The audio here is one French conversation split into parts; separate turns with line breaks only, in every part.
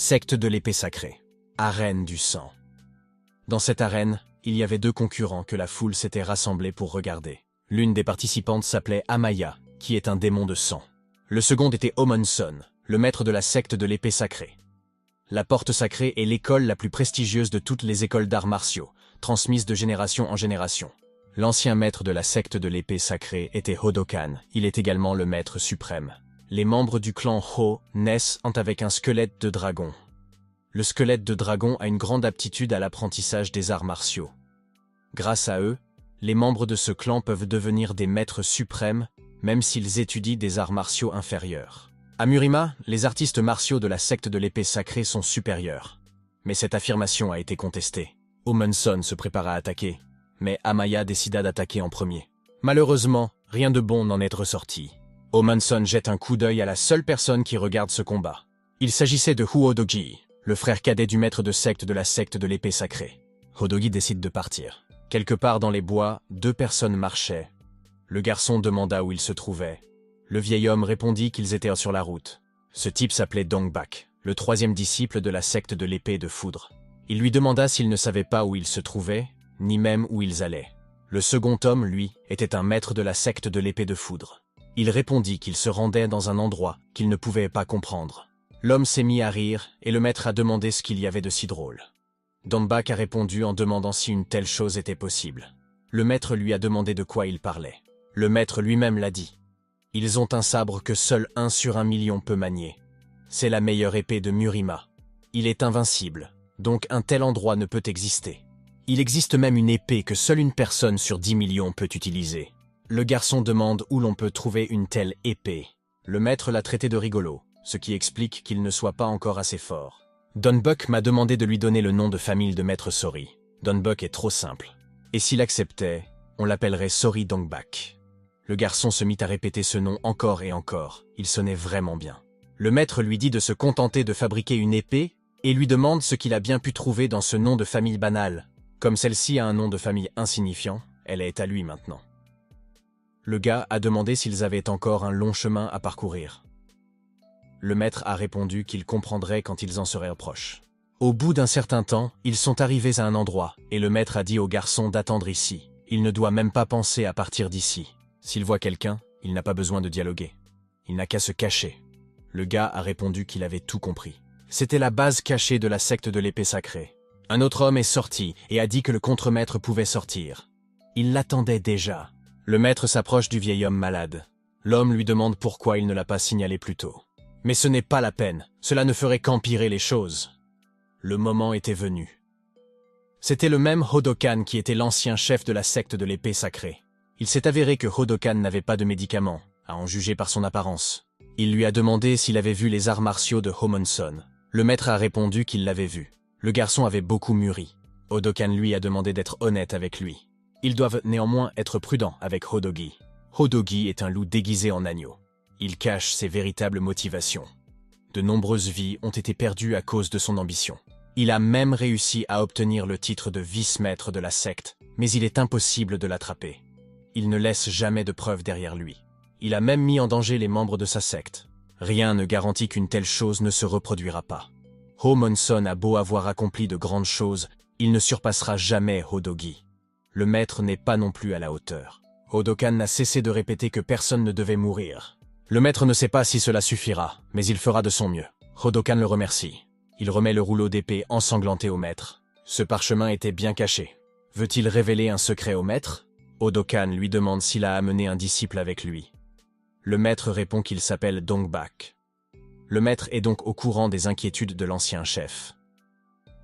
Secte de l'épée sacrée. Arène du sang. Dans cette arène, il y avait deux concurrents que la foule s'était rassemblée pour regarder. L'une des participantes s'appelait Amaya, qui est un démon de sang. Le second était Homonson, le maître de la secte de l'épée sacrée. La porte sacrée est l'école la plus prestigieuse de toutes les écoles d'arts martiaux, transmise de génération en génération. L'ancien maître de la secte de l'épée sacrée était Hodokan, il est également le maître suprême. Les membres du clan Ho naissent avec un squelette de dragon. Le squelette de dragon a une grande aptitude à l'apprentissage des arts martiaux. Grâce à eux, les membres de ce clan peuvent devenir des maîtres suprêmes, même s'ils étudient des arts martiaux inférieurs. À Murima, les artistes martiaux de la secte de l'épée sacrée sont supérieurs. Mais cette affirmation a été contestée. Homonson se prépara à attaquer, mais Amaya décida d'attaquer en premier. Malheureusement, rien de bon n'en est ressorti. Homonson jette un coup d'œil à la seule personne qui regarde ce combat. Il s'agissait de Hodogi, le frère cadet du maître de secte de la secte de l'épée sacrée. Hodogi décide de partir. Quelque part dans les bois, deux personnes marchaient. Le garçon demanda où ils se trouvaient. Le vieil homme répondit qu'ils étaient sur la route. Ce type s'appelait Dongbak, le troisième disciple de la secte de l'épée de foudre. Il lui demanda s'il ne savait pas où ils se trouvaient, ni même où ils allaient. Le second homme, lui, était un maître de la secte de l'épée de foudre. Il répondit qu'il se rendait dans un endroit qu'il ne pouvait pas comprendre. L'homme s'est mis à rire et le maître a demandé ce qu'il y avait de si drôle. Dongbak a répondu en demandant si une telle chose était possible. Le maître lui a demandé de quoi il parlait. Le maître lui-même l'a dit. Ils ont un sabre que seul 1 sur 1 million peut manier. C'est la meilleure épée de Murima. Il est invincible, donc un tel endroit ne peut exister. Il existe même une épée que seule une personne sur 10 millions peut utiliser. Le garçon demande où l'on peut trouver une telle épée. Le maître l'a traité de rigolo, ce qui explique qu'il ne soit pas encore assez fort. Dongbak m'a demandé de lui donner le nom de famille de maître Sori. Dongbak est trop simple. Et s'il acceptait, on l'appellerait Sori Dongbak. Le garçon se mit à répéter ce nom encore et encore. Il sonnait vraiment bien. Le maître lui dit de se contenter de fabriquer une épée et lui demande ce qu'il a bien pu trouver dans ce nom de famille banal. Comme celle-ci a un nom de famille insignifiant, elle est à lui maintenant. Le gars a demandé s'ils avaient encore un long chemin à parcourir. Le maître a répondu qu'il comprendrait quand ils en seraient proches. Au bout d'un certain temps, ils sont arrivés à un endroit, et le maître a dit au garçon d'attendre ici. Il ne doit même pas penser à partir d'ici. S'il voit quelqu'un, il n'a pas besoin de dialoguer. Il n'a qu'à se cacher. Le gars a répondu qu'il avait tout compris. C'était la base cachée de la secte de l'épée sacrée. Un autre homme est sorti et a dit que le contremaître pouvait sortir. Il l'attendait déjà. Le maître s'approche du vieil homme malade. L'homme lui demande pourquoi il ne l'a pas signalé plus tôt. Mais ce n'est pas la peine, cela ne ferait qu'empirer les choses. Le moment était venu. C'était le même Hodokan qui était l'ancien chef de la secte de l'épée sacrée. Il s'est avéré que Hodokan n'avait pas de médicaments, à en juger par son apparence. Il lui a demandé s'il avait vu les arts martiaux de Homonson. Le maître a répondu qu'il l'avait vu. Le garçon avait beaucoup mûri. Hodokan lui a demandé d'être honnête avec lui. Ils doivent néanmoins être prudents avec Hodogi. Hodogi est un loup déguisé en agneau. Il cache ses véritables motivations. De nombreuses vies ont été perdues à cause de son ambition. Il a même réussi à obtenir le titre de vice-maître de la secte, mais il est impossible de l'attraper. Il ne laisse jamais de preuves derrière lui. Il a même mis en danger les membres de sa secte. Rien ne garantit qu'une telle chose ne se reproduira pas. Homonson a beau avoir accompli de grandes choses, il ne surpassera jamais Hodogi. Le maître n'est pas non plus à la hauteur. Hodokan n'a cessé de répéter que personne ne devait mourir. Le maître ne sait pas si cela suffira, mais il fera de son mieux. Hodokan le remercie. Il remet le rouleau d'épée ensanglanté au maître. Ce parchemin était bien caché. Veut-il révéler un secret au maître? Hodokan lui demande s'il a amené un disciple avec lui. Le maître répond qu'il s'appelle Dongbak. Le maître est donc au courant des inquiétudes de l'ancien chef.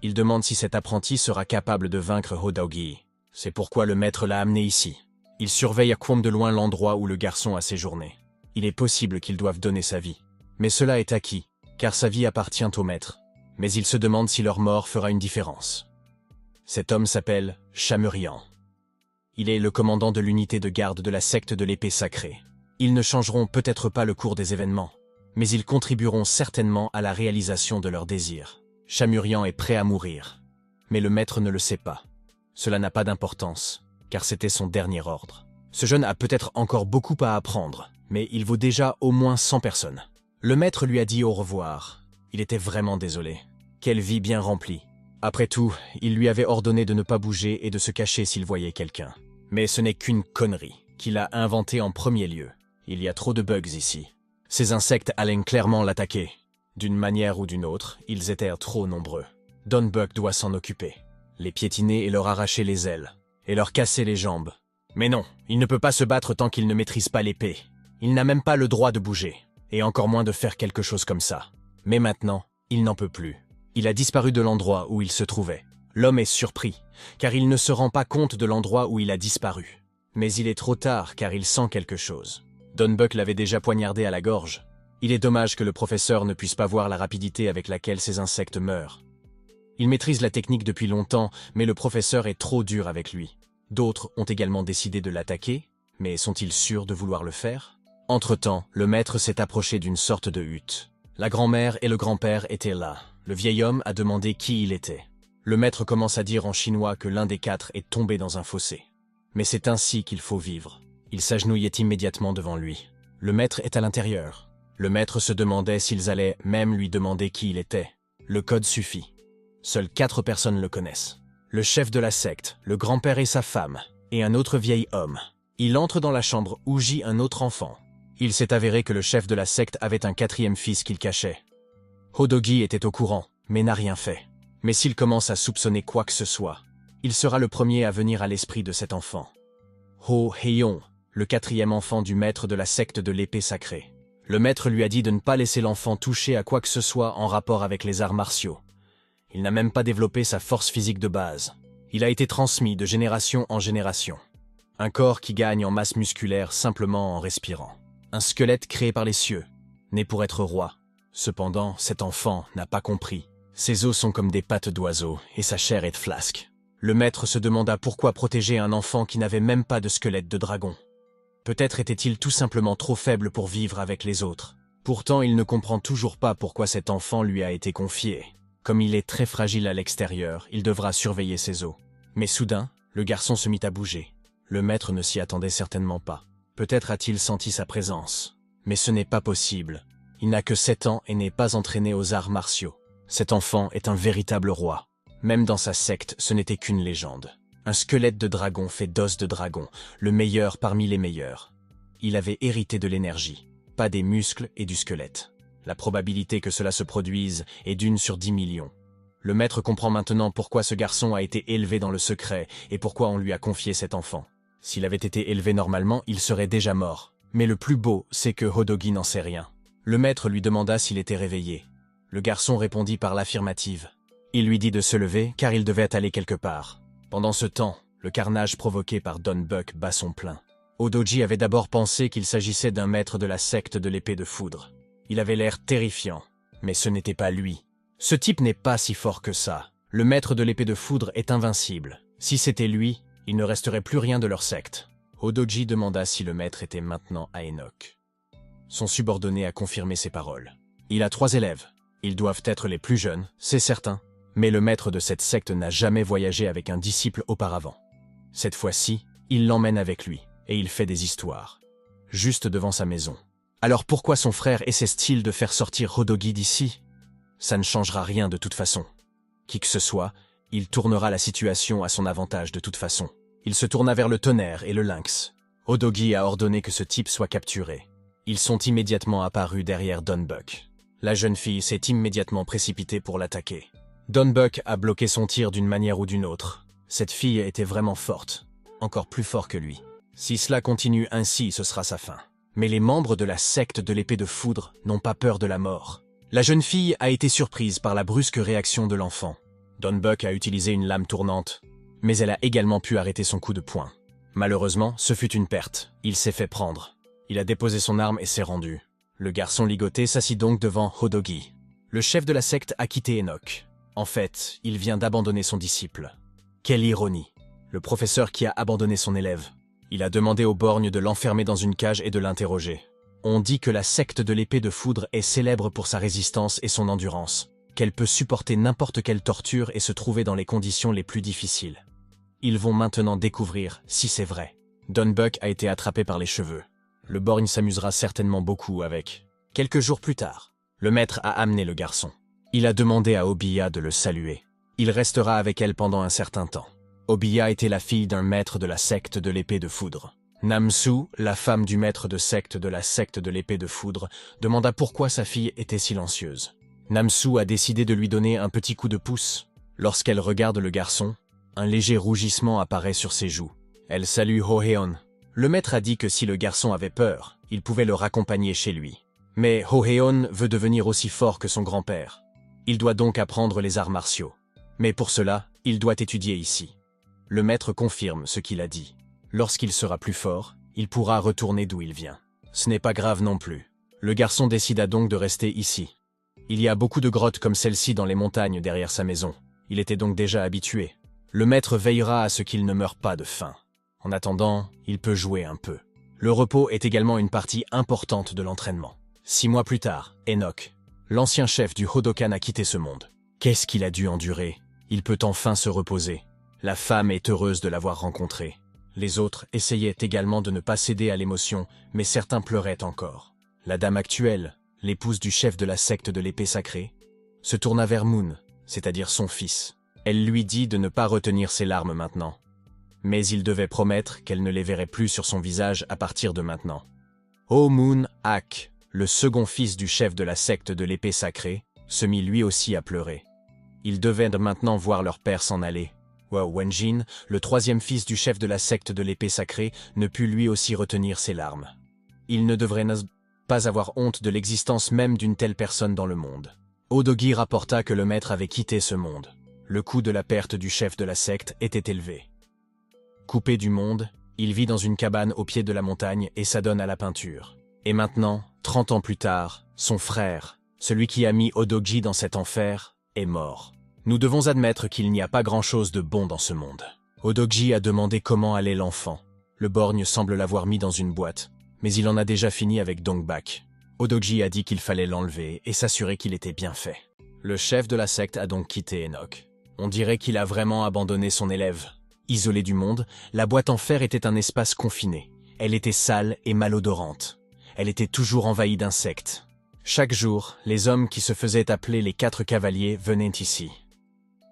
Il demande si cet apprenti sera capable de vaincre Hodogi. C'est pourquoi le maître l'a amené ici. Il surveille à de loin l'endroit où le garçon a séjourné. Il est possible qu'ils doivent donner sa vie. Mais cela est acquis, car sa vie appartient au maître. Mais il se demande si leur mort fera une différence. Cet homme s'appelle Chamurian. Il est le commandant de l'unité de garde de la secte de l'épée sacrée. Ils ne changeront peut-être pas le cours des événements, mais ils contribueront certainement à la réalisation de leurs désirs. Chamurian est prêt à mourir, mais le maître ne le sait pas. Cela n'a pas d'importance, car c'était son dernier ordre. Ce jeune a peut-être encore beaucoup à apprendre, mais il vaut déjà au moins 100 personnes. Le maître lui a dit au revoir. Il était vraiment désolé. Quelle vie bien remplie. Après tout, il lui avait ordonné de ne pas bouger et de se cacher s'il voyait quelqu'un. Mais ce n'est qu'une connerie qu'il a inventée en premier lieu. Il y a trop de bugs ici. Ces insectes allaient clairement l'attaquer. D'une manière ou d'une autre, ils étaient trop nombreux. Donbuk doit s'en occuper. Les piétiner et leur arracher les ailes. Et leur casser les jambes. Mais non, il ne peut pas se battre tant qu'il ne maîtrise pas l'épée. Il n'a même pas le droit de bouger. Et encore moins de faire quelque chose comme ça. Mais maintenant, il n'en peut plus. Il a disparu de l'endroit où il se trouvait. L'homme est surpris, car il ne se rend pas compte de l'endroit où il a disparu. Mais il est trop tard, car il sent quelque chose. Donbuk l'avait déjà poignardé à la gorge. Il est dommage que le professeur ne puisse pas voir la rapidité avec laquelle ces insectes meurent. Il maîtrise la technique depuis longtemps, mais le professeur est trop dur avec lui. D'autres ont également décidé de l'attaquer, mais sont-ils sûrs de vouloir le faire? Entre-temps, le maître s'est approché d'une sorte de hutte. La grand-mère et le grand-père étaient là. Le vieil homme a demandé qui il était. Le maître commence à dire en chinois que l'un des quatre est tombé dans un fossé. Mais c'est ainsi qu'il faut vivre. Il s'agenouillait immédiatement devant lui. Le maître est à l'intérieur. Le maître se demandait s'ils allaient même lui demander qui il était. Le code suffit. Seules 4 personnes le connaissent. Le chef de la secte, le grand-père et sa femme, et un autre vieil homme. Il entre dans la chambre où gît un autre enfant. Il s'est avéré que le chef de la secte avait un 4e fils qu'il cachait. Hodogi était au courant, mais n'a rien fait. Mais s'il commence à soupçonner quoi que ce soit, il sera le premier à venir à l'esprit de cet enfant. Ho Heion, le 4e enfant du maître de la secte de l'épée sacrée. Le maître lui a dit de ne pas laisser l'enfant toucher à quoi que ce soit en rapport avec les arts martiaux. Il n'a même pas développé sa force physique de base. Il a été transmis de génération en génération. Un corps qui gagne en masse musculaire simplement en respirant. Un squelette créé par les cieux, né pour être roi. Cependant, cet enfant n'a pas compris. Ses os sont comme des pattes d'oiseau et sa chair est de flasque. Le maître se demanda pourquoi protéger un enfant qui n'avait même pas de squelette de dragon. Peut-être était-il tout simplement trop faible pour vivre avec les autres. Pourtant, il ne comprend toujours pas pourquoi cet enfant lui a été confié. Comme il est très fragile à l'extérieur, il devra surveiller ses os. Mais soudain, le garçon se mit à bouger. Le maître ne s'y attendait certainement pas. Peut-être a-t-il senti sa présence. Mais ce n'est pas possible. Il n'a que 7 ans et n'est pas entraîné aux arts martiaux. Cet enfant est un véritable roi. Même dans sa secte, ce n'était qu'une légende. Un squelette de dragon fait d'os de dragon, le meilleur parmi les meilleurs. Il avait hérité de l'énergie, pas des muscles et du squelette. La probabilité que cela se produise est d'1 sur 10 millions. Le maître comprend maintenant pourquoi ce garçon a été élevé dans le secret et pourquoi on lui a confié cet enfant. S'il avait été élevé normalement, il serait déjà mort. Mais le plus beau, c'est que Hodogi n'en sait rien. Le maître lui demanda s'il était réveillé. Le garçon répondit par l'affirmative. Il lui dit de se lever car il devait aller quelque part. Pendant ce temps, le carnage provoqué par Donbuk bat son plein. Hodogi avait d'abord pensé qu'il s'agissait d'un maître de la secte de l'épée de foudre. Il avait l'air terrifiant, mais ce n'était pas lui. Ce type n'est pas si fort que ça. Le maître de l'épée de foudre est invincible. Si c'était lui, il ne resterait plus rien de leur secte. Hodogi demanda si le maître était maintenant à Enoch. Son subordonné a confirmé ses paroles. Il a 3 élèves. Ils doivent être les plus jeunes, c'est certain. Mais le maître de cette secte n'a jamais voyagé avec un disciple auparavant. Cette fois-ci, il l'emmène avec lui, et il fait des histoires. Juste devant sa maison. Alors pourquoi son frère essaie-t-il de faire sortir Hodogi d'ici? Ça ne changera rien de toute façon. Qui que ce soit, il tournera la situation à son avantage de toute façon. Il se tourna vers le tonnerre et le lynx. Hodogi a ordonné que ce type soit capturé. Ils sont immédiatement apparus derrière Donbuk. La jeune fille s'est immédiatement précipitée pour l'attaquer. Donbuk a bloqué son tir d'une manière ou d'une autre. Cette fille était vraiment forte, encore plus fort que lui. Si cela continue ainsi, ce sera sa fin. Mais les membres de la secte de l'épée de foudre n'ont pas peur de la mort. La jeune fille a été surprise par la brusque réaction de l'enfant. Donbuk a utilisé une lame tournante, mais elle a également pu arrêter son coup de poing. Malheureusement, ce fut une perte. Il s'est fait prendre. Il a déposé son arme et s'est rendu. Le garçon ligoté s'assit donc devant Hodogi. Le chef de la secte a quitté Enoch. En fait, il vient d'abandonner son disciple. Quelle ironie. Le professeur qui a abandonné son élève. Il a demandé au borgne de l'enfermer dans une cage et de l'interroger. On dit que la secte de l'épée de foudre est célèbre pour sa résistance et son endurance, qu'elle peut supporter n'importe quelle torture et se trouver dans les conditions les plus difficiles. Ils vont maintenant découvrir si c'est vrai. Donbuk a été attrapé par les cheveux. Le borgne s'amusera certainement beaucoup avec. Quelques jours plus tard, le maître a amené le garçon. Il a demandé à Obiya de le saluer. Il restera avec elle pendant un certain temps. Obiya était la fille d'un maître de la secte de l'épée de foudre. Namsu, la femme du maître de secte de la secte de l'épée de foudre, demanda pourquoi sa fille était silencieuse. Namsu a décidé de lui donner un petit coup de pouce. Lorsqu'elle regarde le garçon, un léger rougissement apparaît sur ses joues. Elle salue Hoheon. Le maître a dit que si le garçon avait peur, il pouvait le raccompagner chez lui. Mais Hoheon veut devenir aussi fort que son grand-père. Il doit donc apprendre les arts martiaux. Mais pour cela, il doit étudier ici. Le maître confirme ce qu'il a dit. Lorsqu'il sera plus fort, il pourra retourner d'où il vient. Ce n'est pas grave non plus. Le garçon décida donc de rester ici. Il y a beaucoup de grottes comme celle-ci dans les montagnes derrière sa maison. Il était donc déjà habitué. Le maître veillera à ce qu'il ne meure pas de faim. En attendant, il peut jouer un peu. Le repos est également une partie importante de l'entraînement. 6 mois plus tard, Enoch, l'ancien chef du Hodokan, a quitté ce monde. Qu'est-ce qu'il a dû endurer? Il peut enfin se reposer. La femme est heureuse de l'avoir rencontré. Les autres essayaient également de ne pas céder à l'émotion, mais certains pleuraient encore. La dame actuelle, l'épouse du chef de la secte de l'épée sacrée, se tourna vers Moon, c'est-à-dire son fils. Elle lui dit de ne pas retenir ses larmes maintenant. Mais il devait promettre qu'elle ne les verrait plus sur son visage à partir de maintenant. Oh Moon Hak, le second fils du chef de la secte de l'épée sacrée, se mit lui aussi à pleurer. Ils devaient maintenant voir leur père s'en aller. Wenjin, le troisième fils du chef de la secte de l'épée sacrée, ne put lui aussi retenir ses larmes. Il ne devrait pas avoir honte de l'existence même d'une telle personne dans le monde. Odogi rapporta que le maître avait quitté ce monde. Le coût de la perte du chef de la secte était élevé. Coupé du monde, il vit dans une cabane au pied de la montagne et s'adonne à la peinture. Et maintenant, 30 ans plus tard, son frère, celui qui a mis Odogi dans cet enfer, est mort. Nous devons admettre qu'il n'y a pas grand-chose de bon dans ce monde. Odogi a demandé comment allait l'enfant. Le borgne semble l'avoir mis dans une boîte, mais il en a déjà fini avec Dongbak. Odogi a dit qu'il fallait l'enlever et s'assurer qu'il était bien fait. Le chef de la secte a donc quitté Enoch. On dirait qu'il a vraiment abandonné son élève. Isolée du monde, la boîte en fer était un espace confiné. Elle était sale et malodorante. Elle était toujours envahie d'insectes. Chaque jour, les hommes qui se faisaient appeler les 4 cavaliers venaient ici.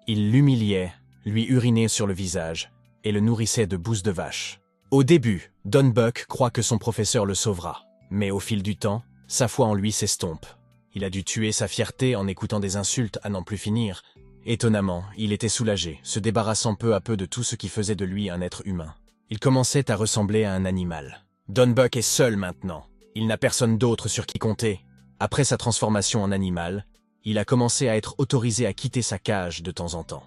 Ils l'humiliaient, lui urinaient sur le visage et le nourrissaient de bouse de vache. Au début, Donbuck croit que son professeur le sauvera. Mais au fil du temps, sa foi en lui s'estompe. Il a dû tuer sa fierté en écoutant des insultes à n'en plus finir. Étonnamment, il était soulagé, se débarrassant peu à peu de tout ce qui faisait de lui un être humain. Il commençait à ressembler à un animal. Donbuck est seul maintenant. Il n'a personne d'autre sur qui compter. Après sa transformation en animal, il a commencé à être autorisé à quitter sa cage de temps en temps.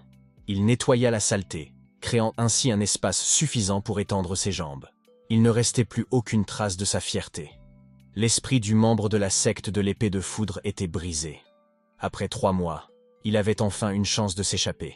Il nettoya la saleté, créant ainsi un espace suffisant pour étendre ses jambes. Il ne restait plus aucune trace de sa fierté. L'esprit du membre de la secte de l'épée de foudre était brisé. Après 3 mois, il avait enfin une chance de s'échapper.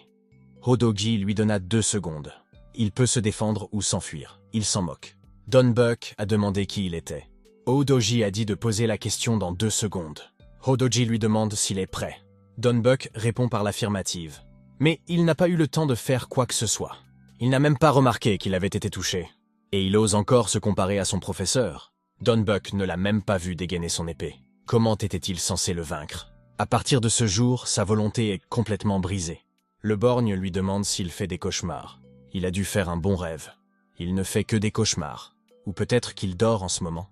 Hodogi lui donna 2 secondes. Il peut se défendre ou s'enfuir. Il s'en moque. Donbuck a demandé qui il était. Hodogi a dit de poser la question dans 2 secondes. Hodogi lui demande s'il est prêt. Donbuck répond par l'affirmative. Mais il n'a pas eu le temps de faire quoi que ce soit. Il n'a même pas remarqué qu'il avait été touché. Et il ose encore se comparer à son professeur. Donbuck ne l'a même pas vu dégainer son épée. Comment était-il censé le vaincre? À partir de ce jour, sa volonté est complètement brisée. Le borgne lui demande s'il fait des cauchemars. Il a dû faire un bon rêve. Il ne fait que des cauchemars. Ou peut-être qu'il dort en ce moment.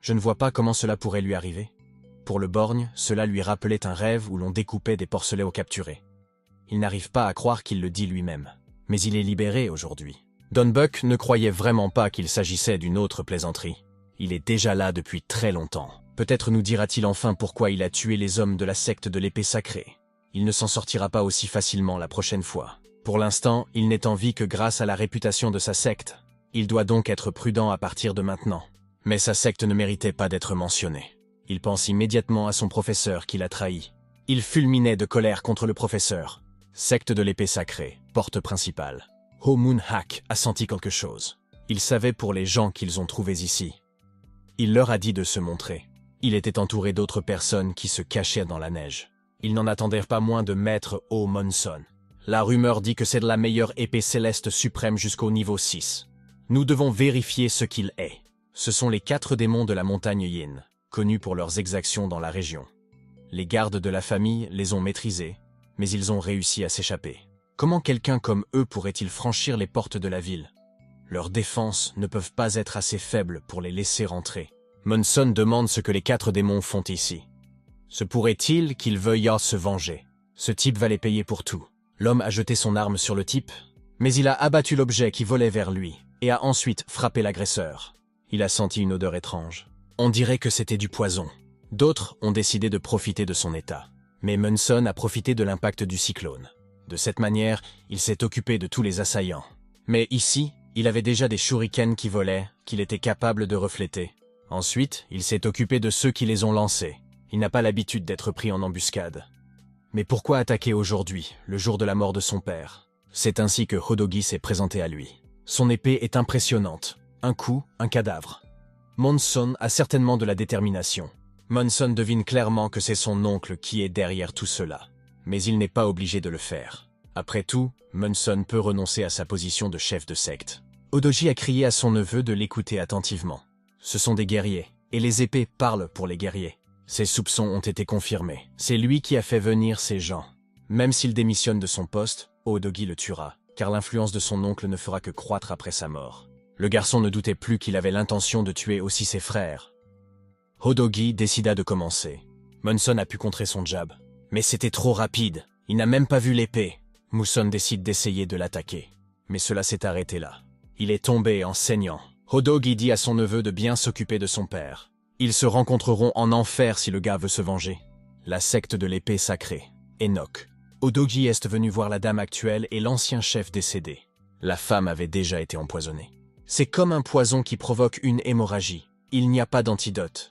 Je ne vois pas comment cela pourrait lui arriver. Pour le borgne, cela lui rappelait un rêve où l'on découpait des porcelets au capturé. Il n'arrive pas à croire qu'il le dit lui-même. Mais il est libéré aujourd'hui. Donbuck ne croyait vraiment pas qu'il s'agissait d'une autre plaisanterie. Il est déjà là depuis très longtemps. Peut-être nous dira-t-il enfin pourquoi il a tué les hommes de la secte de l'épée sacrée. Il ne s'en sortira pas aussi facilement la prochaine fois. Pour l'instant, il n'est en vie que grâce à la réputation de sa secte. Il doit donc être prudent à partir de maintenant. Mais sa secte ne méritait pas d'être mentionnée. Il pense immédiatement à son professeur qui l'a trahi. Il fulminait de colère contre le professeur. Secte de l'épée sacrée, porte principale. Ho-Moon Hak a senti quelque chose. Il savait pour les gens qu'ils ont trouvés ici. Il leur a dit de se montrer. Il était entouré d'autres personnes qui se cachaient dans la neige. Ils n'en attendirent pas moins de Maître O Monson. La rumeur dit que c'est de la meilleure épée céleste suprême jusqu'au niveau 6. Nous devons vérifier ce qu'il est. Ce sont les 4 démons de la montagne Yin, connus pour leurs exactions dans la région. Les gardes de la famille les ont maîtrisés, mais ils ont réussi à s'échapper. Comment quelqu'un comme eux pourrait-il franchir les portes de la ville? Leurs défenses ne peuvent pas être assez faibles pour les laisser rentrer. Munson demande ce que les 4 démons font ici. Se pourrait-il qu'ils veuillent se venger? Ce type va les payer pour tout. L'homme a jeté son arme sur le type, mais il a abattu l'objet qui volait vers lui et a ensuite frappé l'agresseur. Il a senti une odeur étrange. On dirait que c'était du poison. D'autres ont décidé de profiter de son état. Mais Munson a profité de l'impact du cyclone. De cette manière, il s'est occupé de tous les assaillants. Mais ici, il avait déjà des shurikens qui volaient, qu'il était capable de refléter. Ensuite, il s'est occupé de ceux qui les ont lancés. Il n'a pas l'habitude d'être pris en embuscade. Mais pourquoi attaquer aujourd'hui, le jour de la mort de son père? C'est ainsi que Hodogi s'est présenté à lui. Son épée est impressionnante. Un coup, un cadavre. Munson a certainement de la détermination. Munson devine clairement que c'est son oncle qui est derrière tout cela. Mais il n'est pas obligé de le faire. Après tout, Munson peut renoncer à sa position de chef de secte. Hodogi a crié à son neveu de l'écouter attentivement. Ce sont des guerriers, et les épées parlent pour les guerriers. Ses soupçons ont été confirmés. C'est lui qui a fait venir ces gens. Même s'il démissionne de son poste, Hodogi le tuera, car l'influence de son oncle ne fera que croître après sa mort. Le garçon ne doutait plus qu'il avait l'intention de tuer aussi ses frères. Hodogi décida de commencer. Munson a pu contrer son jab. Mais c'était trop rapide. Il n'a même pas vu l'épée. Munson décide d'essayer de l'attaquer. Mais cela s'est arrêté là. Il est tombé en saignant. Hodogi dit à son neveu de bien s'occuper de son père. Ils se rencontreront en enfer si le gars veut se venger. La secte de l'épée sacrée. Enoch. Hodogi est venu voir la dame actuelle et l'ancien chef décédé. La femme avait déjà été empoisonnée. C'est comme un poison qui provoque une hémorragie. Il n'y a pas d'antidote.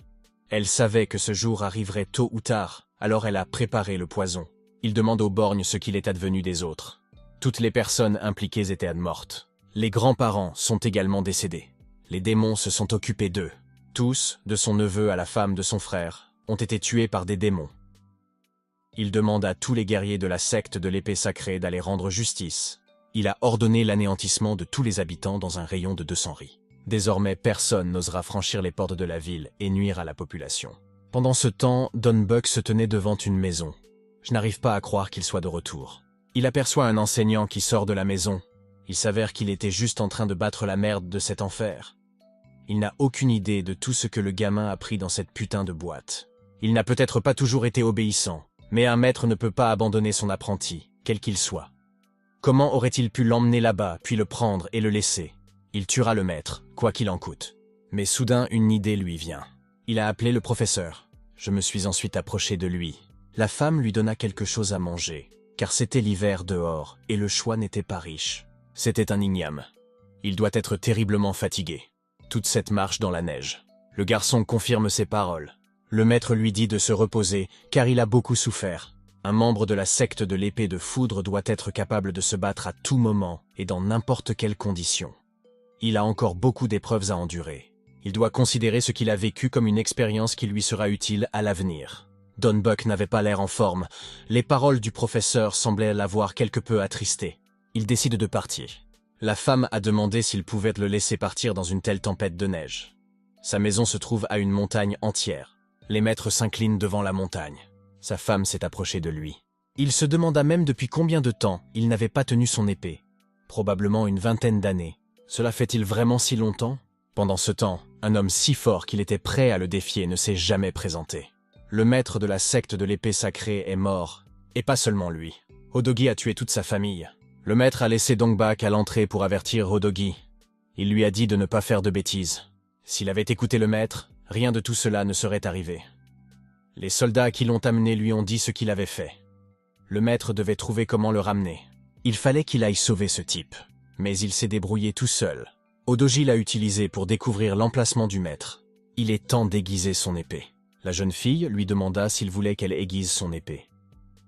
Elle savait que ce jour arriverait tôt ou tard, alors elle a préparé le poison. Il demande au borgne ce qu'il est advenu des autres. Toutes les personnes impliquées étaient mortes. Les grands-parents sont également décédés. Les démons se sont occupés d'eux. Tous, de son neveu à la femme de son frère, ont été tués par des démons. Il demande à tous les guerriers de la secte de l'épée sacrée d'aller rendre justice. Il a ordonné l'anéantissement de tous les habitants dans un rayon de 200 ris. Désormais, personne n'osera franchir les portes de la ville et nuire à la population. Pendant ce temps, Don Buck se tenait devant une maison. Je n'arrive pas à croire qu'il soit de retour. Il aperçoit un enseignant qui sort de la maison. Il s'avère qu'il était juste en train de battre la merde de cet enfer. Il n'a aucune idée de tout ce que le gamin a pris dans cette putain de boîte. Il n'a peut-être pas toujours été obéissant, mais un maître ne peut pas abandonner son apprenti, quel qu'il soit. Comment aurait-il pu l'emmener là-bas, puis le prendre et le laisser? Il tuera le maître, quoi qu'il en coûte. Mais soudain, une idée lui vient. Il a appelé le professeur. Je me suis ensuite approché de lui. La femme lui donna quelque chose à manger, car c'était l'hiver dehors, et le choix n'était pas riche. C'était un igname. Il doit être terriblement fatigué. Toute cette marche dans la neige. Le garçon confirme ses paroles. Le maître lui dit de se reposer, car il a beaucoup souffert. Un membre de la secte de l'épée de foudre doit être capable de se battre à tout moment et dans n'importe quelle condition. Il a encore beaucoup d'épreuves à endurer. Il doit considérer ce qu'il a vécu comme une expérience qui lui sera utile à l'avenir. Don Buck n'avait pas l'air en forme. Les paroles du professeur semblaient l'avoir quelque peu attristé. Il décide de partir. La femme a demandé s'il pouvait le laisser partir dans une telle tempête de neige. Sa maison se trouve à une montagne entière. Les maîtres s'inclinent devant la montagne. Sa femme s'est approchée de lui. Il se demanda même depuis combien de temps il n'avait pas tenu son épée. Probablement une 20aine d'années. Cela fait-il vraiment si longtemps? Pendant ce temps, un homme si fort qu'il était prêt à le défier ne s'est jamais présenté. Le maître de la secte de l'épée sacrée est mort, et pas seulement lui. Hodogi a tué toute sa famille. Le maître a laissé Dongbak à l'entrée pour avertir Hodogi. Il lui a dit de ne pas faire de bêtises. S'il avait écouté le maître, rien de tout cela ne serait arrivé. Les soldats qui l'ont amené lui ont dit ce qu'il avait fait. Le maître devait trouver comment le ramener. Il fallait qu'il aille sauver ce type, mais il s'est débrouillé tout seul. Hodogi l'a utilisé pour découvrir l'emplacement du maître. Il est temps d'aiguiser son épée. La jeune fille lui demanda s'il voulait qu'elle aiguise son épée.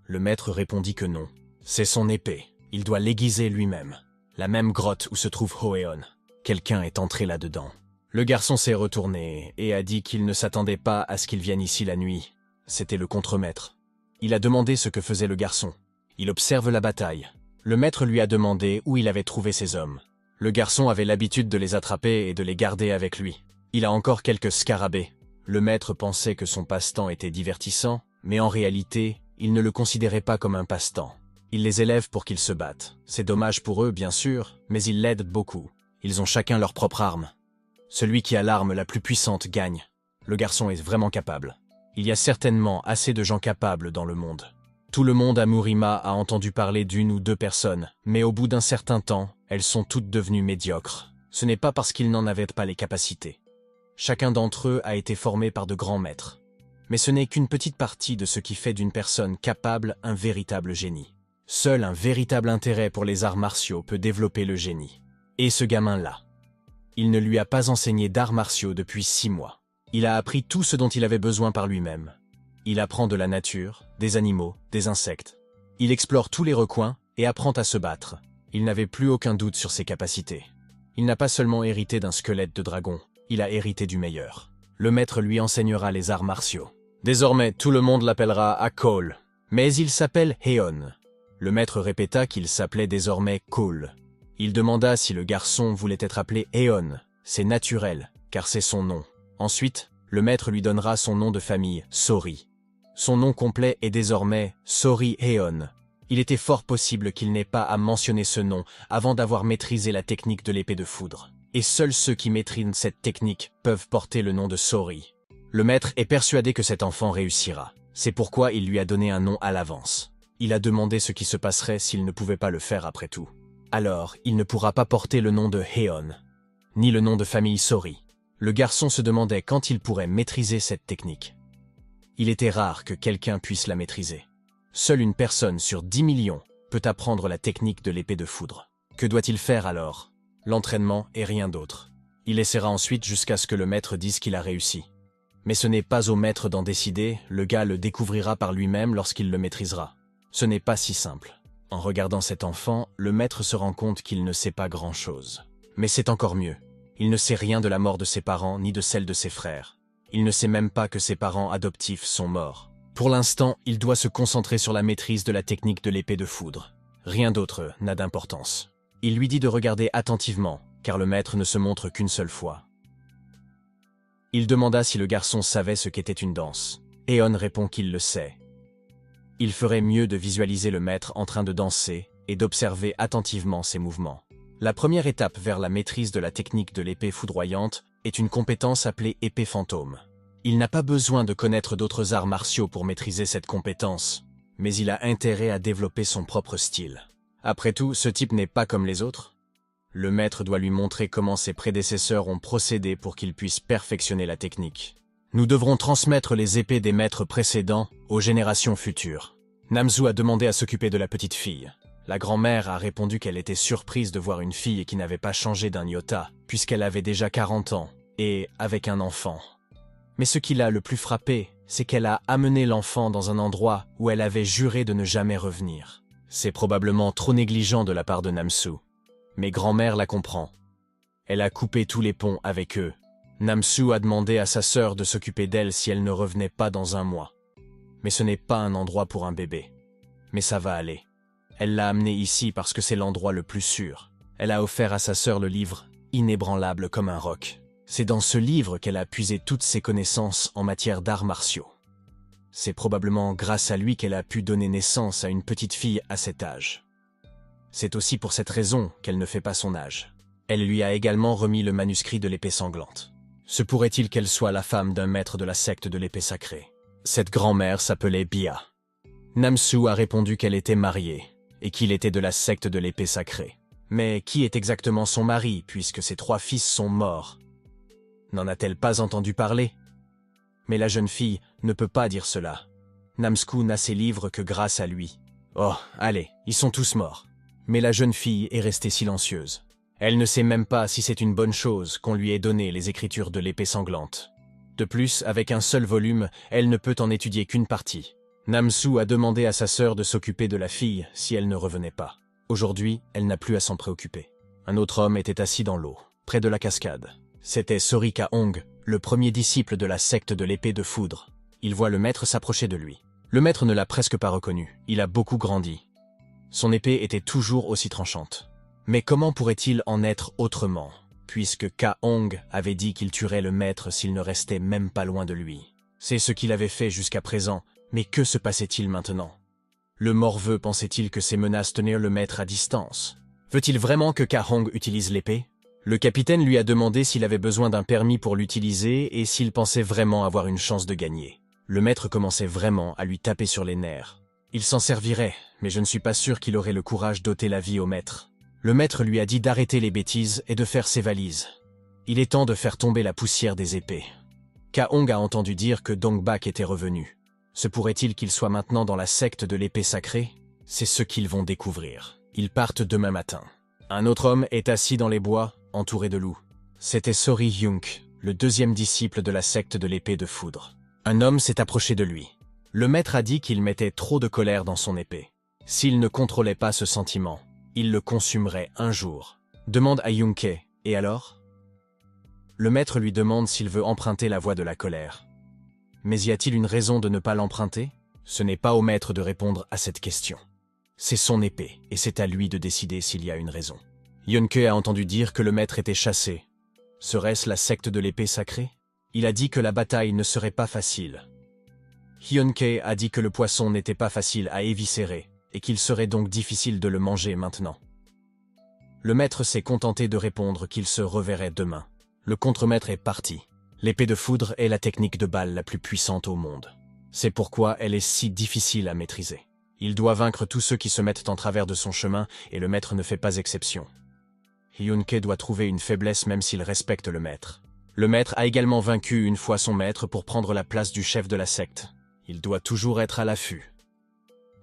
Le maître répondit que non. C'est son épée. Il doit l'aiguiser lui-même. La même grotte où se trouve Hoeon. Quelqu'un est entré là-dedans. Le garçon s'est retourné et a dit qu'il ne s'attendait pas à ce qu'il vienne ici la nuit. C'était le contremaître. Il a demandé ce que faisait le garçon. Il observe la bataille. Le maître lui a demandé où il avait trouvé ses hommes. Le garçon avait l'habitude de les attraper et de les garder avec lui. Il a encore quelques scarabées. Le maître pensait que son passe-temps était divertissant, Mais en réalité, ils ne le considéraient pas comme un passe-temps. Ils les élèvent pour qu'ils se battent. C'est dommage pour eux, bien sûr, mais ils l'aident beaucoup. Ils ont chacun leur propre arme. Celui qui a l'arme la plus puissante gagne. Le garçon est vraiment capable. Il y a certainement assez de gens capables dans le monde. Tout le monde à Murima a entendu parler d'une ou deux personnes, mais au bout d'un certain temps, elles sont toutes devenues médiocres. Ce n'est pas parce qu'ils n'en avaient pas les capacités. Chacun d'entre eux a été formé par de grands maîtres. Mais ce n'est qu'une petite partie de ce qui fait d'une personne capable un véritable génie. Seul un véritable intérêt pour les arts martiaux peut développer le génie. Et ce gamin-là, il ne lui a pas enseigné d'arts martiaux depuis 6 mois. Il a appris tout ce dont il avait besoin par lui-même. Il apprend de la nature, des animaux, des insectes. Il explore tous les recoins et apprend à se battre. Il n'avait plus aucun doute sur ses capacités. Il n'a pas seulement hérité d'un squelette de dragon, il a hérité du meilleur. Le maître lui enseignera les arts martiaux. Désormais, tout le monde l'appellera Akol, mais il s'appelle Heon. Le maître répéta qu'il s'appelait désormais Cole. Il demanda si le garçon voulait être appelé Heon. C'est naturel, car c'est son nom. Ensuite, le maître lui donnera son nom de famille, Sori. Son nom complet est désormais Sori Heon. Il était fort possible qu'il n'ait pas à mentionner ce nom avant d'avoir maîtrisé la technique de l'épée de foudre. Et seuls ceux qui maîtrisent cette technique peuvent porter le nom de Sori. Le maître est persuadé que cet enfant réussira. C'est pourquoi il lui a donné un nom à l'avance. Il a demandé ce qui se passerait s'il ne pouvait pas le faire après tout. Alors, il ne pourra pas porter le nom de Heon, ni le nom de famille Sori. Le garçon se demandait quand il pourrait maîtriser cette technique. Il était rare que quelqu'un puisse la maîtriser. Seule une personne sur 10 millions peut apprendre la technique de l'épée de foudre. Que doit-il faire alors? L'entraînement et rien d'autre. Il essaiera ensuite jusqu'à ce que le maître dise qu'il a réussi. Mais ce n'est pas au maître d'en décider, le gars le découvrira par lui-même lorsqu'il le maîtrisera. Ce n'est pas si simple. En regardant cet enfant, le maître se rend compte qu'il ne sait pas grand-chose. Mais c'est encore mieux. Il ne sait rien de la mort de ses parents ni de celle de ses frères. Il ne sait même pas que ses parents adoptifs sont morts. Pour l'instant, il doit se concentrer sur la maîtrise de la technique de l'épée de foudre. Rien d'autre n'a d'importance. Il lui dit de regarder attentivement, car le maître ne se montre qu'une seule fois. Il demanda si le garçon savait ce qu'était une danse. Heon répond qu'il le sait. Il ferait mieux de visualiser le maître en train de danser et d'observer attentivement ses mouvements. La première étape vers la maîtrise de la technique de l'épée foudroyante est une compétence appelée épée fantôme. Il n'a pas besoin de connaître d'autres arts martiaux pour maîtriser cette compétence, mais il a intérêt à développer son propre style. Après tout, ce type n'est pas comme les autres. Le maître doit lui montrer comment ses prédécesseurs ont procédé pour qu'il puisse perfectionner la technique. Nous devrons transmettre les épées des maîtres précédents aux générations futures. Namsu a demandé à s'occuper de la petite fille. La grand-mère a répondu qu'elle était surprise de voir une fille qui n'avait pas changé d'un iota, puisqu'elle avait déjà 40 ans, et avec un enfant. Mais ce qui l'a le plus frappé, c'est qu'elle a amené l'enfant dans un endroit où elle avait juré de ne jamais revenir. C'est probablement trop négligent de la part de Namsu. Mais grand-mère la comprend. Elle a coupé tous les ponts avec eux. Namsu a demandé à sa sœur de s'occuper d'elle si elle ne revenait pas dans un mois. Mais ce n'est pas un endroit pour un bébé. Mais ça va aller. Elle l'a amené ici parce que c'est l'endroit le plus sûr. Elle a offert à sa sœur le livre « Inébranlable comme un roc ». C'est dans ce livre qu'elle a puisé toutes ses connaissances en matière d'arts martiaux. C'est probablement grâce à lui qu'elle a pu donner naissance à une petite fille à cet âge. C'est aussi pour cette raison qu'elle ne fait pas son âge. Elle lui a également remis le manuscrit de l'épée sanglante. Se pourrait-il qu'elle soit la femme d'un maître de la secte de l'épée sacrée? Cette grand-mère s'appelait Bia. Namsu a répondu qu'elle était mariée et qu'il était de la secte de l'épée sacrée. Mais qui est exactement son mari puisque ses 3 fils sont morts? N'en a-t-elle pas entendu parler? Mais la jeune fille ne peut pas dire cela. Namsu n'a ses livres que grâce à lui. Oh, allez, ils sont tous morts. Mais la jeune fille est restée silencieuse. Elle ne sait même pas si c'est une bonne chose qu'on lui ait donné les écritures de l'épée sanglante. De plus, avec un seul volume, elle ne peut en étudier qu'une partie. Namsu a demandé à sa sœur de s'occuper de la fille si elle ne revenait pas. Aujourd'hui, elle n'a plus à s'en préoccuper. Un autre homme était assis dans l'eau, près de la cascade. C'était Sori Kaong, le premier disciple de la secte de l'épée de foudre. Il voit le maître s'approcher de lui. Le maître ne l'a presque pas reconnu. Il a beaucoup grandi. Son épée était toujours aussi tranchante. Mais comment pourrait-il en être autrement, puisque Kaong avait dit qu'il tuerait le maître s'il ne restait même pas loin de lui? C'est ce qu'il avait fait jusqu'à présent, Mais que se passait-il maintenant? Le morveux pensait-il que ces menaces tenaient le maître à distance? Veut-il vraiment que Ka-Hong utilise l'épée? Le capitaine lui a demandé s'il avait besoin d'un permis pour l'utiliser et s'il pensait vraiment avoir une chance de gagner. Le maître commençait vraiment à lui taper sur les nerfs. Il s'en servirait, mais je ne suis pas sûr qu'il aurait le courage d'ôter la vie au maître. Le maître lui a dit d'arrêter les bêtises et de faire ses valises. Il est temps de faire tomber la poussière des épées. Ka-Hong a entendu dire que Dongbak était revenu. Se pourrait-il qu'il soit maintenant dans la secte de l'épée sacrée? C'est ce qu'ils vont découvrir. Ils partent demain matin. Un autre homme est assis dans les bois, entouré de loups. C'était Sori Hyunk, le deuxième disciple de la secte de l'épée de foudre. Un homme s'est approché de lui. Le maître a dit qu'il mettait trop de colère dans son épée. S'il ne contrôlait pas ce sentiment, il le consumerait un jour. Demande à Hyunke, et alors? Le maître lui demande s'il veut emprunter la voie de la colère. Mais y a-t-il une raison de ne pas l'emprunter? Ce n'est pas au maître de répondre à cette question. C'est son épée, et c'est à lui de décider s'il y a une raison. Hyunke a entendu dire que le maître était chassé. Serait-ce la secte de l'épée sacrée? Il a dit que la bataille ne serait pas facile. Hyunke a dit que le poisson n'était pas facile à éviscérer, et qu'il serait donc difficile de le manger maintenant. Le maître s'est contenté de répondre qu'il se reverrait demain. Le contremaître est parti. L'épée de foudre est la technique de balle la plus puissante au monde. C'est pourquoi elle est si difficile à maîtriser. Il doit vaincre tous ceux qui se mettent en travers de son chemin, et le maître ne fait pas exception. Hyunke doit trouver une faiblesse même s'il respecte le maître. Le maître a également vaincu une fois son maître pour prendre la place du chef de la secte. Il doit toujours être à l'affût.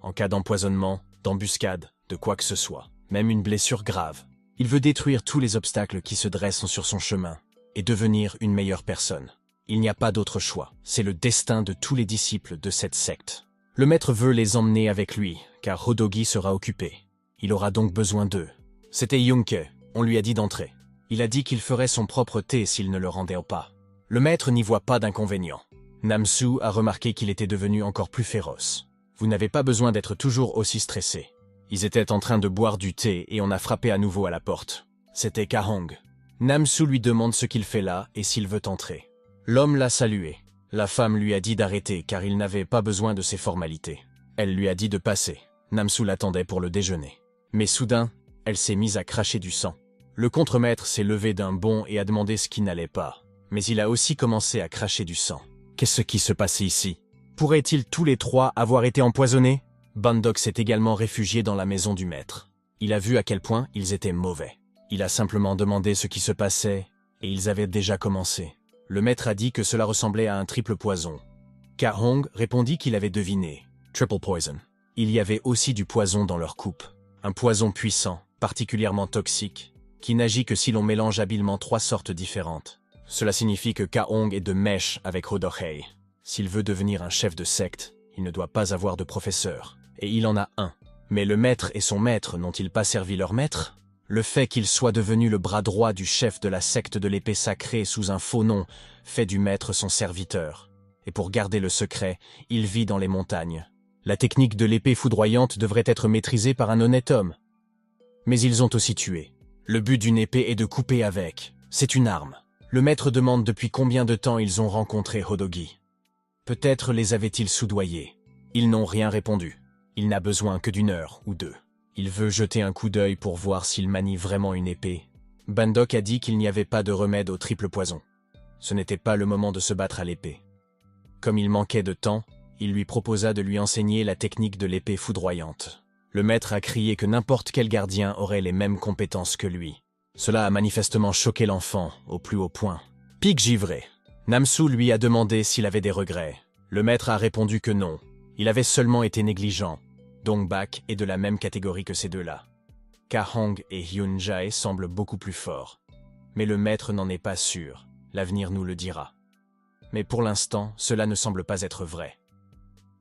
En cas d'empoisonnement, d'embuscade, de quoi que ce soit, même une blessure grave, il veut détruire tous les obstacles qui se dressent sur son chemin et devenir une meilleure personne. Il n'y a pas d'autre choix, c'est le destin de tous les disciples de cette secte. Le maître veut les emmener avec lui, car Hodogi sera occupé. Il aura donc besoin d'eux. C'était Hyunke, on lui a dit d'entrer. Il a dit qu'il ferait son propre thé s'il ne le rendait pas. Le maître n'y voit pas d'inconvénient. Namsu a remarqué qu'il était devenu encore plus féroce. Vous n'avez pas besoin d'être toujours aussi stressé. Ils étaient en train de boire du thé et on a frappé à nouveau à la porte. C'était Ka-Hong. Namsu lui demande ce qu'il fait là et s'il veut entrer. L'homme l'a salué. La femme lui a dit d'arrêter car il n'avait pas besoin de ces formalités. Elle lui a dit de passer. Namsu l'attendait pour le déjeuner. Mais soudain, elle s'est mise à cracher du sang. Le contremaître s'est levé d'un bond et a demandé ce qui n'allait pas. Mais il a aussi commencé à cracher du sang. Qu'est-ce qui se passait ici? Pourraient-ils tous les trois avoir été empoisonnés? Bandok s'est également réfugié dans la maison du maître. Il a vu à quel point ils étaient mauvais. Il a simplement demandé ce qui se passait, et ils avaient déjà commencé. Le maître a dit que cela ressemblait à un triple poison. Ka-Hong répondit qu'il avait deviné. Triple poison. Il y avait aussi du poison dans leur coupe. Un poison puissant, particulièrement toxique, qui n'agit que si l'on mélange habilement 3 sortes différentes. Cela signifie que Ka-Hong est de mèche avec Hodohei. S'il veut devenir un chef de secte, il ne doit pas avoir de professeur. Et il en a un. Mais le maître et son maître n'ont-ils pas servi leur maître? Le fait qu'il soit devenu le bras droit du chef de la secte de l'épée sacrée sous un faux nom fait du maître son serviteur. Et pour garder le secret, il vit dans les montagnes. La technique de l'épée foudroyante devrait être maîtrisée par un honnête homme. Mais ils ont aussi tué. Le but d'une épée est de couper avec. C'est une arme. Le maître demande depuis combien de temps ils ont rencontré Hodogi. Peut-être les avait-il soudoyés. Ils n'ont rien répondu. Il n'a besoin que d'une heure ou deux. Il veut jeter un coup d'œil pour voir s'il manie vraiment une épée. Bandok a dit qu'il n'y avait pas de remède au triple poison. Ce n'était pas le moment de se battre à l'épée. Comme il manquait de temps, il lui proposa de lui enseigner la technique de l'épée foudroyante. Le maître a crié que n'importe quel gardien aurait les mêmes compétences que lui. Cela a manifestement choqué l'enfant, au plus haut point. Pique givré. Namsu lui a demandé s'il avait des regrets. Le maître a répondu que non. Il avait seulement été négligent. Dongbak est de la même catégorie que ces deux-là. Ka-Hong et Hyun-jae semblent beaucoup plus forts. Mais le maître n'en est pas sûr. L'avenir nous le dira. Mais pour l'instant, cela ne semble pas être vrai.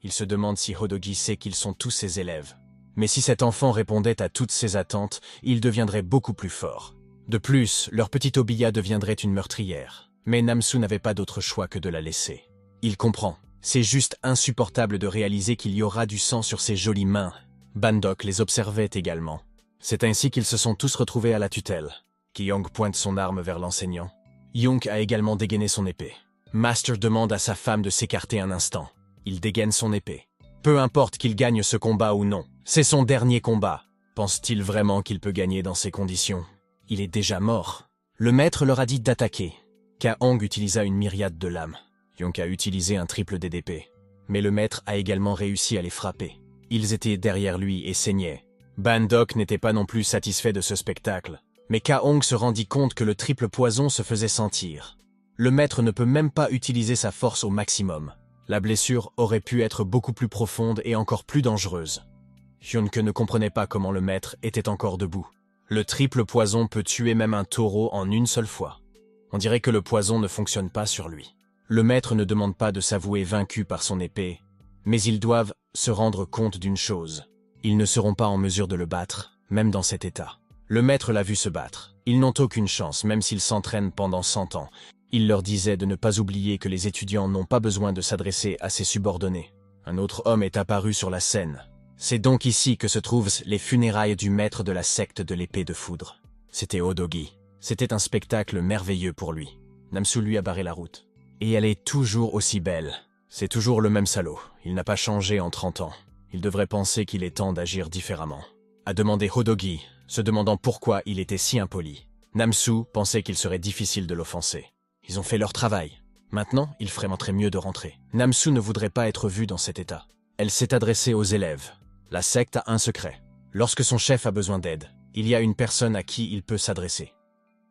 Il se demande si Hodogi sait qu'ils sont tous ses élèves. Mais si cet enfant répondait à toutes ses attentes, il deviendrait beaucoup plus fort. De plus, leur petite Obiya deviendrait une meurtrière. Mais Namsu n'avait pas d'autre choix que de la laisser. Il comprend. C'est juste insupportable de réaliser qu'il y aura du sang sur ses jolies mains. Bandok les observait également. C'est ainsi qu'ils se sont tous retrouvés à la tutelle. Ki-Young pointe son arme vers l'enseignant. Hyunk a également dégainé son épée. Master demande à sa femme de s'écarter un instant. Il dégaine son épée. Peu importe qu'il gagne ce combat ou non, c'est son dernier combat. Pense-t-il vraiment qu'il peut gagner dans ces conditions? Il est déjà mort. Le maître leur a dit d'attaquer. Kaong utilisa une myriade de lames. Yonk a utilisé un triple dé d'épée. Mais le maître a également réussi à les frapper. Ils étaient derrière lui et saignaient. Bandok n'était pas non plus satisfait de ce spectacle. Mais Kaong se rendit compte que le triple poison se faisait sentir. Le maître ne peut même pas utiliser sa force au maximum. La blessure aurait pu être beaucoup plus profonde et encore plus dangereuse. Hyunke ne comprenait pas comment le maître était encore debout. Le triple poison peut tuer même un taureau en une seule fois. On dirait que le poison ne fonctionne pas sur lui. Le maître ne demande pas de s'avouer vaincu par son épée, mais ils doivent se rendre compte d'une chose. Ils ne seront pas en mesure de le battre, même dans cet état. Le maître l'a vu se battre. Ils n'ont aucune chance, même s'ils s'entraînent pendant 100 ans. Il leur disait de ne pas oublier que les étudiants n'ont pas besoin de s'adresser à ses subordonnés. Un autre homme est apparu sur la scène. C'est donc ici que se trouvent les funérailles du maître de la secte de l'épée de foudre. C'était Hodogi. C'était un spectacle merveilleux pour lui. Namsu lui a barré la route. Et elle est toujours aussi belle. C'est toujours le même salaud. Il n'a pas changé en 30 ans. Il devrait penser qu'il est temps d'agir différemment. A demandé Hodogi, se demandant pourquoi il était si impoli. Namsu pensait qu'il serait difficile de l'offenser. Ils ont fait leur travail. Maintenant, il ferait mieux de rentrer. Namsu ne voudrait pas être vue dans cet état. Elle s'est adressée aux élèves. La secte a un secret. Lorsque son chef a besoin d'aide, il y a une personne à qui il peut s'adresser.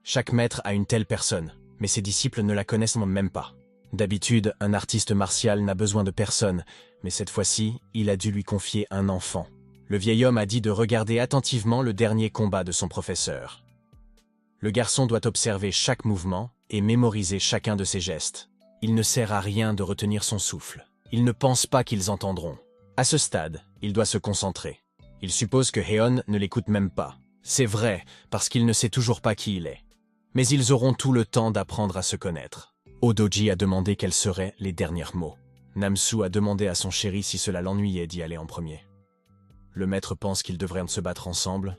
Chaque maître a une telle personne, mais ses disciples ne la connaissent même pas. D'habitude, un artiste martial n'a besoin de personne, mais cette fois-ci, il a dû lui confier un enfant. Le vieil homme a dit de regarder attentivement le dernier combat de son professeur. Le garçon doit observer chaque mouvement et mémoriser chacun de ses gestes. Il ne sert à rien de retenir son souffle. Il ne pense pas qu'ils entendront. À ce stade, il doit se concentrer. Il suppose que Heon ne l'écoute même pas. C'est vrai, parce qu'il ne sait toujours pas qui il est. Mais ils auront tout le temps d'apprendre à se connaître. Hodogi a demandé quels seraient les derniers mots. Namsu a demandé à son chéri si cela l'ennuyait d'y aller en premier. Le maître pense qu'ils devraient se battre ensemble,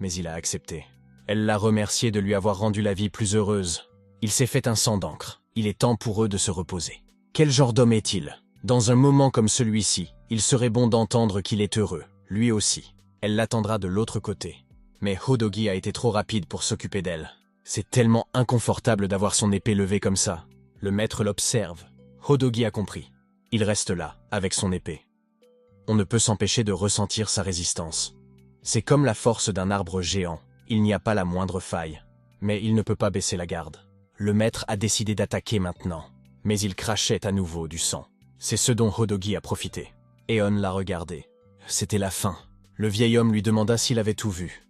mais il a accepté. Elle l'a remercié de lui avoir rendu la vie plus heureuse. Il s'est fait un sang d'encre. Il est temps pour eux de se reposer. Quel genre d'homme est-il? Dans un moment comme celui-ci, il serait bon d'entendre qu'il est heureux, lui aussi. Elle l'attendra de l'autre côté. Mais Hodogi a été trop rapide pour s'occuper d'elle. C'est tellement inconfortable d'avoir son épée levée comme ça. Le maître l'observe. Hodogi a compris. Il reste là, avec son épée. On ne peut s'empêcher de ressentir sa résistance. C'est comme la force d'un arbre géant. Il n'y a pas la moindre faille. Mais il ne peut pas baisser la garde. Le maître a décidé d'attaquer maintenant. Mais il crachait à nouveau du sang. C'est ce dont Hodogi a profité. Eon l'a regardé. C'était la fin. Le vieil homme lui demanda s'il avait tout vu.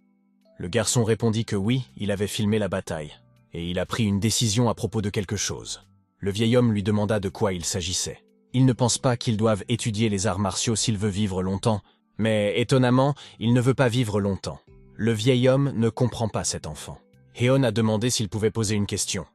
Le garçon répondit que oui, il avait filmé la bataille. Et il a pris une décision à propos de quelque chose. Le vieil homme lui demanda de quoi il s'agissait. Il ne pense pas qu'ils doivent étudier les arts martiaux s'il veut vivre longtemps. Mais étonnamment, il ne veut pas vivre longtemps. Le vieil homme ne comprend pas cet enfant. Heon a demandé s'il pouvait poser une question.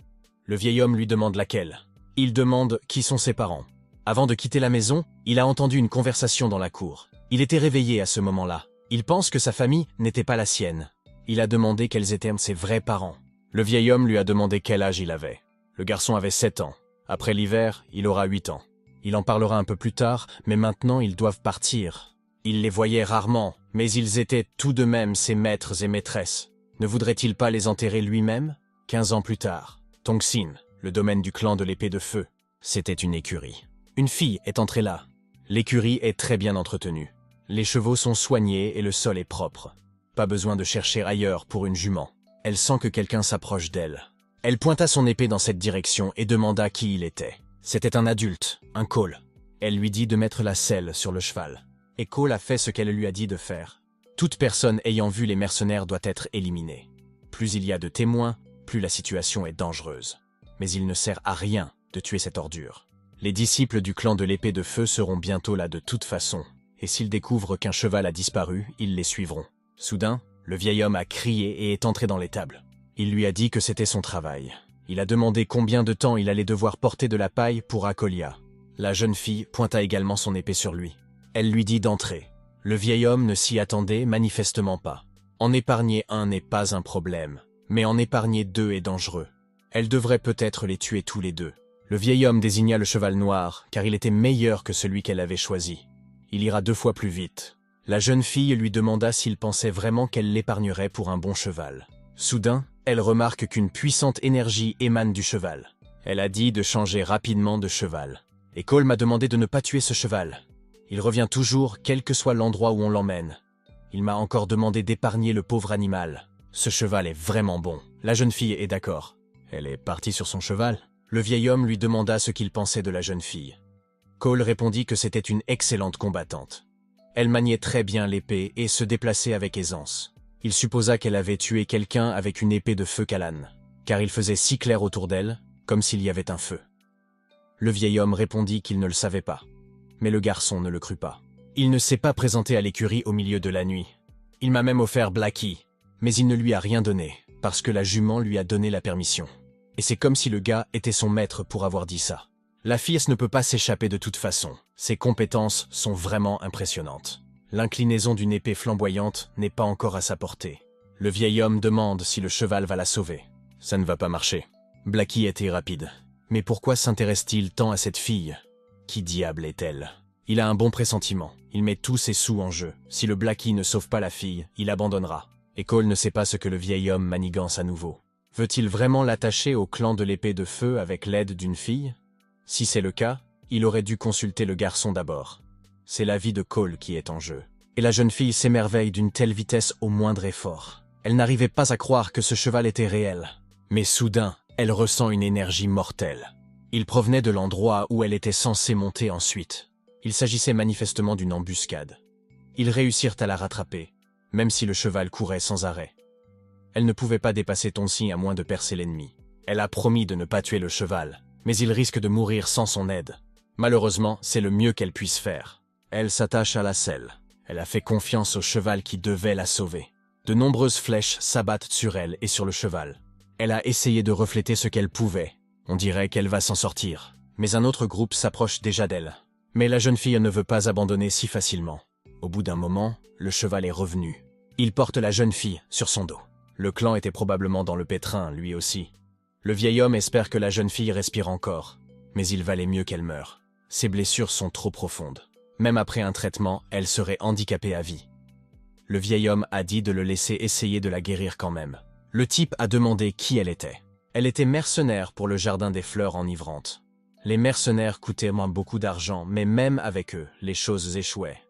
Le vieil homme lui demande laquelle. Il demande qui sont ses parents. Avant de quitter la maison, il a entendu une conversation dans la cour. Il était réveillé à ce moment-là. Il pense que sa famille n'était pas la sienne. Il a demandé quels étaient ses vrais parents. Le vieil homme lui a demandé quel âge il avait. Le garçon avait 7 ans. Après l'hiver, il aura 8 ans. Il en parlera un peu plus tard, mais maintenant ils doivent partir. Il les voyait rarement, mais ils étaient tout de même ses maîtres et maîtresses. Ne voudrait-il pas les enterrer lui-même? 15 ans plus tard, Tongsin, le domaine du clan de l'épée de feu, c'était une écurie. Une fille est entrée là. L'écurie est très bien entretenue. Les chevaux sont soignés et le sol est propre. Pas besoin de chercher ailleurs pour une jument. Elle sent que quelqu'un s'approche d'elle. Elle pointa son épée dans cette direction et demanda qui il était. C'était un adulte, un Cole. Elle lui dit de mettre la selle sur le cheval. Et Cole a fait ce qu'elle lui a dit de faire. Toute personne ayant vu les mercenaires doit être éliminée. Plus il y a de témoins, plus la situation est dangereuse. Mais il ne sert à rien de tuer cette ordure. Les disciples du clan de l'épée de feu seront bientôt là de toute façon, et s'ils découvrent qu'un cheval a disparu, ils les suivront. Soudain, le vieil homme a crié et est entré dans l'étable. Il lui a dit que c'était son travail. Il a demandé combien de temps il allait devoir porter de la paille pour Akolia. La jeune fille pointa également son épée sur lui. Elle lui dit d'entrer. Le vieil homme ne s'y attendait manifestement pas. En épargner un n'est pas un problème, mais en épargner deux est dangereux. Elle devrait peut-être les tuer tous les deux. Le vieil homme désigna le cheval noir, car il était meilleur que celui qu'elle avait choisi. Il ira 2 fois plus vite. La jeune fille lui demanda s'il pensait vraiment qu'elle l'épargnerait pour un bon cheval. Soudain, elle remarque qu'une puissante énergie émane du cheval. Elle a dit de changer rapidement de cheval. Et Cole m'a demandé de ne pas tuer ce cheval. Il revient toujours, quel que soit l'endroit où on l'emmène. Il m'a encore demandé d'épargner le pauvre animal. Ce cheval est vraiment bon. La jeune fille est d'accord. Elle est partie sur son cheval. Le vieil homme lui demanda ce qu'il pensait de la jeune fille. Cole répondit que c'était une excellente combattante. Elle maniait très bien l'épée et se déplaçait avec aisance. Il supposa qu'elle avait tué quelqu'un avec une épée de feu Callan, car il faisait si clair autour d'elle, comme s'il y avait un feu. Le vieil homme répondit qu'il ne le savait pas. Mais le garçon ne le crut pas. Il ne s'est pas présenté à l'écurie au milieu de la nuit. Il m'a même offert Blackie, mais il ne lui a rien donné, parce que la jument lui a donné la permission. Et c'est comme si le gars était son maître pour avoir dit ça. La fierce ne peut pas s'échapper de toute façon. Ses compétences sont vraiment impressionnantes. L'inclinaison d'une épée flamboyante n'est pas encore à sa portée. Le vieil homme demande si le cheval va la sauver. Ça ne va pas marcher. Blackie était rapide. Mais pourquoi s'intéresse-t-il tant à cette fille? Qui diable est-elle? Il a un bon pressentiment. Il met tous ses sous en jeu. Si le Blackie ne sauve pas la fille, il abandonnera. Et Cole ne sait pas ce que le vieil homme manigance à nouveau. Veut-il vraiment l'attacher au clan de l'épée de feu avec l'aide d'une fille? Si c'est le cas, il aurait dû consulter le garçon d'abord. C'est la vie de Cole qui est en jeu. Et la jeune fille s'émerveille d'une telle vitesse au moindre effort. Elle n'arrivait pas à croire que ce cheval était réel. Mais soudain, elle ressent une énergie mortelle. Il provenait de l'endroit où elle était censée monter ensuite. Il s'agissait manifestement d'une embuscade. Ils réussirent à la rattraper, même si le cheval courait sans arrêt. Elle ne pouvait pas dépasser Tonsi à moins de percer l'ennemi. Elle a promis de ne pas tuer le cheval, mais il risque de mourir sans son aide. Malheureusement, c'est le mieux qu'elle puisse faire. Elle s'attache à la selle. Elle a fait confiance au cheval qui devait la sauver. De nombreuses flèches s'abattent sur elle et sur le cheval. Elle a essayé de refléter ce qu'elle pouvait. On dirait qu'elle va s'en sortir. Mais un autre groupe s'approche déjà d'elle. Mais la jeune fille ne veut pas abandonner si facilement. Au bout d'un moment, le cheval est revenu. Il porte la jeune fille sur son dos. Le clan était probablement dans le pétrin, lui aussi. Le vieil homme espère que la jeune fille respire encore. Mais il valait mieux qu'elle meure. Ses blessures sont trop profondes. Même après un traitement, elle serait handicapée à vie. Le vieil homme a dit de le laisser essayer de la guérir quand même. Le type a demandé qui elle était. Elle était mercenaire pour le jardin des fleurs enivrantes. Les mercenaires coûtaient moins beaucoup d'argent, mais même avec eux, les choses échouaient.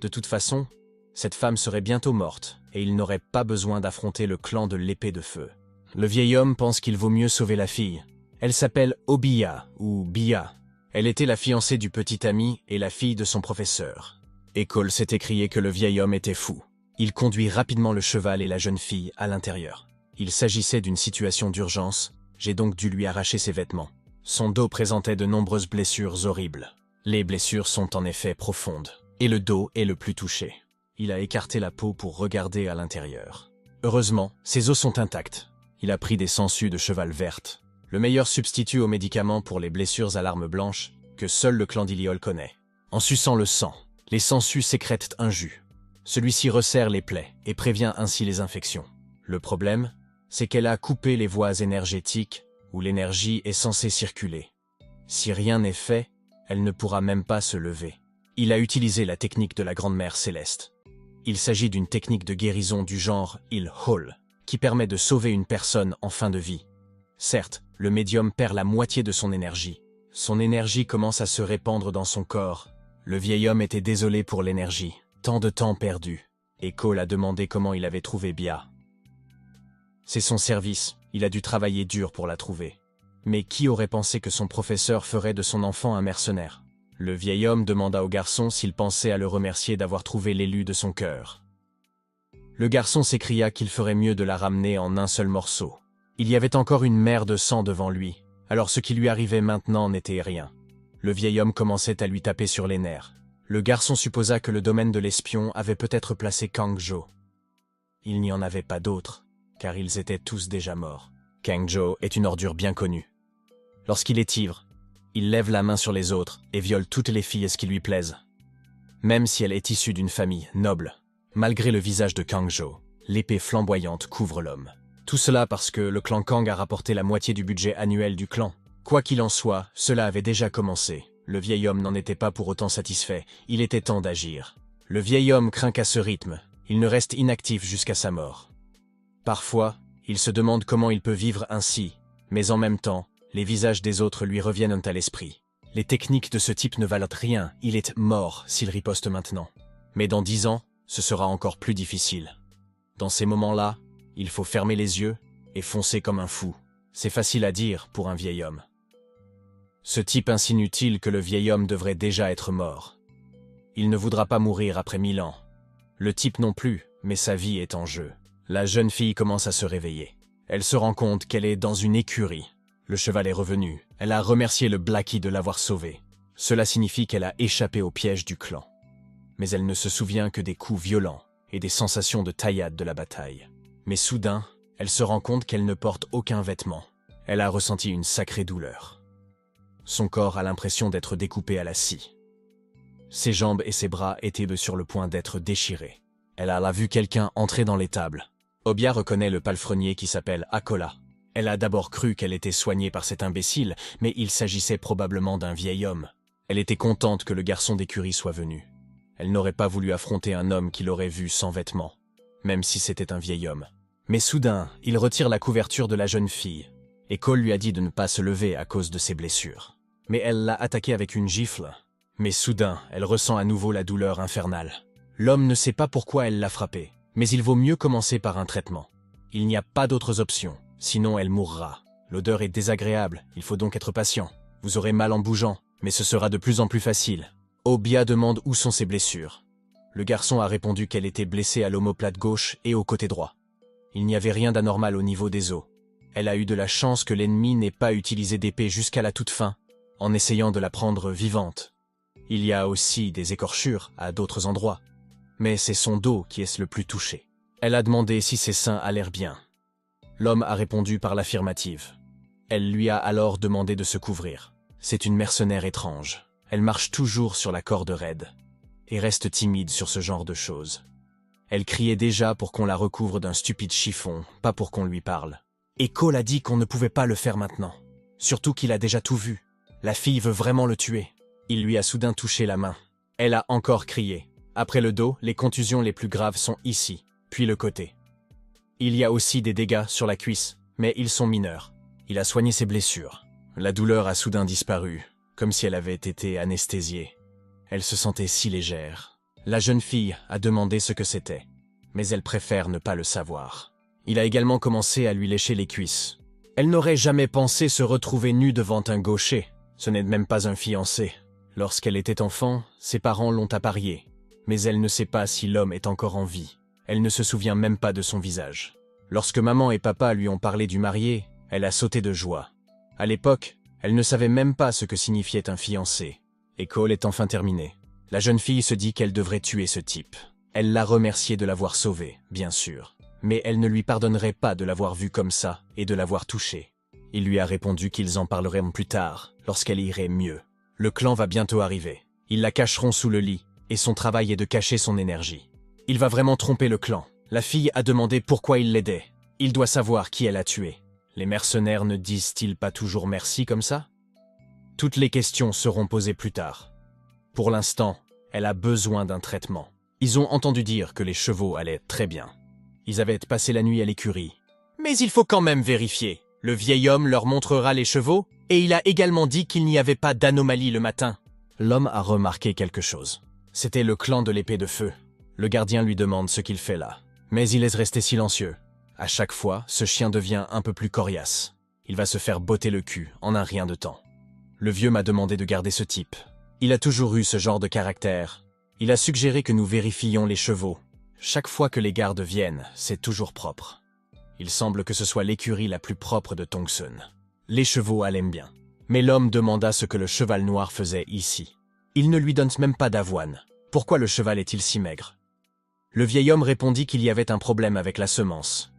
De toute façon, cette femme serait bientôt morte, et il n'aurait pas besoin d'affronter le clan de l'épée de feu. Le vieil homme pense qu'il vaut mieux sauver la fille. Elle s'appelle Obiya, ou Bia. Elle était la fiancée du petit ami et la fille de son professeur. Et Cole s'est écrié que le vieil homme était fou. Il conduit rapidement le cheval et la jeune fille à l'intérieur. Il s'agissait d'une situation d'urgence, j'ai donc dû lui arracher ses vêtements. Son dos présentait de nombreuses blessures horribles. Les blessures sont en effet profondes, et le dos est le plus touché. Il a écarté la peau pour regarder à l'intérieur. Heureusement, ses os sont intacts. Il a pris des sangsues de cheval vertes, le meilleur substitut aux médicaments pour les blessures à l'arme blanche que seul le clan d'Iliol connaît. En suçant le sang, les sangsues sécrètent un jus. Celui-ci resserre les plaies et prévient ainsi les infections. Le problème, c'est qu'elle a coupé les voies énergétiques où l'énergie est censée circuler. Si rien n'est fait, elle ne pourra même pas se lever. Il a utilisé la technique de la Grande-Mère Céleste. Il s'agit d'une technique de guérison du genre Il-Hol, qui permet de sauver une personne en fin de vie. Certes, le médium perd la moitié de son énergie. Son énergie commence à se répandre dans son corps. Le vieil homme était désolé pour l'énergie. Tant de temps perdu. Et Cole a demandé comment il avait trouvé Bia. C'est son service, il a dû travailler dur pour la trouver. Mais qui aurait pensé que son professeur ferait de son enfant un mercenaire? Le vieil homme demanda au garçon s'il pensait à le remercier d'avoir trouvé l'élu de son cœur. Le garçon s'écria qu'il ferait mieux de la ramener en un seul morceau. Il y avait encore une mer de sang devant lui, alors ce qui lui arrivait maintenant n'était rien. Le vieil homme commençait à lui taper sur les nerfs. Le garçon supposa que le domaine de l'espion avait peut-être placé Kangjo. Il n'y en avait pas d'autres, car ils étaient tous déjà morts. Kangjo est une ordure bien connue. Lorsqu'il est ivre, il lève la main sur les autres et viole toutes les filles qui lui plaisent. Même si elle est issue d'une famille noble, malgré le visage de Kangjo, l'épée flamboyante couvre l'homme. Tout cela parce que le clan Kang a rapporté la moitié du budget annuel du clan. Quoi qu'il en soit, cela avait déjà commencé. Le vieil homme n'en était pas pour autant satisfait, il était temps d'agir. Le vieil homme craint qu'à ce rythme, il ne reste inactif jusqu'à sa mort. Parfois, il se demande comment il peut vivre ainsi, mais en même temps, les visages des autres lui reviennent à l'esprit. Les techniques de ce type ne valent rien, il est mort s'il riposte maintenant. Mais dans 10 ans, ce sera encore plus difficile. Dans ces moments-là, il faut fermer les yeux et foncer comme un fou. C'est facile à dire pour un vieil homme. Ce type insinue-t-il que le vieil homme devrait déjà être mort. Il ne voudra pas mourir après 1000 ans. Le type non plus, mais sa vie est en jeu. La jeune fille commence à se réveiller. Elle se rend compte qu'elle est dans une écurie. Le cheval est revenu. Elle a remercié le Blackie de l'avoir sauvée. Cela signifie qu'elle a échappé au piège du clan. Mais elle ne se souvient que des coups violents et des sensations de taillade de la bataille. Mais soudain, elle se rend compte qu'elle ne porte aucun vêtement. Elle a ressenti une sacrée douleur. Son corps a l'impression d'être découpé à la scie. Ses jambes et ses bras étaient sur le point d'être déchirés. Elle a vu quelqu'un entrer dans l'étable. Obia reconnaît le palefrenier qui s'appelle Akola. Elle a d'abord cru qu'elle était soignée par cet imbécile, mais il s'agissait probablement d'un vieil homme. Elle était contente que le garçon d'écurie soit venu. Elle n'aurait pas voulu affronter un homme qui l'aurait vue sans vêtements, même si c'était un vieil homme. Mais soudain, il retire la couverture de la jeune fille, et Cole lui a dit de ne pas se lever à cause de ses blessures. Mais elle l'a attaqué avec une gifle. Mais soudain, elle ressent à nouveau la douleur infernale. L'homme ne sait pas pourquoi elle l'a frappé, mais il vaut mieux commencer par un traitement. Il n'y a pas d'autres options, sinon elle mourra. L'odeur est désagréable, il faut donc être patient. Vous aurez mal en bougeant, mais ce sera de plus en plus facile. Obia demande où sont ses blessures. Le garçon a répondu qu'elle était blessée à l'omoplate gauche et au côté droit. Il n'y avait rien d'anormal au niveau des os. Elle a eu de la chance que l'ennemi n'ait pas utilisé d'épée jusqu'à la toute fin, en essayant de la prendre vivante. Il y a aussi des écorchures à d'autres endroits, mais c'est son dos qui est le plus touché. Elle a demandé si ses seins allèrent bien. L'homme a répondu par l'affirmative. Elle lui a alors demandé de se couvrir. C'est une mercenaire étrange. Elle marche toujours sur la corde raide et reste timide sur ce genre de choses. Elle criait déjà pour qu'on la recouvre d'un stupide chiffon, pas pour qu'on lui parle. Et Cole a dit qu'on ne pouvait pas le faire maintenant. Surtout qu'il a déjà tout vu. La fille veut vraiment le tuer. Il lui a soudain touché la main. Elle a encore crié. Après le dos, les contusions les plus graves sont ici, puis le côté. Il y a aussi des dégâts sur la cuisse, mais ils sont mineurs. Il a soigné ses blessures. La douleur a soudain disparu, comme si elle avait été anesthésiée. Elle se sentait si légère. La jeune fille a demandé ce que c'était, mais elle préfère ne pas le savoir. Il a également commencé à lui lécher les cuisses. Elle n'aurait jamais pensé se retrouver nue devant un gaucher. Ce n'est même pas un fiancé. Lorsqu'elle était enfant, ses parents l'ont appariée, mais elle ne sait pas si l'homme est encore en vie. Elle ne se souvient même pas de son visage. Lorsque maman et papa lui ont parlé du marié, elle a sauté de joie. À l'époque, elle ne savait même pas ce que signifiait un fiancé. Et Cole est enfin terminé. La jeune fille se dit qu'elle devrait tuer ce type. Elle l'a remercié de l'avoir sauvé, bien sûr. Mais elle ne lui pardonnerait pas de l'avoir vu comme ça et de l'avoir touché. Il lui a répondu qu'ils en parleraient plus tard, lorsqu'elle irait mieux. Le clan va bientôt arriver. Ils la cacheront sous le lit, et son travail est de cacher son énergie. Il va vraiment tromper le clan. La fille a demandé pourquoi il l'aidait. Il doit savoir qui elle a tué. Les mercenaires ne disent-ils pas toujours merci comme ça? Toutes les questions seront posées plus tard. Pour l'instant, elle a besoin d'un traitement. Ils ont entendu dire que les chevaux allaient très bien. Ils avaient passé la nuit à l'écurie. Mais il faut quand même vérifier. Le vieil homme leur montrera les chevaux, et il a également dit qu'il n'y avait pas d'anomalie le matin. L'homme a remarqué quelque chose. C'était le clan de l'épée de feu. Le gardien lui demande ce qu'il fait là. Mais il est resté silencieux. À chaque fois, ce chien devient un peu plus coriace. Il va se faire botter le cul en un rien de temps. Le vieux m'a demandé de garder ce type. Il a toujours eu ce genre de caractère. Il a suggéré que nous vérifiions les chevaux. Chaque fois que les gardes viennent, c'est toujours propre. Il semble que ce soit l'écurie la plus propre de Tongsun. Les chevaux allaient bien. Mais l'homme demanda ce que le cheval noir faisait ici. Il ne lui donne même pas d'avoine. Pourquoi le cheval est-il si maigre? Le vieil homme répondit qu'il y avait un problème avec la semence.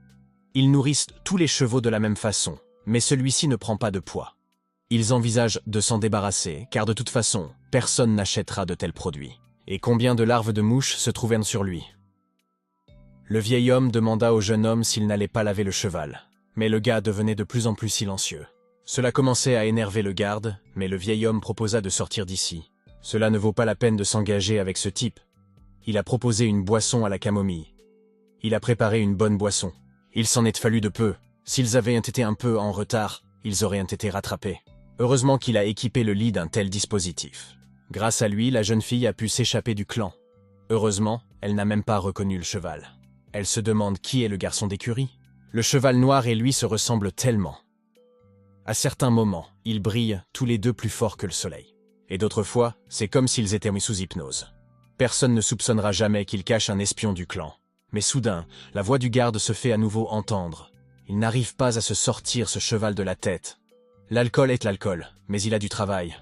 Ils nourrissent tous les chevaux de la même façon, mais celui-ci ne prend pas de poids. Ils envisagent de s'en débarrasser, car de toute façon, personne n'achètera de tels produits. Et combien de larves de mouches se trouvaient sur lui? Le vieil homme demanda au jeune homme s'il n'allait pas laver le cheval, mais le gars devenait de plus en plus silencieux. Cela commençait à énerver le garde, mais le vieil homme proposa de sortir d'ici. Cela ne vaut pas la peine de s'engager avec ce type. Il a proposé une boisson à la camomille. Il a préparé une bonne boisson. Il s'en est fallu de peu. S'ils avaient été un peu en retard, ils auraient été rattrapés. Heureusement qu'il a équipé le lit d'un tel dispositif. Grâce à lui, la jeune fille a pu s'échapper du clan. Heureusement, elle n'a même pas reconnu le cheval. Elle se demande qui est le garçon d'écurie. Le cheval noir et lui se ressemblent tellement. À certains moments, ils brillent tous les deux plus fort que le soleil. Et d'autres fois, c'est comme s'ils étaient mis sous hypnose. Personne ne soupçonnera jamais qu'il cache un espion du clan. Mais soudain, la voix du garde se fait à nouveau entendre. Il n'arrive pas à se sortir ce cheval de la tête. L'alcool est l'alcool, mais il a du travail.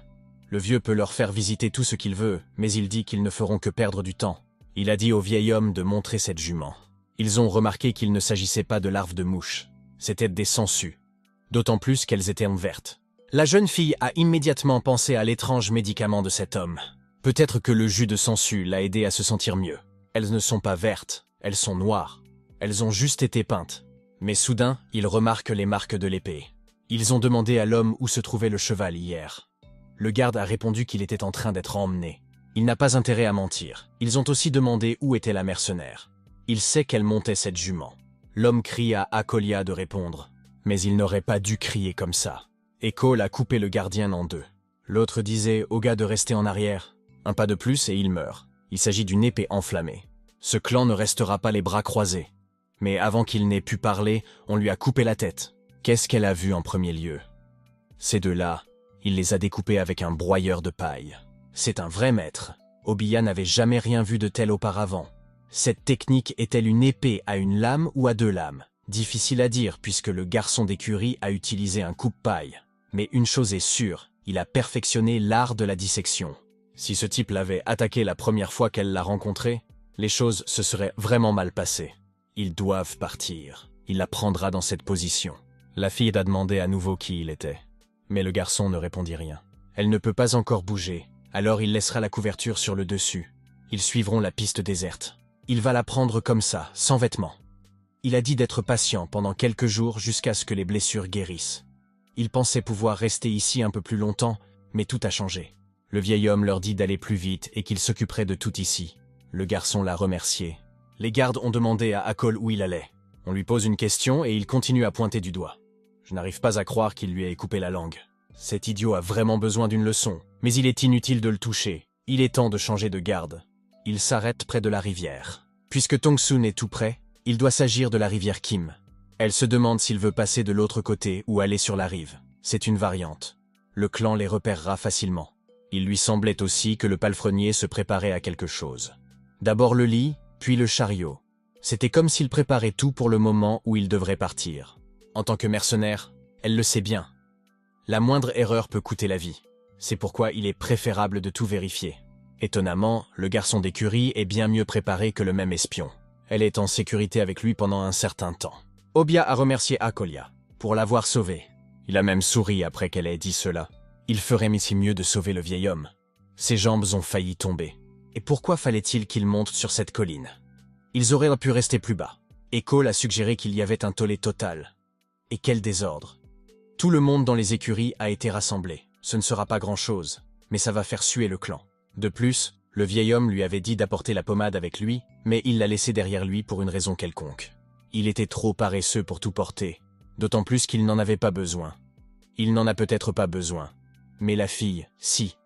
Le vieux peut leur faire visiter tout ce qu'il veut, mais il dit qu'ils ne feront que perdre du temps. Il a dit au vieil homme de montrer cette jument. Ils ont remarqué qu'il ne s'agissait pas de larves de mouches. C'étaient des sangsues. D'autant plus qu'elles étaient vertes. La jeune fille a immédiatement pensé à l'étrange médicament de cet homme. Peut-être que le jus de sangsue l'a aidé à se sentir mieux. Elles ne sont pas vertes, elles sont noires. Elles ont juste été peintes. Mais soudain, ils remarquent les marques de l'épée. Ils ont demandé à l'homme où se trouvait le cheval hier. Le garde a répondu qu'il était en train d'être emmené. Il n'a pas intérêt à mentir. Ils ont aussi demandé où était la mercenaire. Il sait qu'elle montait cette jument. L'homme crie à Akolia de répondre. Mais il n'aurait pas dû crier comme ça. École a coupé le gardien en deux. L'autre disait au gars de rester en arrière. Un pas de plus et il meurt. Il s'agit d'une épée enflammée. Ce clan ne restera pas les bras croisés. Mais avant qu'il n'ait pu parler, on lui a coupé la tête. Qu'est-ce qu'elle a vu en premier lieu? Ces deux-là, il les a découpés avec un broyeur de paille. C'est un vrai maître. Obiya n'avait jamais rien vu de tel auparavant. Cette technique est-elle une épée à une lame ou à deux lames? Difficile à dire puisque le garçon d'écurie a utilisé un coupe-paille. Mais une chose est sûre, il a perfectionné l'art de la dissection. Si ce type l'avait attaqué la première fois qu'elle l'a rencontré, les choses se seraient vraiment mal passées. Ils doivent partir. Il la prendra dans cette position. La fille a demandé à nouveau qui il était. Mais le garçon ne répondit rien. Elle ne peut pas encore bouger, alors il laissera la couverture sur le dessus. Ils suivront la piste déserte. Il va la prendre comme ça, sans vêtements. Il a dit d'être patient pendant quelques jours jusqu'à ce que les blessures guérissent. Il pensait pouvoir rester ici un peu plus longtemps, mais tout a changé. Le vieil homme leur dit d'aller plus vite et qu'il s'occuperait de tout ici. Le garçon l'a remercié. Les gardes ont demandé à Akol où il allait. On lui pose une question et il continue à pointer du doigt. Je n'arrive pas à croire qu'il lui ait coupé la langue. Cet idiot a vraiment besoin d'une leçon, mais il est inutile de le toucher. Il est temps de changer de garde. Il s'arrête près de la rivière. Puisque Tongsun est tout près, il doit s'agir de la rivière Kim. Elle se demande s'il veut passer de l'autre côté ou aller sur la rive. C'est une variante. Le clan les repérera facilement. Il lui semblait aussi que le palefrenier se préparait à quelque chose. D'abord le lit, puis le chariot. C'était comme s'il préparait tout pour le moment où il devrait partir. En tant que mercenaire, elle le sait bien. La moindre erreur peut coûter la vie. C'est pourquoi il est préférable de tout vérifier. Étonnamment, le garçon d'écurie est bien mieux préparé que le même espion. Elle est en sécurité avec lui pendant un certain temps. Obiya a remercié Akolia pour l'avoir sauvé. Il a même souri après qu'elle ait dit cela. Il ferait mieux de sauver le vieil homme. Ses jambes ont failli tomber. Et pourquoi fallait-il qu'il monte sur cette colline? Ils auraient pu rester plus bas. École a suggéré qu'il y avait un tollé total. Et quel désordre! Tout le monde dans les écuries a été rassemblé. Ce ne sera pas grand-chose, mais ça va faire suer le clan. De plus, le vieil homme lui avait dit d'apporter la pommade avec lui, mais il l'a laissée derrière lui pour une raison quelconque. Il était trop paresseux pour tout porter, d'autant plus qu'il n'en avait pas besoin. Il n'en a peut-être pas besoin. Mais la fille, si.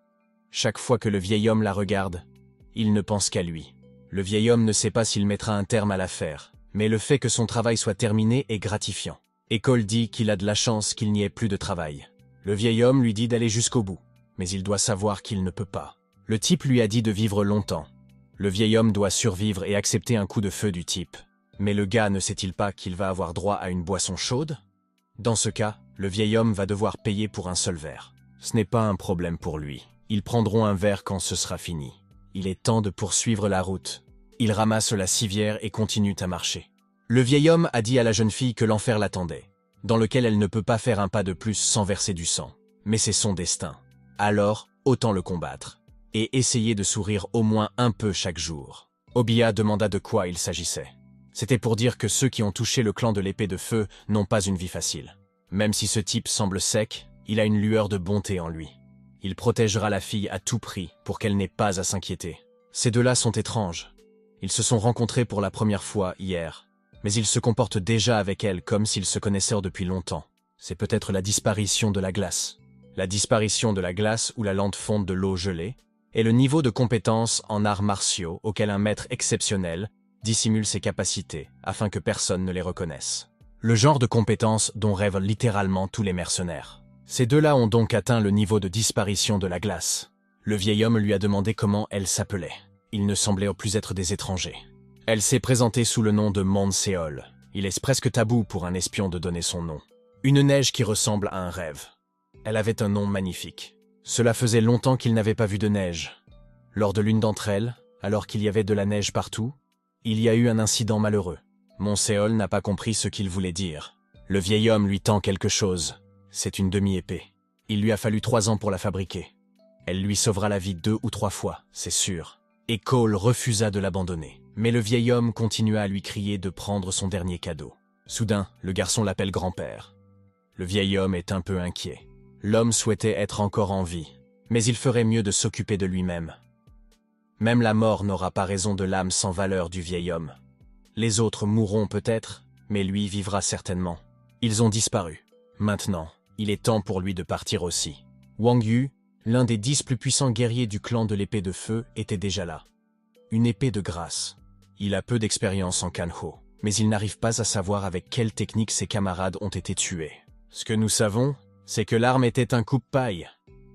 Chaque fois que le vieil homme la regarde, il ne pense qu'à lui. Le vieil homme ne sait pas s'il mettra un terme à l'affaire, mais le fait que son travail soit terminé est gratifiant. École dit qu'il a de la chance qu'il n'y ait plus de travail. Le vieil homme lui dit d'aller jusqu'au bout, mais il doit savoir qu'il ne peut pas. Le type lui a dit de vivre longtemps. Le vieil homme doit survivre et accepter un coup de feu du type. Mais le gars ne sait-il pas qu'il va avoir droit à une boisson chaude? Dans ce cas, le vieil homme va devoir payer pour un seul verre. Ce n'est pas un problème pour lui. Ils prendront un verre quand ce sera fini. Il est temps de poursuivre la route. Il ramasse la civière et continue à marcher. Le vieil homme a dit à la jeune fille que l'enfer l'attendait, dans lequel elle ne peut pas faire un pas de plus sans verser du sang. Mais c'est son destin. Alors, autant le combattre. Et essayer de sourire au moins un peu chaque jour. Obiya demanda de quoi il s'agissait. C'était pour dire que ceux qui ont touché le clan de l'épée de feu n'ont pas une vie facile. Même si ce type semble sec, Il a une lueur de bonté en lui. Il protégera la fille à tout prix pour qu'elle n'ait pas à s'inquiéter. Ces deux-là sont étranges. Ils se sont rencontrés pour la première fois hier, mais ils se comportent déjà avec elle comme s'ils se connaissaient depuis longtemps. C'est peut-être la disparition de la glace. La disparition de la glace ou la lente fonte de l'eau gelée, et le niveau de compétence en arts martiaux auquel un maître exceptionnel dissimule ses capacités afin que personne ne les reconnaisse. Le genre de compétence dont rêvent littéralement tous les mercenaires. Ces deux-là ont donc atteint le niveau de disparition de la glace. Le vieil homme lui a demandé comment elle s'appelait. Ils ne semblaient plus être des étrangers. Elle s'est présentée sous le nom de Monséol. Il est presque tabou pour un espion de donner son nom. Une neige qui ressemble à un rêve. Elle avait un nom magnifique. Cela faisait longtemps qu'il n'avait pas vu de neige. Lors de l'une d'entre elles, alors qu'il y avait de la neige partout, il y a eu un incident malheureux. Monséol n'a pas compris ce qu'il voulait dire. Le vieil homme lui tend quelque chose. C'est une demi-épée. Il lui a fallu 3 ans pour la fabriquer. Elle lui sauvera la vie 2 ou 3 fois, c'est sûr. Et Cole refusa de l'abandonner. Mais le vieil homme continua à lui crier de prendre son dernier cadeau. Soudain, le garçon l'appelle grand-père. Le vieil homme est un peu inquiet. L'homme souhaitait être encore en vie, mais il ferait mieux de s'occuper de lui-même. Même la mort n'aura pas raison de l'âme sans valeur du vieil homme. Les autres mourront peut-être, mais lui vivra certainement. Ils ont disparu. Maintenant, il est temps pour lui de partir aussi. Wang Yu, l'un des 10 plus puissants guerriers du clan de l'épée de feu, était déjà là. Une épée de grâce. Il a peu d'expérience en Kanho, mais il n'arrive pas à savoir avec quelle technique ses camarades ont été tués. Ce que nous savons, c'est que l'arme était un coupe-paille.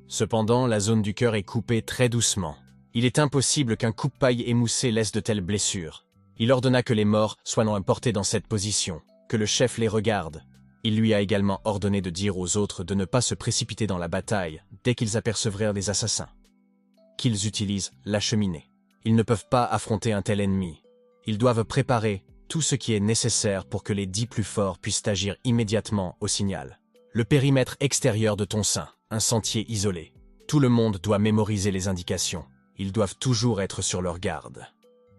Cependant, la zone du cœur est coupée très doucement. Il est impossible qu'un coupe-paille émoussé laisse de telles blessures. Il ordonna que les morts soient emportés dans cette position, que le chef les regarde. Il lui a également ordonné de dire aux autres de ne pas se précipiter dans la bataille dès qu'ils apercevraient les assassins. Qu'ils utilisent la cheminée. Ils ne peuvent pas affronter un tel ennemi. Ils doivent préparer tout ce qui est nécessaire pour que les 10 plus forts puissent agir immédiatement au signal. Le périmètre extérieur de ton sein, un sentier isolé. Tout le monde doit mémoriser les indications. Ils doivent toujours être sur leur garde.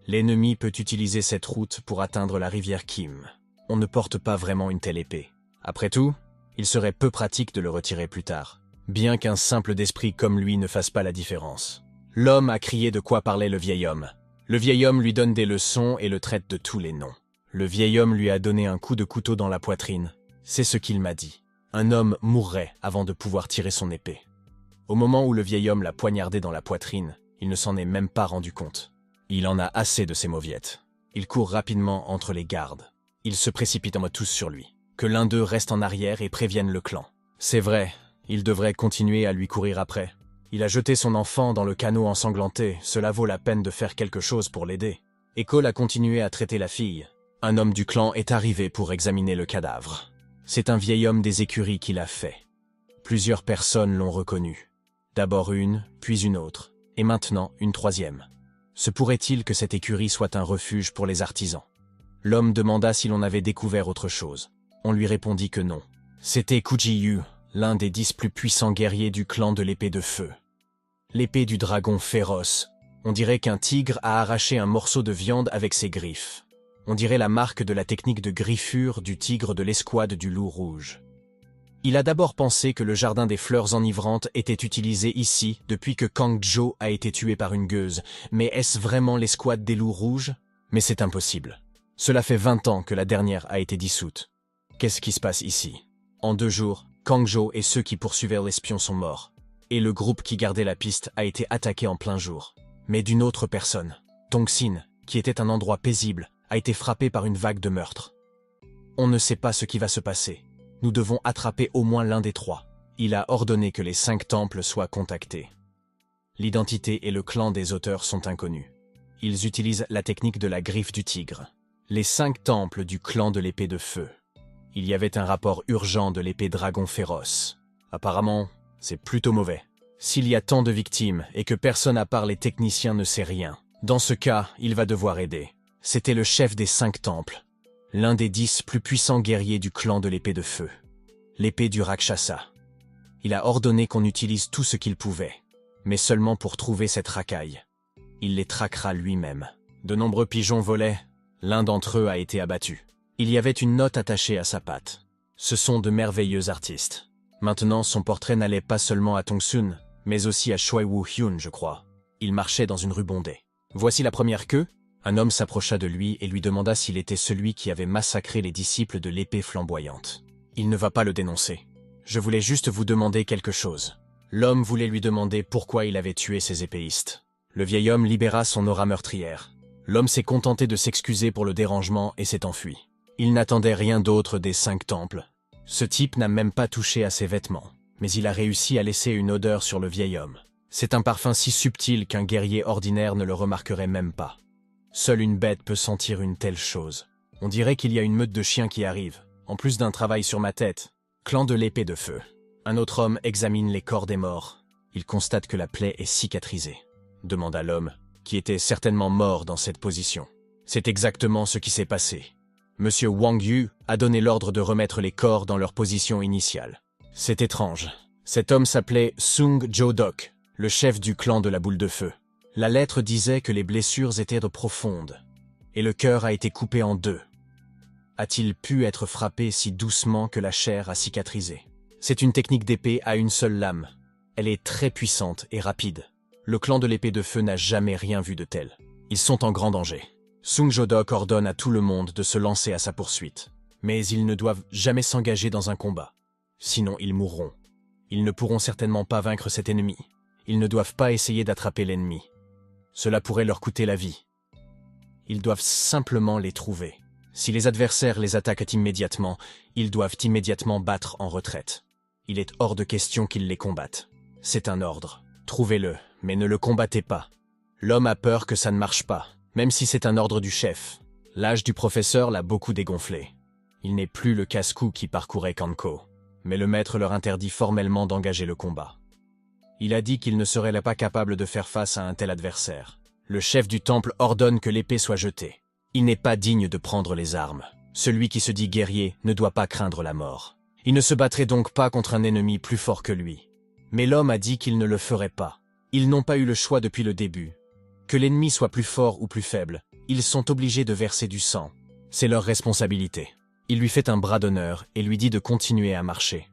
L'ennemi peut utiliser cette route pour atteindre la rivière Kim. On ne porte pas vraiment une telle épée. Après tout, il serait peu pratique de le retirer plus tard, bien qu'un simple d'esprit comme lui ne fasse pas la différence. L'homme a crié de quoi parlait le vieil homme. Le vieil homme lui donne des leçons et le traite de tous les noms. Le vieil homme lui a donné un coup de couteau dans la poitrine. C'est ce qu'il m'a dit. Un homme mourrait avant de pouvoir tirer son épée. Au moment où le vieil homme l'a poignardé dans la poitrine, il ne s'en est même pas rendu compte. Il en a assez de ces mauviettes. Il court rapidement entre les gardes. Ils se précipitent tous sur lui. Que l'un d'eux reste en arrière et prévienne le clan. C'est vrai, il devrait continuer à lui courir après. Il a jeté son enfant dans le canot ensanglanté, cela vaut la peine de faire quelque chose pour l'aider. Et Cole a continué à traiter la fille. Un homme du clan est arrivé pour examiner le cadavre. C'est un vieil homme des écuries qui l'a fait. Plusieurs personnes l'ont reconnu. D'abord une, puis une autre, et maintenant une troisième. Se pourrait-il que cette écurie soit un refuge pour les artisans? L'homme demanda si l'on avait découvert autre chose. On lui répondit que non. C'était Kuji-Yu, l'un des 10 plus puissants guerriers du clan de l'épée de feu. L'épée du dragon féroce. On dirait qu'un tigre a arraché un morceau de viande avec ses griffes. On dirait la marque de la technique de griffure du tigre de l'escouade du loup rouge. Il a d'abord pensé que le jardin des fleurs enivrantes était utilisé ici depuis que Kang Zhou a été tué par une gueuse. Mais est-ce vraiment l'escouade des loups rouges? Mais c'est impossible. Cela fait 20 ans que la dernière a été dissoute. Qu'est-ce qui se passe ici? En 2 jours, Kang Zhou et ceux qui poursuivaient l'espion sont morts. Et le groupe qui gardait la piste a été attaqué en plein jour. Mais d'une autre personne, Tongxin, qui était un endroit paisible, a été frappé par une vague de meurtres. On ne sait pas ce qui va se passer. Nous devons attraper au moins l'un des 3. Il a ordonné que les 5 temples soient contactés. L'identité et le clan des auteurs sont inconnus. Ils utilisent la technique de la griffe du tigre. Les 5 temples du clan de l'épée de feu. Il y avait un rapport urgent de l'épée dragon féroce. Apparemment, c'est plutôt mauvais. S'il y a tant de victimes et que personne à part les techniciens ne sait rien, dans ce cas, il va devoir aider. C'était le chef des 5 temples, l'un des 10 plus puissants guerriers du clan de l'épée de feu, l'épée du Rakshasa. Il a ordonné qu'on utilise tout ce qu'il pouvait, mais seulement pour trouver cette racaille. Il les traquera lui-même. De nombreux pigeons volaient, l'un d'entre eux a été abattu. Il y avait une note attachée à sa patte. Ce sont de merveilleux artistes. Maintenant, son portrait n'allait pas seulement à Tongsun, mais aussi à Choi Woo-hyun, je crois. Il marchait dans une rue bondée. Voici la première queue. Un homme s'approcha de lui et lui demanda s'il était celui qui avait massacré les disciples de l'épée flamboyante. Il ne va pas le dénoncer. Je voulais juste vous demander quelque chose. L'homme voulait lui demander pourquoi il avait tué ses épéistes. Le vieil homme libéra son aura meurtrière. L'homme s'est contenté de s'excuser pour le dérangement et s'est enfui. Il n'attendait rien d'autre des 5 temples. Ce type n'a même pas touché à ses vêtements, mais il a réussi à laisser une odeur sur le vieil homme. C'est un parfum si subtil qu'un guerrier ordinaire ne le remarquerait même pas. Seule une bête peut sentir une telle chose. On dirait qu'il y a une meute de chiens qui arrive, en plus d'un travail sur ma tête. Clan de l'épée de feu. Un autre homme examine les corps des morts. Il constate que la plaie est cicatrisée. Demanda l'homme, qui était certainement mort dans cette position. C'est exactement ce qui s'est passé. Monsieur Wang Yu a donné l'ordre de remettre les corps dans leur position initiale. C'est étrange. Cet homme s'appelait Sung Jo-dok, le chef du clan de la boule de feu. La lettre disait que les blessures étaient profondes, et le cœur a été coupé en 2. A-t-il pu être frappé si doucement que la chair a cicatrisé? C'est une technique d'épée à une seule lame. Elle est très puissante et rapide. Le clan de l'épée de feu n'a jamais rien vu de tel. Ils sont en grand danger. Sung Jo-dok ordonne à tout le monde de se lancer à sa poursuite. Mais ils ne doivent jamais s'engager dans un combat. Sinon ils mourront. Ils ne pourront certainement pas vaincre cet ennemi. Ils ne doivent pas essayer d'attraper l'ennemi. Cela pourrait leur coûter la vie. Ils doivent simplement les trouver. Si les adversaires les attaquent immédiatement, ils doivent immédiatement battre en retraite. Il est hors de question qu'ils les combattent. C'est un ordre. Trouvez-le, mais ne le combattez pas. L'homme a peur que ça ne marche pas, même si c'est un ordre du chef. L'âge du professeur l'a beaucoup dégonflé. Il n'est plus le casse-cou qui parcourait Kanko, mais le maître leur interdit formellement d'engager le combat. Il a dit qu'il ne serait pas capable de faire face à un tel adversaire. Le chef du temple ordonne que l'épée soit jetée. Il n'est pas digne de prendre les armes. Celui qui se dit guerrier ne doit pas craindre la mort. Il ne se battrait donc pas contre un ennemi plus fort que lui. Mais l'homme a dit qu'il ne le ferait pas. Ils n'ont pas eu le choix depuis le début. Que l'ennemi soit plus fort ou plus faible, ils sont obligés de verser du sang. C'est leur responsabilité. Il lui fait un bras d'honneur et lui dit de continuer à marcher.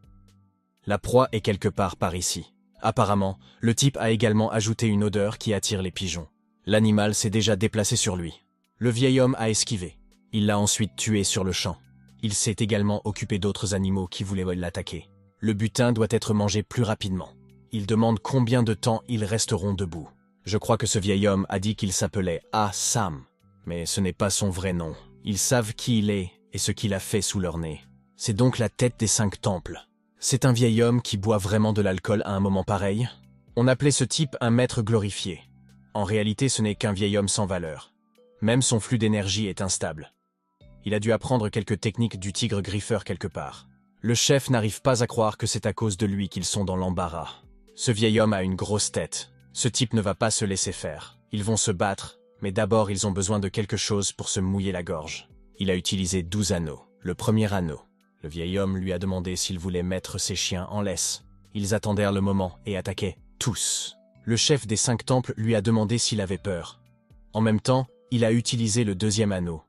La proie est quelque part par ici. Apparemment, le type a également ajouté une odeur qui attire les pigeons. L'animal s'est déjà déplacé sur lui. Le vieil homme a esquivé. Il l'a ensuite tué sur le champ. Il s'est également occupé d'autres animaux qui voulaient l'attaquer. Le butin doit être mangé plus rapidement. Il demande combien de temps ils resteront debout. Je crois que ce vieil homme a dit qu'il s'appelait Ah-Sam. Mais ce n'est pas son vrai nom. Ils savent qui il est et ce qu'il a fait sous leur nez. C'est donc la tête des 5 temples. C'est un vieil homme qui boit vraiment de l'alcool à un moment pareil. On appelait ce type un maître glorifié. En réalité, ce n'est qu'un vieil homme sans valeur. Même son flux d'énergie est instable. Il a dû apprendre quelques techniques du tigre griffeur quelque part. Le chef n'arrive pas à croire que c'est à cause de lui qu'ils sont dans l'embarras. Ce vieil homme a une grosse tête. Ce type ne va pas se laisser faire. Ils vont se battre, mais d'abord ils ont besoin de quelque chose pour se mouiller la gorge. Il a utilisé 12 anneaux. Le premier anneau. Le vieil homme lui a demandé s'il voulait mettre ses chiens en laisse. Ils attendèrent le moment et attaquaient tous. Le chef des 5 temples lui a demandé s'il avait peur. En même temps, il a utilisé le deuxième anneau.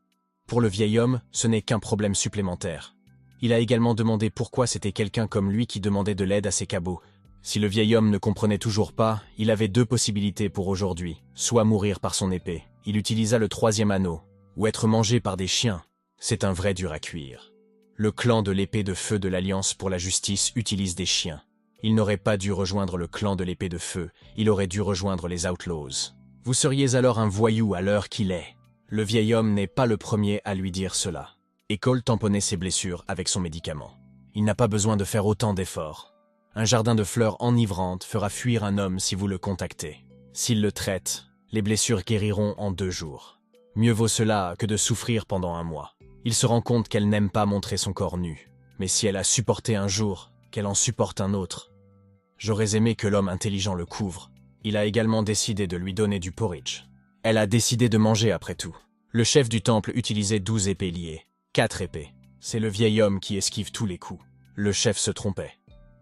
Pour le vieil homme, ce n'est qu'un problème supplémentaire. Il a également demandé pourquoi c'était quelqu'un comme lui qui demandait de l'aide à ses cabots. Si le vieil homme ne comprenait toujours pas, il avait 2 possibilités pour aujourd'hui. Soit mourir par son épée. Il utilisa le 3e anneau. Ou être mangé par des chiens. C'est un vrai dur à cuire. Le clan de l'épée de feu de l'Alliance pour la justice utilise des chiens. Il n'aurait pas dû rejoindre le clan de l'épée de feu, il aurait dû rejoindre les Outlaws. Vous seriez alors un voyou à l'heure qu'il est. Le vieil homme n'est pas le premier à lui dire cela. Et Cole tamponnait ses blessures avec son médicament. Il n'a pas besoin de faire autant d'efforts. Un jardin de fleurs enivrantes fera fuir un homme si vous le contactez. S'il le traite, les blessures guériront en 2 jours. Mieux vaut cela que de souffrir pendant un mois. Il se rend compte qu'elle n'aime pas montrer son corps nu. Mais si elle a supporté un jour, qu'elle en supporte un autre. J'aurais aimé que l'homme intelligent le couvre. Il a également décidé de lui donner du porridge. Elle a décidé de manger après tout. Le chef du temple utilisait 12 épées liées. 4 épées. C'est le vieil homme qui esquive tous les coups. Le chef se trompait.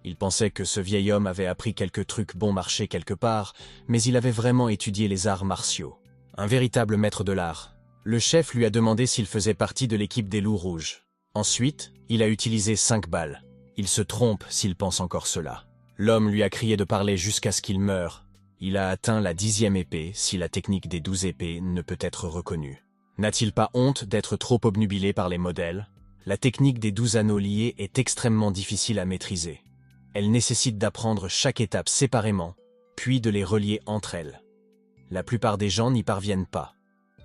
Il pensait que ce vieil homme avait appris quelques trucs bon marché quelque part, mais il avait vraiment étudié les arts martiaux. Un véritable maître de l'art. Le chef lui a demandé s'il faisait partie de l'équipe des loups rouges. Ensuite, il a utilisé 5 balles. Il se trompe s'il pense encore cela. L'homme lui a crié de parler jusqu'à ce qu'il meure. Il a atteint la 10e épée si la technique des 12 épées ne peut être reconnue. N'a-t-il pas honte d'être trop obnubilé par les modèles? La technique des 12 anneaux liés est extrêmement difficile à maîtriser. Elle nécessite d'apprendre chaque étape séparément, puis de les relier entre elles. La plupart des gens n'y parviennent pas.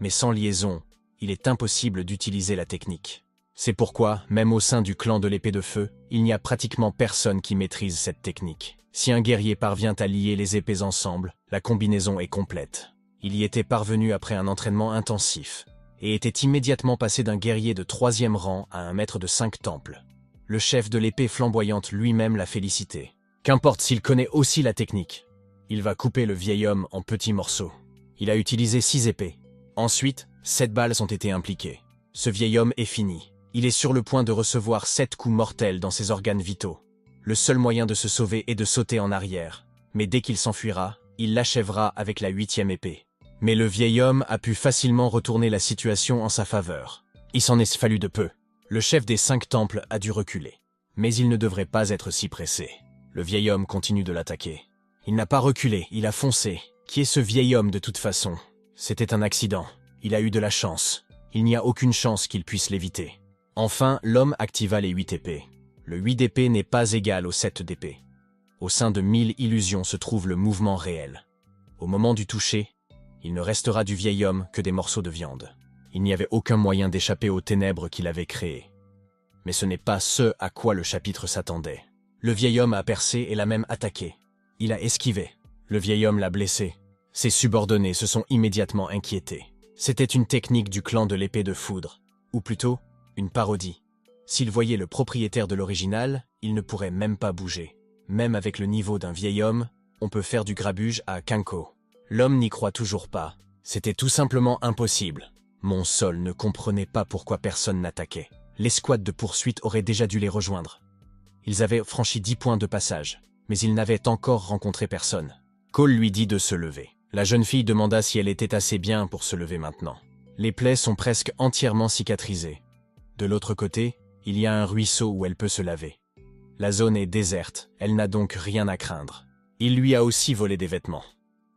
Mais sans liaison, il est impossible d'utiliser la technique. C'est pourquoi, même au sein du clan de l'épée de feu, il n'y a pratiquement personne qui maîtrise cette technique. Si un guerrier parvient à lier les épées ensemble, la combinaison est complète. Il y était parvenu après un entraînement intensif, et était immédiatement passé d'un guerrier de 3e rang à un maître de 5 temples. Le chef de l'épée flamboyante lui-même l'a félicité. Qu'importe s'il connaît aussi la technique. Il va couper le vieil homme en petits morceaux. Il a utilisé 6 épées. Ensuite, 7 balles ont été impliquées. Ce vieil homme est fini. Il est sur le point de recevoir 7 coups mortels dans ses organes vitaux. Le seul moyen de se sauver est de sauter en arrière. Mais dès qu'il s'enfuira, il l'achèvera avec la 8e épée. Mais le vieil homme a pu facilement retourner la situation en sa faveur. Il s'en est fallu de peu. Le chef des 5 temples a dû reculer. Mais il ne devrait pas être si pressé. Le vieil homme continue de l'attaquer. Il n'a pas reculé, il a foncé. Qui est ce vieil homme de toute façon? C'était un accident. Il a eu de la chance. Il n'y a aucune chance qu'il puisse l'éviter. Enfin, l'homme activa les 8 épées. Le 8 d'épée n'est pas égal au 7 d'épée. Au sein de 1000 illusions se trouve le mouvement réel. Au moment du toucher, il ne restera du vieil homme que des morceaux de viande. Il n'y avait aucun moyen d'échapper aux ténèbres qu'il avait créées. Mais ce n'est pas ce à quoi le chapitre s'attendait. Le vieil homme a percé et l'a même attaqué. Il a esquivé. Le vieil homme l'a blessé. Ses subordonnés se sont immédiatement inquiétés. C'était une technique du clan de l'épée de foudre, ou plutôt, une parodie. S'il voyait le propriétaire de l'original, il ne pourrait même pas bouger. Même avec le niveau d'un vieil homme, on peut faire du grabuge à Kanko. L'homme n'y croit toujours pas. C'était tout simplement impossible. Mon sol ne comprenait pas pourquoi personne n'attaquait. L'escouade de poursuite aurait déjà dû les rejoindre. Ils avaient franchi 10 points de passage, mais ils n'avaient encore rencontré personne. Cole lui dit de se lever. La jeune fille demanda si elle était assez bien pour se lever maintenant. Les plaies sont presque entièrement cicatrisées. De l'autre côté, il y a un ruisseau où elle peut se laver. La zone est déserte, elle n'a donc rien à craindre. Il lui a aussi volé des vêtements.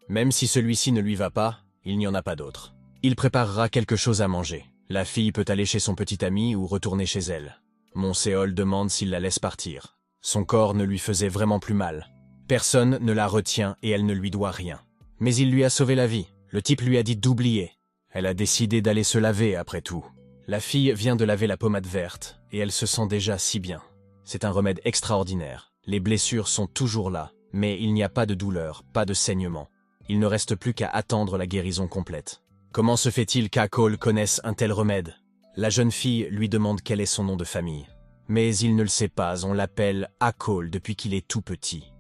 Même si celui-ci ne lui va pas, il n'y en a pas d'autre. Il préparera quelque chose à manger. La fille peut aller chez son petit ami ou retourner chez elle. Monséol demande s'il la laisse partir. Son corps ne lui faisait vraiment plus mal. Personne ne la retient et elle ne lui doit rien. Mais il lui a sauvé la vie. Le type lui a dit d'oublier. Elle a décidé d'aller se laver après tout. La fille vient de laver la pommade verte, et elle se sent déjà si bien. C'est un remède extraordinaire. Les blessures sont toujours là, mais il n'y a pas de douleur, pas de saignement. Il ne reste plus qu'à attendre la guérison complète. Comment se fait-il qu'Akol connaisse un tel remède? La jeune fille lui demande quel est son nom de famille. Mais il ne le sait pas, on l'appelle Akol depuis qu'il est tout petit.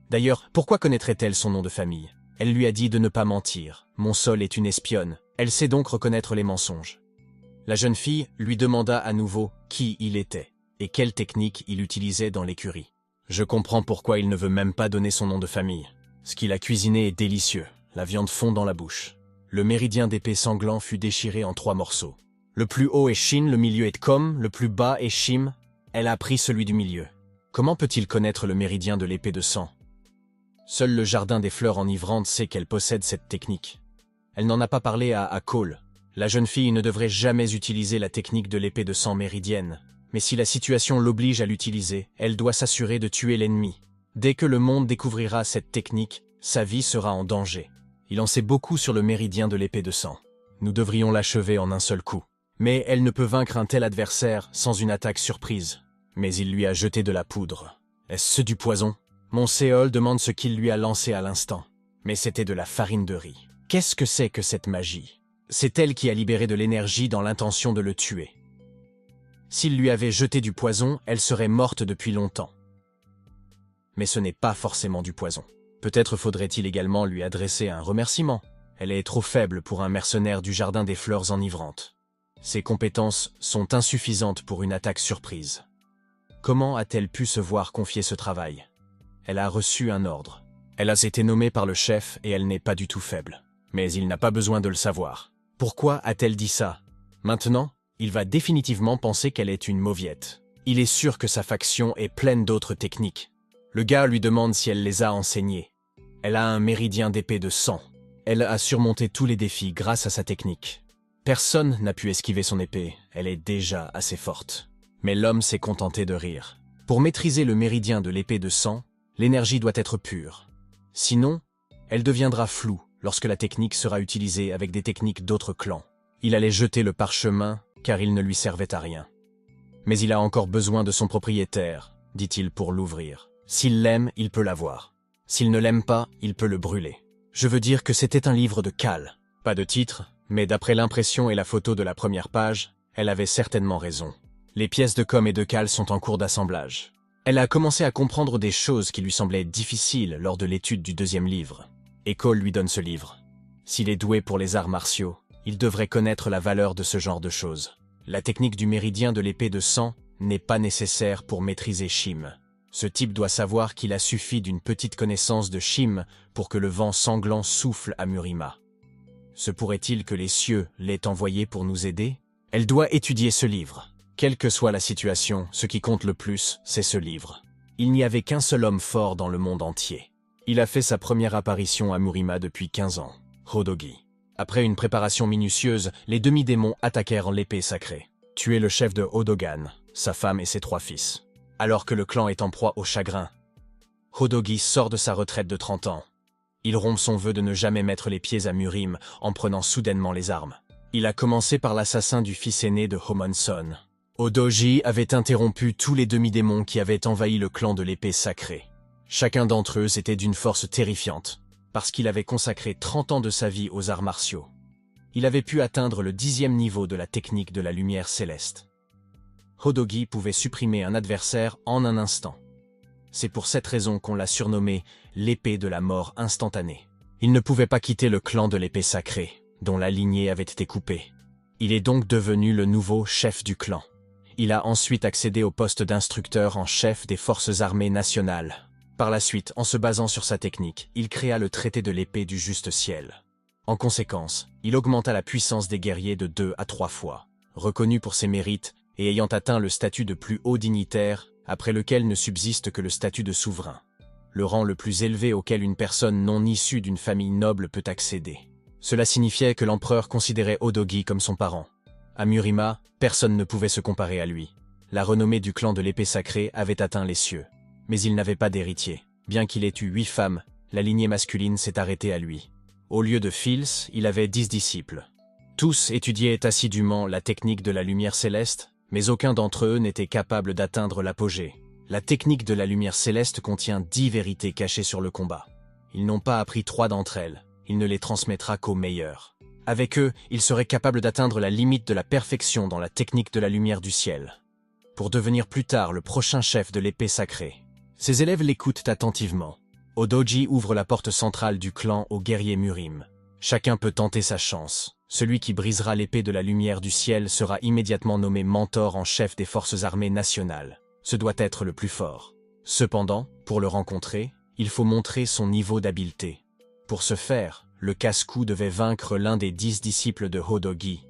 D'ailleurs, pourquoi connaîtrait-elle son nom de famille? Elle lui a dit de ne pas mentir. Monsol est une espionne. Elle sait donc reconnaître les mensonges. La jeune fille lui demanda à nouveau qui il était et quelle technique il utilisait dans l'écurie. Je comprends pourquoi il ne veut même pas donner son nom de famille. Ce qu'il a cuisiné est délicieux. La viande fond dans la bouche. Le méridien d'épée sanglant fut déchiré en 3 morceaux. Le plus haut est Shin, le milieu est Kom, le plus bas est Shim. Elle a pris celui du milieu. Comment peut-il connaître le méridien de l'épée de sang? Seul le jardin des fleurs enivrantes sait qu'elle possède cette technique. Elle n'en a pas parlé à Cole. La jeune fille ne devrait jamais utiliser la technique de l'épée de sang méridienne. Mais si la situation l'oblige à l'utiliser, elle doit s'assurer de tuer l'ennemi. Dès que le monde découvrira cette technique, sa vie sera en danger. Il en sait beaucoup sur le méridien de l'épée de sang. Nous devrions l'achever en un seul coup. Mais elle ne peut vaincre un tel adversaire sans une attaque surprise. Mais il lui a jeté de la poudre. Est-ce du poison? Monséol demande ce qu'il lui a lancé à l'instant. Mais c'était de la farine de riz. Qu'est-ce que c'est que cette magie? C'est elle qui a libéré de l'énergie dans l'intention de le tuer. S'il lui avait jeté du poison, elle serait morte depuis longtemps. Mais ce n'est pas forcément du poison. Peut-être faudrait-il également lui adresser un remerciement. Elle est trop faible pour un mercenaire du jardin des fleurs enivrantes. Ses compétences sont insuffisantes pour une attaque surprise. Comment a-t-elle pu se voir confier ce travail? Elle a reçu un ordre. Elle a été nommée par le chef et elle n'est pas du tout faible. Mais il n'a pas besoin de le savoir. Pourquoi a-t-elle dit ça? Maintenant, il va définitivement penser qu'elle est une mauviette. Il est sûr que sa faction est pleine d'autres techniques. Le gars lui demande si elle les a enseignées. Elle a un méridien d'épée de sang. Elle a surmonté tous les défis grâce à sa technique. Personne n'a pu esquiver son épée, elle est déjà assez forte. Mais l'homme s'est contenté de rire. Pour maîtriser le méridien de l'épée de sang, l'énergie doit être pure. Sinon, elle deviendra floue lorsque la technique sera utilisée avec des techniques d'autres clans. Il allait jeter le parchemin car il ne lui servait à rien. Mais il a encore besoin de son propriétaire, dit-il pour l'ouvrir. S'il l'aime, il peut l'avoir. S'il ne l'aime pas, il peut le brûler. Je veux dire que c'était un livre de Cal. Pas de titre, mais d'après l'impression et la photo de la première page, elle avait certainement raison. Les pièces de com et de Cal sont en cours d'assemblage. Elle a commencé à comprendre des choses qui lui semblaient difficiles lors de l'étude du deuxième livre. Et Cole lui donne ce livre. S'il est doué pour les arts martiaux, il devrait connaître la valeur de ce genre de choses. La technique du méridien de l'épée de sang n'est pas nécessaire pour maîtriser Shim. Ce type doit savoir qu'il a suffi d'une petite connaissance de Shim pour que le vent sanglant souffle à Murima. Se pourrait-il que les cieux l'aient envoyé pour nous aider? Elle doit étudier ce livre. Quelle que soit la situation, ce qui compte le plus, c'est ce livre. Il n'y avait qu'un seul homme fort dans le monde entier. Il a fait sa première apparition à Murima depuis 15 ans, Hodogi. Après une préparation minutieuse, les demi-démons attaquèrent l'épée sacrée. Tuer le chef de Hodogan, sa femme et ses 3 fils. Alors que le clan est en proie au chagrin, Hodogi sort de sa retraite de 30 ans. Il rompt son vœu de ne jamais mettre les pieds à Murim en prenant soudainement les armes. Il a commencé par l'assassin du fils aîné de Homonson. Hodogi avait interrompu tous les demi-démons qui avaient envahi le clan de l'épée sacrée. Chacun d'entre eux était d'une force terrifiante, parce qu'il avait consacré 30 ans de sa vie aux arts martiaux. Il avait pu atteindre le 10e niveau de la technique de la lumière céleste. Hodogi pouvait supprimer un adversaire en un instant. C'est pour cette raison qu'on l'a surnommé l'épée de la mort instantanée. Il ne pouvait pas quitter le clan de l'épée sacrée, dont la lignée avait été coupée. Il est donc devenu le nouveau chef du clan. Il a ensuite accédé au poste d'instructeur en chef des forces armées nationales. Par la suite, en se basant sur sa technique, il créa le traité de l'épée du juste ciel. En conséquence, il augmenta la puissance des guerriers de 2 à 3 fois. Reconnu pour ses mérites et ayant atteint le statut de plus haut dignitaire, après lequel ne subsiste que le statut de souverain, le rang le plus élevé auquel une personne non issue d'une famille noble peut accéder. Cela signifiait que l'empereur considérait Hodogi comme son parent. À Murima, personne ne pouvait se comparer à lui. La renommée du clan de l'épée sacrée avait atteint les cieux. Mais il n'avait pas d'héritier. Bien qu'il ait eu 8 femmes, la lignée masculine s'est arrêtée à lui. Au lieu de fils, il avait 10 disciples. Tous étudiaient assidûment la technique de la lumière céleste, mais aucun d'entre eux n'était capable d'atteindre l'apogée. La technique de la lumière céleste contient 10 vérités cachées sur le combat. Ils n'ont pas appris 3 d'entre elles. Il ne les transmettra qu'aux meilleurs. Avec eux, il serait capable d'atteindre la limite de la perfection dans la technique de la lumière du ciel, pour devenir plus tard le prochain chef de l'épée sacrée. Ses élèves l'écoutent attentivement. Hodogi ouvre la porte centrale du clan aux guerriers Murim. Chacun peut tenter sa chance. Celui qui brisera l'épée de la lumière du ciel sera immédiatement nommé mentor en chef des forces armées nationales. Ce doit être le plus fort. Cependant, pour le rencontrer, il faut montrer son niveau d'habileté. Pour ce faire, le casse-cou devait vaincre l'un des 10 disciples de Hodogi.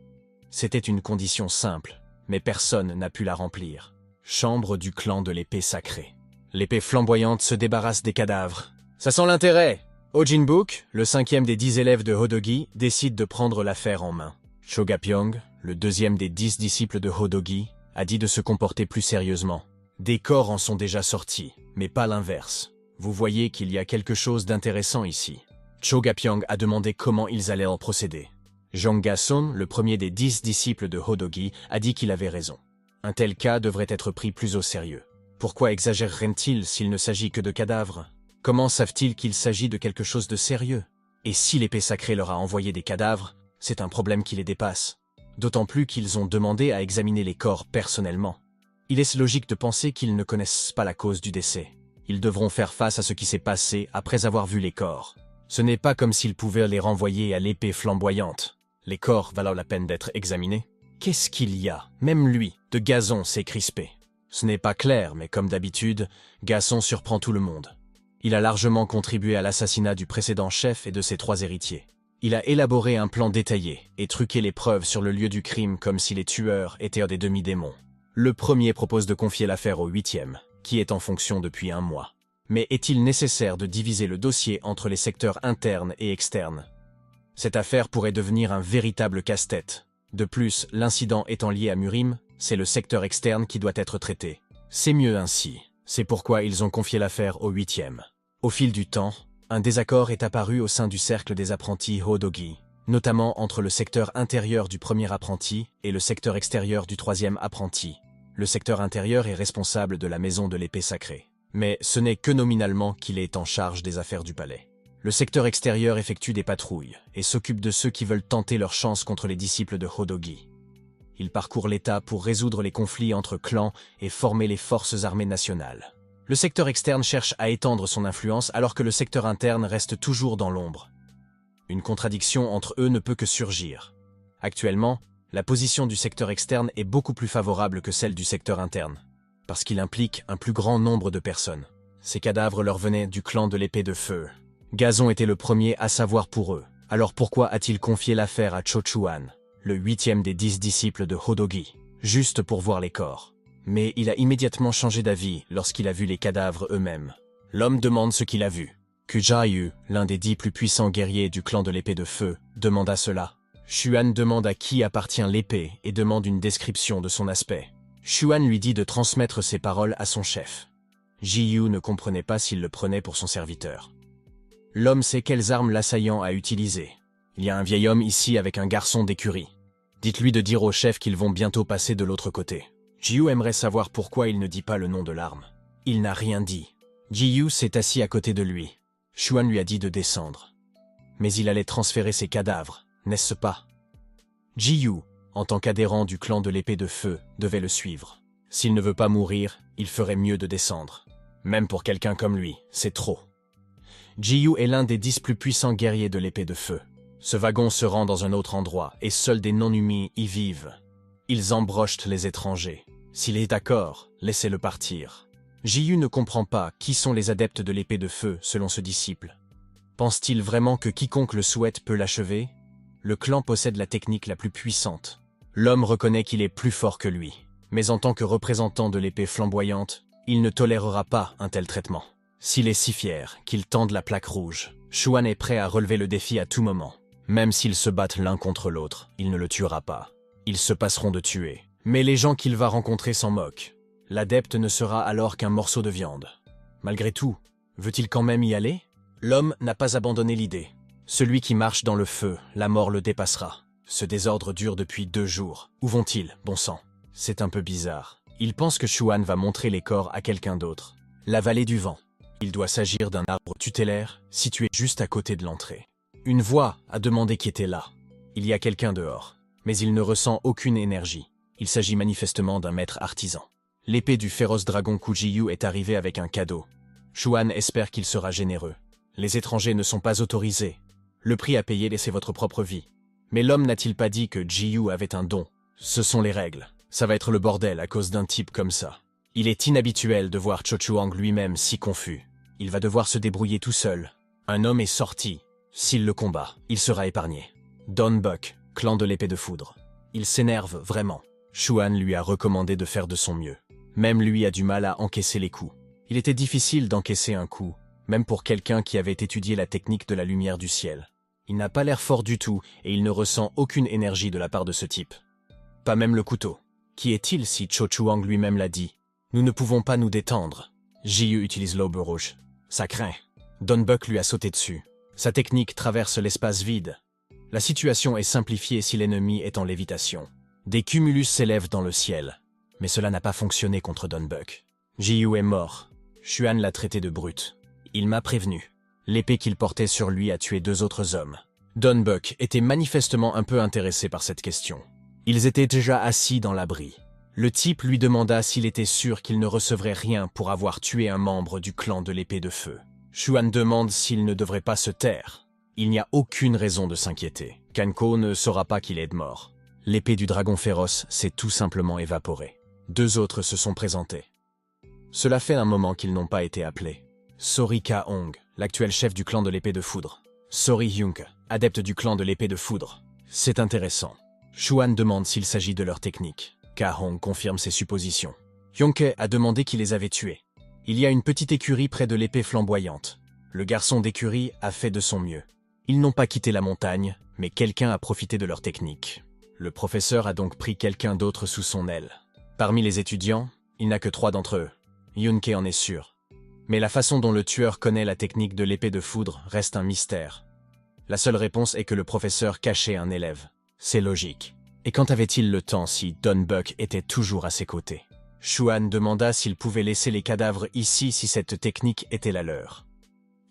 C'était une condition simple, mais personne n'a pu la remplir. Chambre du clan de l'épée sacrée. L'épée flamboyante se débarrasse des cadavres. Ça sent l'intérêt! Ojinbuk, le 5e des 10 élèves de Hodogi, décide de prendre l'affaire en main. Chogapyong, le 2e des 10 disciples de Hodogi, a dit de se comporter plus sérieusement. Des corps en sont déjà sortis, mais pas l'inverse. Vous voyez qu'il y a quelque chose d'intéressant ici. Chogapyong a demandé comment ils allaient en procéder. Jonggason, le premier des 10 disciples de Hodogi, a dit qu'il avait raison. Un tel cas devrait être pris plus au sérieux. Pourquoi exagéreraient-ils s'il ne s'agit que de cadavres? Comment savent-ils qu'il s'agit de quelque chose de sérieux? Et si l'épée sacrée leur a envoyé des cadavres, c'est un problème qui les dépasse. D'autant plus qu'ils ont demandé à examiner les corps personnellement. Il est logique de penser qu'ils ne connaissent pas la cause du décès. Ils devront faire face à ce qui s'est passé après avoir vu les corps. Ce n'est pas comme s'ils pouvaient les renvoyer à l'épée flamboyante. Les corps valent la peine d'être examinés. Qu'est-ce qu'il y a? Même lui, de Gazon, s'est crispé. Ce n'est pas clair, mais comme d'habitude, Gazon surprend tout le monde. Il a largement contribué à l'assassinat du précédent chef et de ses 3 héritiers. Il a élaboré un plan détaillé et truqué les preuves sur le lieu du crime comme si les tueurs étaient des demi-démons. Le premier propose de confier l'affaire au 8e, qui est en fonction depuis 1 mois. Mais est-il nécessaire de diviser le dossier entre les secteurs internes et externes? Cette affaire pourrait devenir un véritable casse-tête. De plus, l'incident étant lié à Murim, c'est le secteur externe qui doit être traité. C'est mieux ainsi. C'est pourquoi ils ont confié l'affaire au 8e. Au fil du temps, un désaccord est apparu au sein du cercle des apprentis Hodogi, notamment entre le secteur intérieur du premier apprenti et le secteur extérieur du 3e apprenti. Le secteur intérieur est responsable de la maison de l'épée sacrée. Mais ce n'est que nominalement qu'il est en charge des affaires du palais. Le secteur extérieur effectue des patrouilles et s'occupe de ceux qui veulent tenter leur chance contre les disciples de Hodogi. Il parcourt l'État pour résoudre les conflits entre clans et former les forces armées nationales. Le secteur externe cherche à étendre son influence alors que le secteur interne reste toujours dans l'ombre. Une contradiction entre eux ne peut que surgir. Actuellement, la position du secteur externe est beaucoup plus favorable que celle du secteur interne, parce qu'il implique un plus grand nombre de personnes. Ces cadavres leur venaient du clan de l'épée de feu. Gazon était le premier à savoir pour eux. Alors pourquoi a-t-il confié l'affaire à Cho Chuan, le 8e des 10 disciples de Hodogi, juste pour voir les corps? Mais il a immédiatement changé d'avis lorsqu'il a vu les cadavres eux-mêmes. L'homme demande ce qu'il a vu. Kujayu, l'un des 10 plus puissants guerriers du clan de l'épée de feu, demanda cela. Xuan demande à qui appartient l'épée et demande une description de son aspect. Xuan lui dit de transmettre ses paroles à son chef. Jiyu ne comprenait pas s'il le prenait pour son serviteur. L'homme sait quelles armes l'assaillant a utilisées. Il y a un vieil homme ici avec un garçon d'écurie. Dites-lui de dire au chef qu'ils vont bientôt passer de l'autre côté. Jiyu aimerait savoir pourquoi il ne dit pas le nom de l'arme. Il n'a rien dit. Jiyu s'est assis à côté de lui. Xuan lui a dit de descendre. Mais il allait transférer ses cadavres, n'est-ce pas? Jiyu, en tant qu'adhérent du clan de l'épée de feu, devait le suivre. S'il ne veut pas mourir, il ferait mieux de descendre. Même pour quelqu'un comme lui, c'est trop. Jiyu est l'un des 10 plus puissants guerriers de l'épée de feu. Ce wagon se rend dans un autre endroit, et seuls des non-humis y vivent. Ils embrochent les étrangers. S'il est d'accord, laissez-le partir. Jiyu ne comprend pas qui sont les adeptes de l'épée de feu selon ce disciple. Pense-t-il vraiment que quiconque le souhaite peut l'achever? Le clan possède la technique la plus puissante. L'homme reconnaît qu'il est plus fort que lui. Mais en tant que représentant de l'épée flamboyante, il ne tolérera pas un tel traitement. S'il est si fier qu'il tende la plaque rouge, Xuan est prêt à relever le défi à tout moment. Même s'ils se battent l'un contre l'autre, il ne le tuera pas. Ils se passeront de tuer. Mais les gens qu'il va rencontrer s'en moquent. L'adepte ne sera alors qu'un morceau de viande. Malgré tout, veut-il quand même y aller? L'homme n'a pas abandonné l'idée. Celui qui marche dans le feu, la mort le dépassera. Ce désordre dure depuis 2 jours. Où vont-ils, bon sang? C'est un peu bizarre. Il pense que Xuan va montrer les corps à quelqu'un d'autre. La vallée du vent. Il doit s'agir d'un arbre tutélaire situé juste à côté de l'entrée. Une voix a demandé qui était là. Il y a quelqu'un dehors, mais il ne ressent aucune énergie. Il s'agit manifestement d'un maître artisan. L'épée du féroce dragon Kujiyu est arrivée avec un cadeau. Xuan espère qu'il sera généreux. Les étrangers ne sont pas autorisés. Le prix à payer, laissez votre propre vie. Mais l'homme n'a-t-il pas dit que Jiyu avait un don? Ce sont les règles. Ça va être le bordel à cause d'un type comme ça. Il est inhabituel de voir Cho Chuang lui-même si confus. Il va devoir se débrouiller tout seul. Un homme est sorti. S'il le combat, il sera épargné. Don Buck, clan de l'épée de foudre. Il s'énerve vraiment. Xuan lui a recommandé de faire de son mieux. Même lui a du mal à encaisser les coups. Il était difficile d'encaisser un coup, même pour quelqu'un qui avait étudié la technique de la lumière du ciel. Il n'a pas l'air fort du tout et il ne ressent aucune énergie de la part de ce type. Pas même le couteau. Qui est-il si Cho Chuang lui-même l'a dit? Nous ne pouvons pas nous détendre. Jiyu utilise l'aube rouge. Ça craint. Don Buck lui a sauté dessus. Sa technique traverse l'espace vide. La situation est simplifiée si l'ennemi est en lévitation. Des cumulus s'élèvent dans le ciel. Mais cela n'a pas fonctionné contre Don Buck. Jiyu est mort. Xuan l'a traité de brute. Il m'a prévenu. L'épée qu'il portait sur lui a tué 2 autres hommes. Don Buck était manifestement un peu intéressé par cette question. Ils étaient déjà assis dans l'abri. Le type lui demanda s'il était sûr qu'il ne recevrait rien pour avoir tué un membre du clan de l'épée de feu. Xuan demande s'il ne devrait pas se taire. Il n'y a aucune raison de s'inquiéter. Kanko ne saura pas qu'il est mort. L'épée du dragon féroce s'est tout simplement évaporée. 2 autres se sont présentés. Cela fait un moment qu'ils n'ont pas été appelés. Sori Ka-hong, l'actuel chef du clan de l'épée de foudre. Sori Hyunk, adepte du clan de l'épée de foudre. C'est intéressant. Xuan demande s'il s'agit de leur technique. Ka Hong confirme ses suppositions. Yonke a demandé qui les avait tués. Il y a une petite écurie près de l'épée flamboyante. Le garçon d'écurie a fait de son mieux. Ils n'ont pas quitté la montagne, mais quelqu'un a profité de leur technique. Le professeur a donc pris quelqu'un d'autre sous son aile. Parmi les étudiants, il n'a que 3 d'entre eux. Yunke en est sûr. Mais la façon dont le tueur connaît la technique de l'épée de foudre reste un mystère. La seule réponse est que le professeur cachait un élève. C'est logique. Et quand avait-il le temps si Don Buck était toujours à ses côtés? Xuan demanda s'il pouvait laisser les cadavres ici si cette technique était la leur.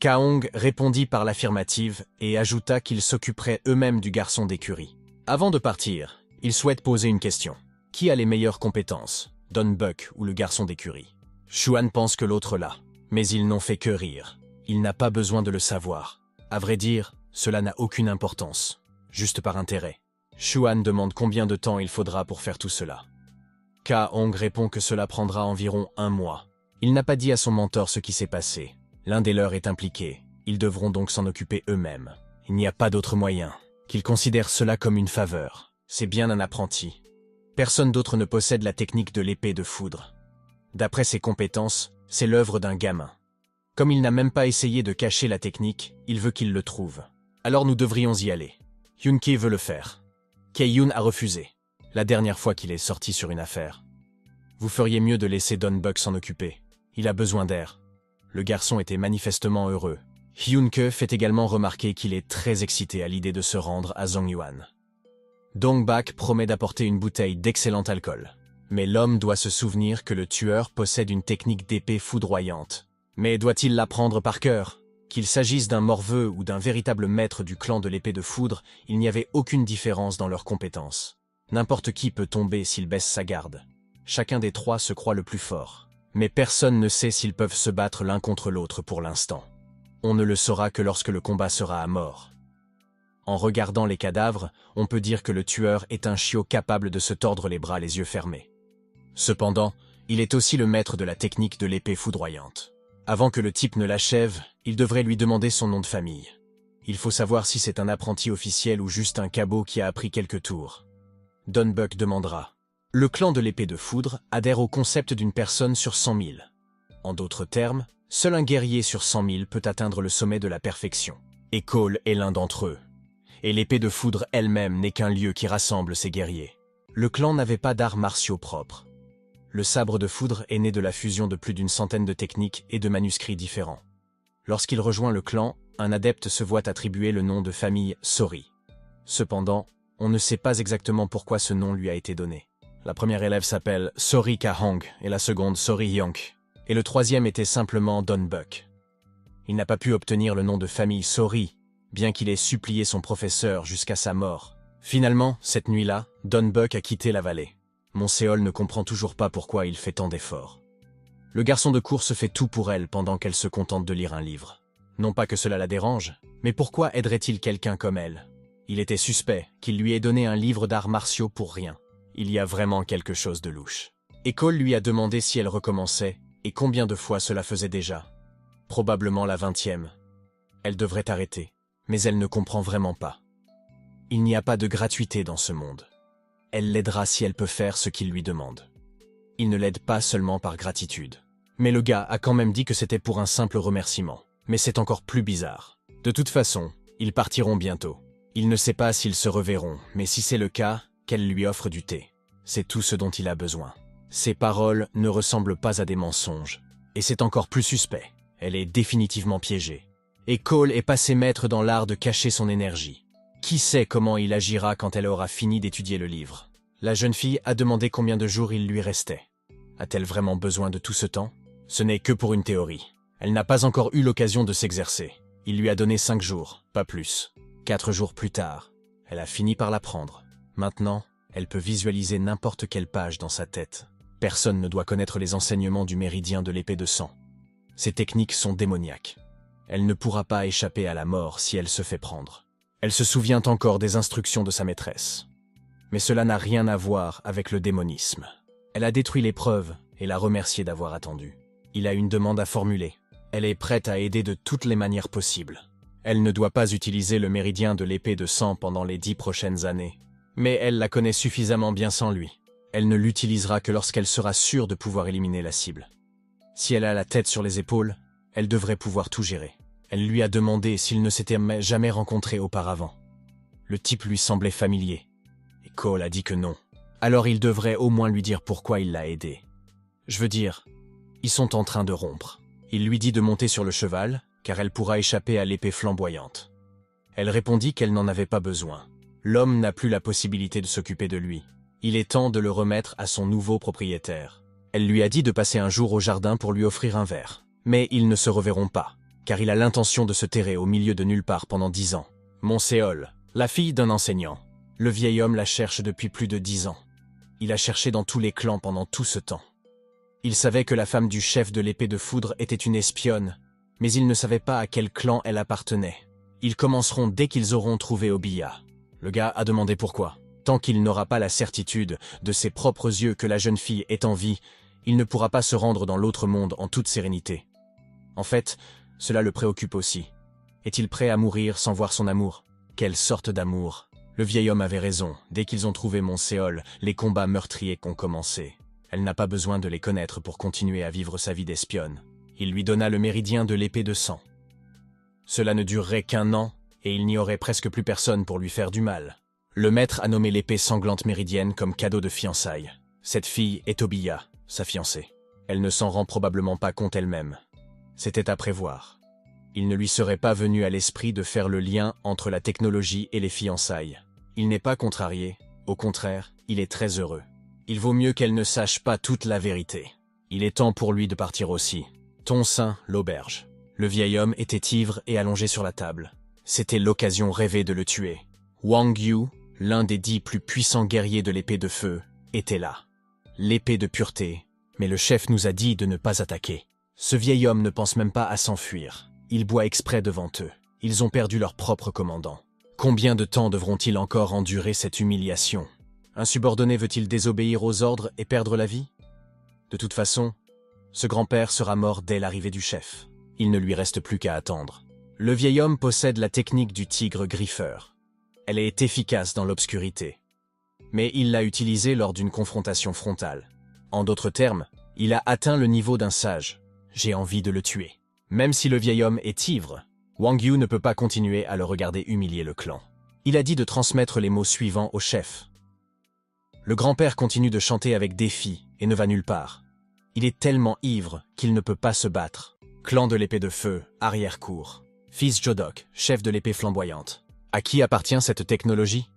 Ka Hong répondit par l'affirmative et ajouta qu'ils s'occuperaient eux-mêmes du garçon d'écurie. Avant de partir, il souhaite poser une question. Qui a les meilleures compétences, Don Buck ou le garçon d'écurie? Xuan pense que l'autre l'a, mais ils n'ont fait que rire. Il n'a pas besoin de le savoir. À vrai dire, cela n'a aucune importance, juste par intérêt. Xuan demande combien de temps il faudra pour faire tout cela. Ka Hong répond que cela prendra environ 1 mois. Il n'a pas dit à son mentor ce qui s'est passé. L'un des leurs est impliqué. Ils devront donc s'en occuper eux-mêmes. Il n'y a pas d'autre moyen. Qu'ils considèrent cela comme une faveur. C'est bien un apprenti. Personne d'autre ne possède la technique de l'épée de foudre. D'après ses compétences, c'est l'œuvre d'un gamin. Comme il n'a même pas essayé de cacher la technique, il veut qu'il le trouve. Alors nous devrions y aller. Yunke veut le faire. Kei-Yun a refusé. La dernière fois qu'il est sorti sur une affaire. Vous feriez mieux de laisser Don Buck s'en occuper. Il a besoin d'air. Le garçon était manifestement heureux. Hyunke fait également remarquer qu'il est très excité à l'idée de se rendre à Zongyuan. Dongbak promet d'apporter une bouteille d'excellent alcool. Mais l'homme doit se souvenir que le tueur possède une technique d'épée foudroyante. Mais doit-il l'apprendre par cœur? Qu'il s'agisse d'un morveux ou d'un véritable maître du clan de l'épée de foudre, il n'y avait aucune différence dans leurs compétences. N'importe qui peut tomber s'il baisse sa garde. Chacun des 3 se croit le plus fort. Mais personne ne sait s'ils peuvent se battre l'un contre l'autre pour l'instant. On ne le saura que lorsque le combat sera à mort. En regardant les cadavres, on peut dire que le tueur est un chiot capable de se tordre les bras les yeux fermés. Cependant, il est aussi le maître de la technique de l'épée foudroyante. Avant que le type ne l'achève, il devrait lui demander son nom de famille. Il faut savoir si c'est un apprenti officiel ou juste un cabot qui a appris quelques tours. Don Buck demandera. Le clan de l'épée de foudre adhère au concept d'une personne sur 100 000. En d'autres termes, seul un guerrier sur 100 000 peut atteindre le sommet de la perfection. Et Cole est l'un d'entre eux. Et l'épée de foudre elle-même n'est qu'un lieu qui rassemble ces guerriers. Le clan n'avait pas d'arts martiaux propres. Le sabre de foudre est né de la fusion de plus d'une centaine de techniques et de manuscrits différents. Lorsqu'il rejoint le clan, un adepte se voit attribuer le nom de famille Sori. Cependant, on ne sait pas exactement pourquoi ce nom lui a été donné. La première élève s'appelle Sori Ka Hong et la seconde Sori Yonk. Et le troisième était simplement Don Buck. Il n'a pas pu obtenir le nom de famille Sori, bien qu'il ait supplié son professeur jusqu'à sa mort. Finalement, cette nuit-là, Don Buck a quitté la vallée. Monséol ne comprend toujours pas pourquoi il fait tant d'efforts. Le garçon de course fait tout pour elle pendant qu'elle se contente de lire un livre. Non pas que cela la dérange, mais pourquoi aiderait-il quelqu'un comme elle? Il était suspect qu'il lui ait donné un livre d'arts martiaux pour rien. Il y a vraiment quelque chose de louche. Et Cole lui a demandé si elle recommençait, et combien de fois cela faisait déjà. Probablement la 20e. Elle devrait arrêter, mais elle ne comprend vraiment pas. Il n'y a pas de gratuité dans ce monde. Elle l'aidera si elle peut faire ce qu'il lui demande. Il ne l'aide pas seulement par gratitude. Mais le gars a quand même dit que c'était pour un simple remerciement. Mais c'est encore plus bizarre. De toute façon, ils partiront bientôt. Il ne sait pas s'ils se reverront, mais si c'est le cas, qu'elle lui offre du thé. C'est tout ce dont il a besoin. Ses paroles ne ressemblent pas à des mensonges. Et c'est encore plus suspect. Elle est définitivement piégée. Et Cole est passé maître dans l'art de cacher son énergie. Qui sait comment il agira quand elle aura fini d'étudier le livre? La jeune fille a demandé combien de jours il lui restait. A-t-elle vraiment besoin de tout ce temps? Ce n'est que pour une théorie. Elle n'a pas encore eu l'occasion de s'exercer. Il lui a donné 5 jours, pas plus. 4 jours plus tard, elle a fini par l'apprendre. Maintenant, elle peut visualiser n'importe quelle page dans sa tête. Personne ne doit connaître les enseignements du méridien de l'épée de sang. Ces techniques sont démoniaques. Elle ne pourra pas échapper à la mort si elle se fait prendre. Elle se souvient encore des instructions de sa maîtresse. Mais cela n'a rien à voir avec le démonisme. Elle a détruit les preuves et l'a remercié d'avoir attendu. Il a une demande à formuler. Elle est prête à aider de toutes les manières possibles. Elle ne doit pas utiliser le méridien de l'épée de sang pendant les 10 prochaines années. Mais elle la connaît suffisamment bien sans lui. Elle ne l'utilisera que lorsqu'elle sera sûre de pouvoir éliminer la cible. Si elle a la tête sur les épaules, elle devrait pouvoir tout gérer. Elle lui a demandé s'ils ne s'étaient jamais rencontrés auparavant. Le type lui semblait familier, et Cole a dit que non. Alors il devrait au moins lui dire pourquoi il l'a aidé. Je veux dire, ils sont en train de rompre. Il lui dit de monter sur le cheval, car elle pourra échapper à l'épée flamboyante. Elle répondit qu'elle n'en avait pas besoin. L'homme n'a plus la possibilité de s'occuper de lui. Il est temps de le remettre à son nouveau propriétaire. Elle lui a dit de passer un jour au jardin pour lui offrir un verre. Mais ils ne se reverront pas, car il a l'intention de se terrer au milieu de nulle part pendant 10 ans. Monséol, la fille d'un enseignant. Le vieil homme la cherche depuis plus de 10 ans. Il a cherché dans tous les clans pendant tout ce temps. Il savait que la femme du chef de l'épée de foudre était une espionne, mais il ne savait pas à quel clan elle appartenait. Ils commenceront dès qu'ils auront trouvé Obia. Le gars a demandé pourquoi. Tant qu'il n'aura pas la certitude de ses propres yeux que la jeune fille est en vie, il ne pourra pas se rendre dans l'autre monde en toute sérénité. En fait, cela le préoccupe aussi. Est-il prêt à mourir sans voir son amour? Quelle sorte d'amour? Le vieil homme avait raison. Dès qu'ils ont trouvé Monséol, les combats meurtriers ont commencé. Elle n'a pas besoin de les connaître pour continuer à vivre sa vie d'espionne. Il lui donna le méridien de l'épée de sang. Cela ne durerait qu'1 an, et il n'y aurait presque plus personne pour lui faire du mal. Le maître a nommé l'épée sanglante méridienne comme cadeau de fiançailles. Cette fille est Obia, sa fiancée. Elle ne s'en rend probablement pas compte elle-même. C'était à prévoir. Il ne lui serait pas venu à l'esprit de faire le lien entre la technologie et les fiançailles. Il n'est pas contrarié, au contraire, il est très heureux. Il vaut mieux qu'elle ne sache pas toute la vérité. Il est temps pour lui de partir aussi. Tonsin, l'auberge. Le vieil homme était ivre et allongé sur la table. C'était l'occasion rêvée de le tuer. Wang Yu, l'un des 10 plus puissants guerriers de l'épée de feu, était là. L'épée de pureté, mais le chef nous a dit de ne pas attaquer. Ce vieil homme ne pense même pas à s'enfuir. Il boit exprès devant eux. Ils ont perdu leur propre commandant. Combien de temps devront-ils encore endurer cette humiliation? Un subordonné veut-il désobéir aux ordres et perdre la vie? De toute façon, ce grand-père sera mort dès l'arrivée du chef. Il ne lui reste plus qu'à attendre. Le vieil homme possède la technique du tigre griffeur. Elle est efficace dans l'obscurité. Mais il l'a utilisée lors d'une confrontation frontale. En d'autres termes, il a atteint le niveau d'un sage. J'ai envie de le tuer. Même si le vieil homme est ivre, Wang Yu ne peut pas continuer à le regarder humilier le clan. Il a dit de transmettre les mots suivants au chef. Le grand-père continue de chanter avec défi et ne va nulle part. Il est tellement ivre qu'il ne peut pas se battre. Clan de l'épée de feu, arrière-cour. Fils Jodok, chef de l'épée flamboyante. À qui appartient cette technologie?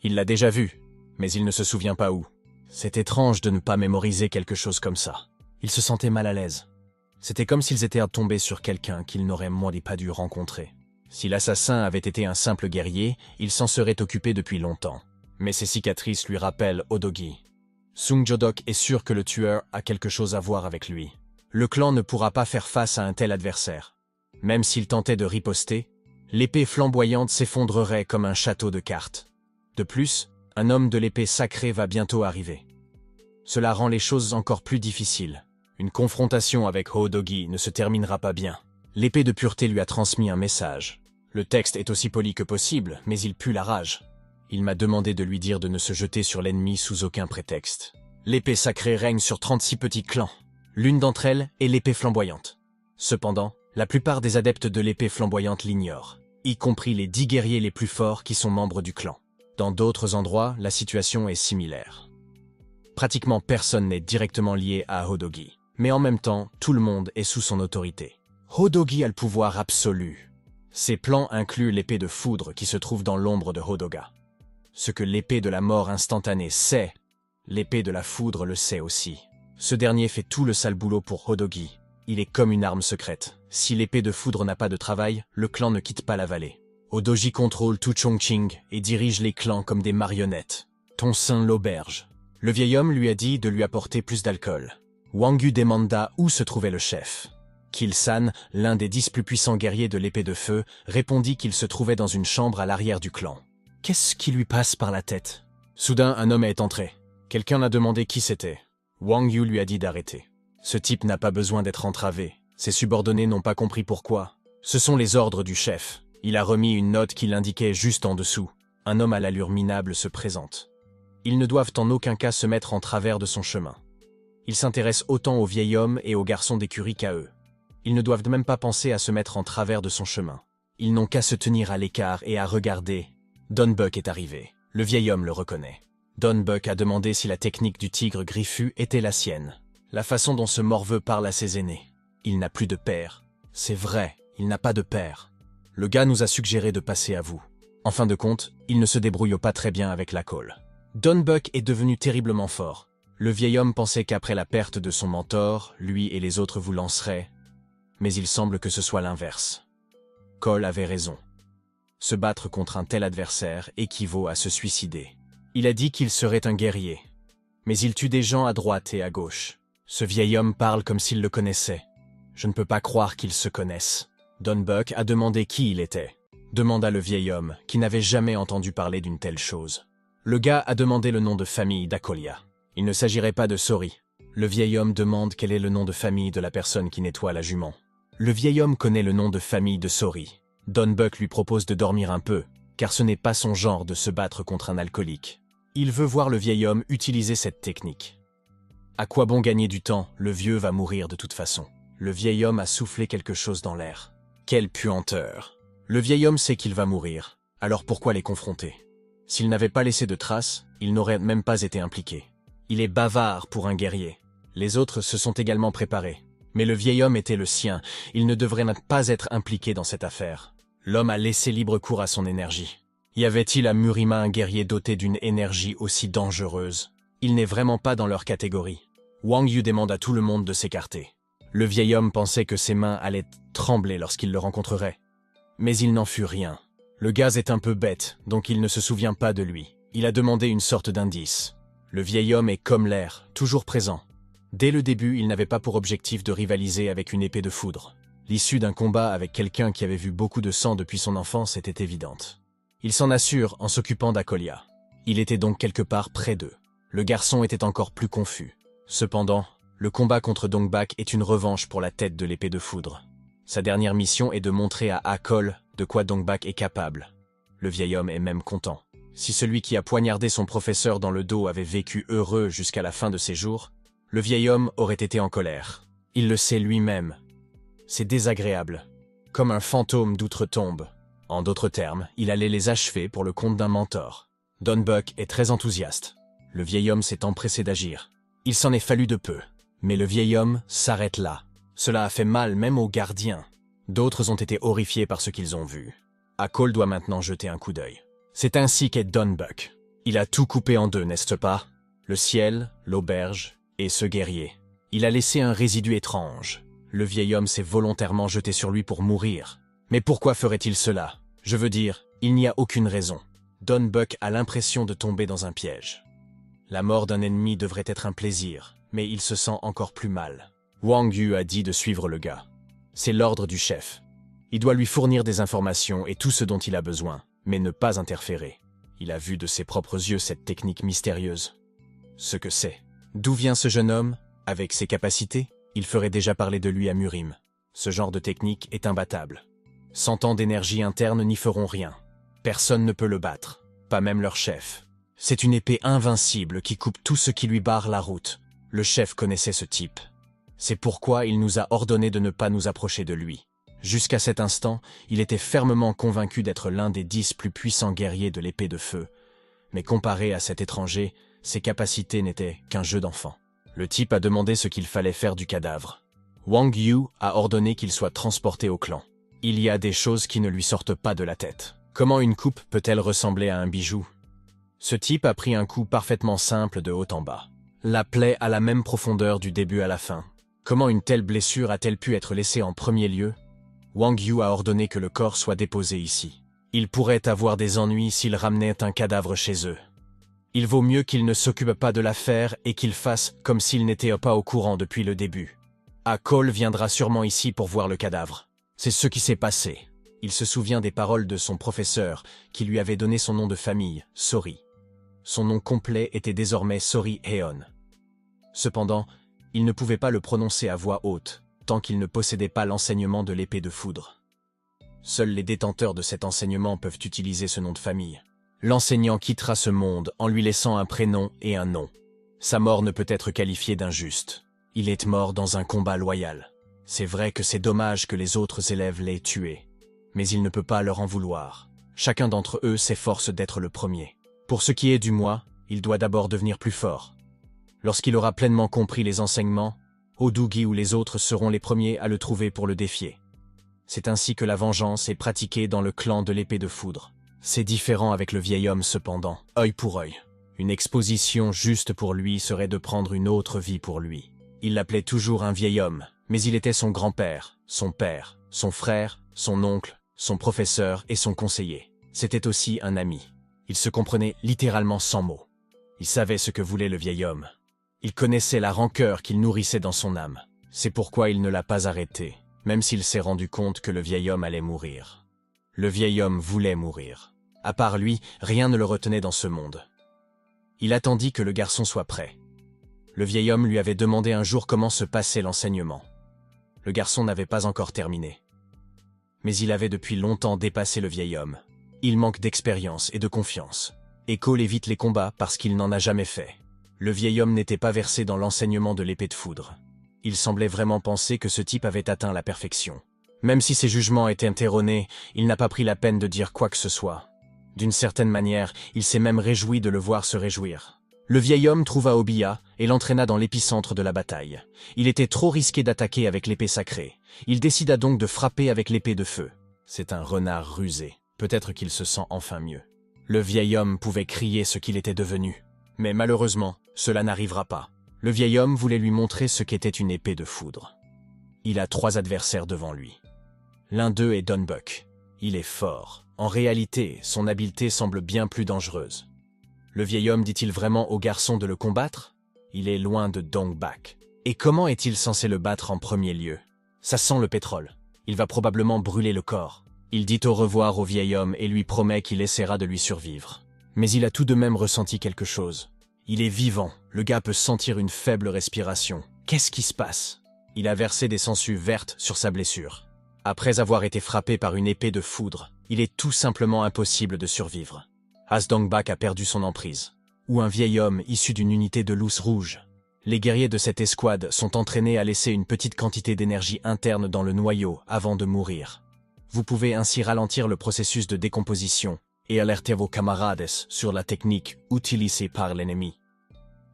Il l'a déjà vue, mais il ne se souvient pas où. C'est étrange de ne pas mémoriser quelque chose comme ça. Il se sentait mal à l'aise. C'était comme s'ils étaient tombés sur quelqu'un qu'ils n'auraient pas dû rencontrer. Si l'assassin avait été un simple guerrier, il s'en serait occupé depuis longtemps. Mais ses cicatrices lui rappellent Hodogi. Sung Jodok est sûr que le tueur a quelque chose à voir avec lui. Le clan ne pourra pas faire face à un tel adversaire. Même s'il tentait de riposter, l'épée flamboyante s'effondrerait comme un château de cartes. De plus, un homme de l'épée sacrée va bientôt arriver. Cela rend les choses encore plus difficiles. Une confrontation avec Hodogi ne se terminera pas bien. L'épée de pureté lui a transmis un message. Le texte est aussi poli que possible, mais il pue la rage. Il m'a demandé de lui dire de ne se jeter sur l'ennemi sous aucun prétexte. L'épée sacrée règne sur 36 petits clans. L'une d'entre elles est l'épée flamboyante. Cependant, la plupart des adeptes de l'épée flamboyante l'ignorent, y compris les 10 guerriers les plus forts qui sont membres du clan. Dans d'autres endroits, la situation est similaire. Pratiquement personne n'est directement lié à Hodogi, mais en même temps, tout le monde est sous son autorité. Hodogi a le pouvoir absolu. Ses plans incluent l'épée de foudre qui se trouve dans l'ombre de Hodoga. Ce que l'épée de la mort instantanée sait, l'épée de la foudre le sait aussi. Ce dernier fait tout le sale boulot pour Hodogi. Il est comme une arme secrète. Si l'épée de foudre n'a pas de travail, le clan ne quitte pas la vallée. Hodogi contrôle tout Chongqing et dirige les clans comme des marionnettes. Tonsin l'auberge. Le vieil homme lui a dit de lui apporter plus d'alcool. Wang Yu demanda où se trouvait le chef. Kil-san, l'un des 10 plus puissants guerriers de l'épée de feu, répondit qu'il se trouvait dans une chambre à l'arrière du clan. Qu'est-ce qui lui passe par la tête? Soudain, un homme est entré. Quelqu'un a demandé qui c'était. Wang Yu lui a dit d'arrêter. Ce type n'a pas besoin d'être entravé. Ses subordonnés n'ont pas compris pourquoi. Ce sont les ordres du chef. Il a remis une note qui l'indiquait juste en dessous. Un homme à l'allure minable se présente. Ils ne doivent en aucun cas se mettre en travers de son chemin. Ils s'intéressent autant au vieil homme et aux garçons d'écurie qu'à eux. Ils ne doivent même pas penser à se mettre en travers de son chemin. Ils n'ont qu'à se tenir à l'écart et à regarder. Don Buck est arrivé. Le vieil homme le reconnaît. Don Buck a demandé si la technique du tigre griffu était la sienne. La façon dont ce morveux parle à ses aînés. Il n'a plus de père. C'est vrai, il n'a pas de père. Le gars nous a suggéré de passer à vous. En fin de compte, il ne se débrouille pas très bien avec la colle. Don Buck est devenu terriblement fort. Le vieil homme pensait qu'après la perte de son mentor, lui et les autres vous lanceraient. Mais il semble que ce soit l'inverse. Cole avait raison. Se battre contre un tel adversaire équivaut à se suicider. Il a dit qu'il serait un guerrier. Mais il tue des gens à droite et à gauche. Ce vieil homme parle comme s'il le connaissait. Je ne peux pas croire qu'ils se connaissent. Don Buck a demandé qui il était. Demanda le vieil homme, qui n'avait jamais entendu parler d'une telle chose. Le gars a demandé le nom de famille d'Akolia. Il ne s'agirait pas de Sori. Le vieil homme demande quel est le nom de famille de la personne qui nettoie la jument. Le vieil homme connaît le nom de famille de Sori. Don Buck lui propose de dormir un peu, car ce n'est pas son genre de se battre contre un alcoolique. Il veut voir le vieil homme utiliser cette technique. À quoi bon gagner du temps, le vieux va mourir de toute façon. Le vieil homme a soufflé quelque chose dans l'air. Quelle puanteur! Le vieil homme sait qu'il va mourir, alors pourquoi les confronter? S'il n'avait pas laissé de traces, il n'aurait même pas été impliqué. Il est bavard pour un guerrier. Les autres se sont également préparés. Mais le vieil homme était le sien, il ne devrait pas être impliqué dans cette affaire. L'homme a laissé libre cours à son énergie. Y avait-il à Murima un guerrier doté d'une énergie aussi dangereuse? Il n'est vraiment pas dans leur catégorie. Wang Yu demande à tout le monde de s'écarter. Le vieil homme pensait que ses mains allaient trembler lorsqu'il le rencontrerait. Mais il n'en fut rien. Le gaz est un peu bête, donc il ne se souvient pas de lui. Il a demandé une sorte d'indice. Le vieil homme est comme l'air, toujours présent. Dès le début, il n'avait pas pour objectif de rivaliser avec une épée de foudre. L'issue d'un combat avec quelqu'un qui avait vu beaucoup de sang depuis son enfance était évidente. Il s'en assure en s'occupant d'Akolia. Il était donc quelque part près d'eux. Le garçon était encore plus confus. Cependant, le combat contre Dongbak est une revanche pour la tête de l'épée de foudre. Sa dernière mission est de montrer à Akol de quoi Dongbak est capable. Le vieil homme est même content. Si celui qui a poignardé son professeur dans le dos avait vécu heureux jusqu'à la fin de ses jours, le vieil homme aurait été en colère. Il le sait lui-même. C'est désagréable. Comme un fantôme d'outre-tombe. En d'autres termes, il allait les achever pour le compte d'un mentor. Don Buck est très enthousiaste. Le vieil homme s'est empressé d'agir. Il s'en est fallu de peu. Mais le vieil homme s'arrête là. Cela a fait mal même aux gardiens. D'autres ont été horrifiés par ce qu'ils ont vu. Akol doit maintenant jeter un coup d'œil. C'est ainsi qu'est Don Buck. Il a tout coupé en deux, n'est-ce pas? Le ciel, l'auberge et ce guerrier. Il a laissé un résidu étrange. Le vieil homme s'est volontairement jeté sur lui pour mourir. Mais pourquoi ferait-il cela? Je veux dire, il n'y a aucune raison. Don Buck a l'impression de tomber dans un piège. La mort d'un ennemi devrait être un plaisir, mais il se sent encore plus mal. Wang Yu a dit de suivre le gars. C'est l'ordre du chef. Il doit lui fournir des informations et tout ce dont il a besoin, mais ne pas interférer. Il a vu de ses propres yeux cette technique mystérieuse. Ce que c'est. D'où vient ce jeune homme? Avec ses capacités, il ferait déjà parler de lui à Murim. Ce genre de technique est imbattable. 100 ans d'énergie interne n'y feront rien. Personne ne peut le battre, pas même leur chef. C'est une épée invincible qui coupe tout ce qui lui barre la route. Le chef connaissait ce type. C'est pourquoi il nous a ordonné de ne pas nous approcher de lui. Jusqu'à cet instant, il était fermement convaincu d'être l'un des 10 plus puissants guerriers de l'épée de feu. Mais comparé à cet étranger, ses capacités n'étaient qu'un jeu d'enfant. Le type a demandé ce qu'il fallait faire du cadavre. Wang Yu a ordonné qu'il soit transporté au clan. Il y a des choses qui ne lui sortent pas de la tête. Comment une coupe peut-elle ressembler à un bijou? Ce type a pris un coup parfaitement simple de haut en bas. La plaie a la même profondeur du début à la fin. Comment une telle blessure a-t-elle pu être laissée en premier lieu? Wang Yu a ordonné que le corps soit déposé ici. Ils pourraient avoir des ennuis s'ils ramenaient un cadavre chez eux. Il vaut mieux qu'ils ne s'occupent pas de l'affaire et qu'ils fassent comme s'ils n'étaient pas au courant depuis le début. Akol viendra sûrement ici pour voir le cadavre. C'est ce qui s'est passé. Il se souvient des paroles de son professeur qui lui avait donné son nom de famille, Sori. Son nom complet était désormais Sori Heon. Cependant, il ne pouvait pas le prononcer à voix haute, tant qu'il ne possédait pas l'enseignement de l'épée de foudre. Seuls les détenteurs de cet enseignement peuvent utiliser ce nom de famille. L'enseignant quittera ce monde en lui laissant un prénom et un nom. Sa mort ne peut être qualifiée d'injuste. Il est mort dans un combat loyal. C'est vrai que c'est dommage que les autres élèves l'aient tué, mais il ne peut pas leur en vouloir. Chacun d'entre eux s'efforce d'être le premier. Pour ce qui est du moi, il doit d'abord devenir plus fort. Lorsqu'il aura pleinement compris les enseignements, Odugi ou les autres seront les premiers à le trouver pour le défier. C'est ainsi que la vengeance est pratiquée dans le clan de l'épée de foudre. C'est différent avec le vieil homme cependant, œil pour œil. Une exposition juste pour lui serait de prendre une autre vie pour lui. Il l'appelait toujours un vieil homme, mais il était son grand-père, son père, son frère, son oncle, son professeur et son conseiller. C'était aussi un ami. Ils se comprenaient littéralement sans mots. Il savait ce que voulait le vieil homme. Il connaissait la rancœur qu'il nourrissait dans son âme. C'est pourquoi il ne l'a pas arrêté, même s'il s'est rendu compte que le vieil homme allait mourir. Le vieil homme voulait mourir. À part lui, rien ne le retenait dans ce monde. Il attendit que le garçon soit prêt. Le vieil homme lui avait demandé un jour comment se passait l'enseignement. Le garçon n'avait pas encore terminé. Mais il avait depuis longtemps dépassé le vieil homme. Il manque d'expérience et de confiance. Et Cole évite les combats parce qu'il n'en a jamais fait. Le vieil homme n'était pas versé dans l'enseignement de l'épée de foudre. Il semblait vraiment penser que ce type avait atteint la perfection. Même si ses jugements étaient erronés, il n'a pas pris la peine de dire quoi que ce soit. D'une certaine manière, il s'est même réjoui de le voir se réjouir. Le vieil homme trouva Obia et l'entraîna dans l'épicentre de la bataille. Il était trop risqué d'attaquer avec l'épée sacrée. Il décida donc de frapper avec l'épée de feu. C'est un renard rusé. Peut-être qu'il se sent enfin mieux. Le vieil homme pouvait crier ce qu'il était devenu. Mais malheureusement, cela n'arrivera pas. Le vieil homme voulait lui montrer ce qu'était une épée de foudre. Il a 3 adversaires devant lui. L'un d'eux est Donbuck. Il est fort. En réalité, son habileté semble bien plus dangereuse. Le vieil homme dit-il vraiment au garçon de le combattre? Il est loin de Dongbak. Et comment est-il censé le battre en premier lieu? Ça sent le pétrole. Il va probablement brûler le corps. Il dit au revoir au vieil homme et lui promet qu'il essaiera de lui survivre. Mais il a tout de même ressenti quelque chose. Il est vivant. Le gars peut sentir une faible respiration. Qu'est-ce qui se passe? Il a versé des sangsues vertes sur sa blessure. Après avoir été frappé par une épée de foudre, il est tout simplement impossible de survivre. Asdongbak a perdu son emprise. Ou un vieil homme issu d'une unité de loups rouge. Les guerriers de cette escouade sont entraînés à laisser une petite quantité d'énergie interne dans le noyau avant de mourir. Vous pouvez ainsi ralentir le processus de décomposition et alerter vos camarades sur la technique utilisée par l'ennemi.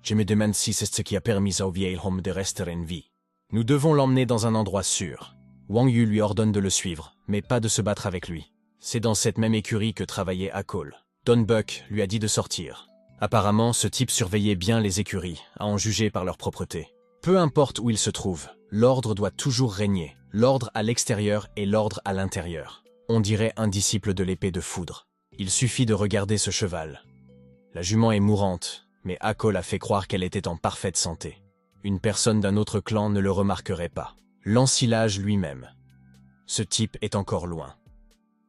Je me demande si c'est ce qui a permis au vieil homme de rester en vie. Nous devons l'emmener dans un endroit sûr. Wang Yu lui ordonne de le suivre, mais pas de se battre avec lui. C'est dans cette même écurie que travaillait Akol. Donbuck lui a dit de sortir. Apparemment, ce type surveillait bien les écuries, à en juger par leur propreté. Peu importe où il se trouve, l'ordre doit toujours régner. L'ordre à l'extérieur et l'ordre à l'intérieur. On dirait un disciple de l'épée de foudre. Il suffit de regarder ce cheval. La jument est mourante, mais Akol a fait croire qu'elle était en parfaite santé. Une personne d'un autre clan ne le remarquerait pas. L'ensilage lui-même. Ce type est encore loin.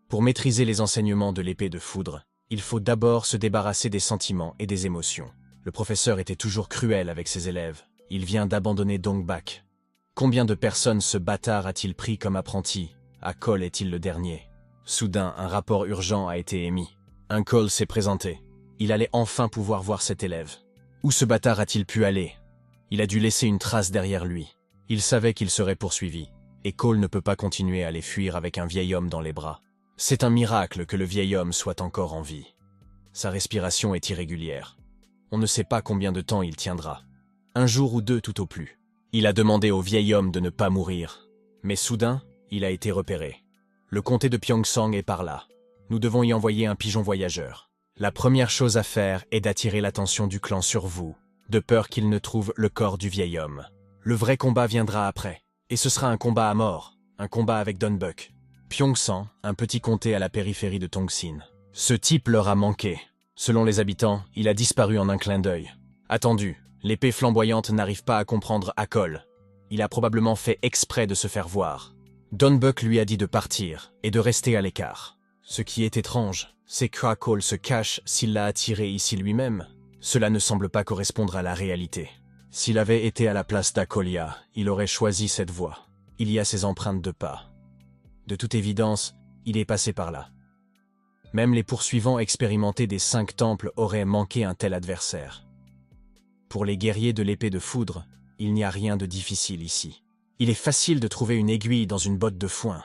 Pour maîtriser les enseignements de l'épée de foudre, il faut d'abord se débarrasser des sentiments et des émotions. Le professeur était toujours cruel avec ses élèves. Il vient d'abandonner Dongbak. Combien de personnes ce bâtard a-t-il pris comme apprenti? Akol est-il le dernier? Soudain, un rapport urgent a été émis. Un call s'est présenté. Il allait enfin pouvoir voir cet élève. Où ce bâtard a-t-il pu aller? Il a dû laisser une trace derrière lui. Il savait qu'il serait poursuivi. Et Cole ne peut pas continuer à les fuir avec un vieil homme dans les bras. C'est un miracle que le vieil homme soit encore en vie. Sa respiration est irrégulière. On ne sait pas combien de temps il tiendra. 1 jour ou 2 tout au plus. Il a demandé au vieil homme de ne pas mourir. Mais soudain, il a été repéré. Le comté de Pyongsang est par là. Nous devons y envoyer un pigeon voyageur. La première chose à faire est d'attirer l'attention du clan sur vous, de peur qu'il ne trouve le corps du vieil homme. Le vrai combat viendra après, et ce sera un combat à mort, un combat avec Donbuck. Pyongsang, un petit comté à la périphérie de Tongsin. Ce type leur a manqué. Selon les habitants, il a disparu en un clin d'œil. Attendu, l'épée flamboyante n'arrive pas à comprendre Akol. Il a probablement fait exprès de se faire voir. Donbuck lui a dit de partir et de rester à l'écart. Ce qui est étrange, c'est qu'Akol se cache s'il l'a attiré ici lui-même. Cela ne semble pas correspondre à la réalité. S'il avait été à la place d'Akolia, il aurait choisi cette voie. Il y a ses empreintes de pas. De toute évidence, il est passé par là. Même les poursuivants expérimentés des 5 temples auraient manqué un tel adversaire. Pour les guerriers de l'épée de foudre, il n'y a rien de difficile ici. Il est facile de trouver une aiguille dans une botte de foin.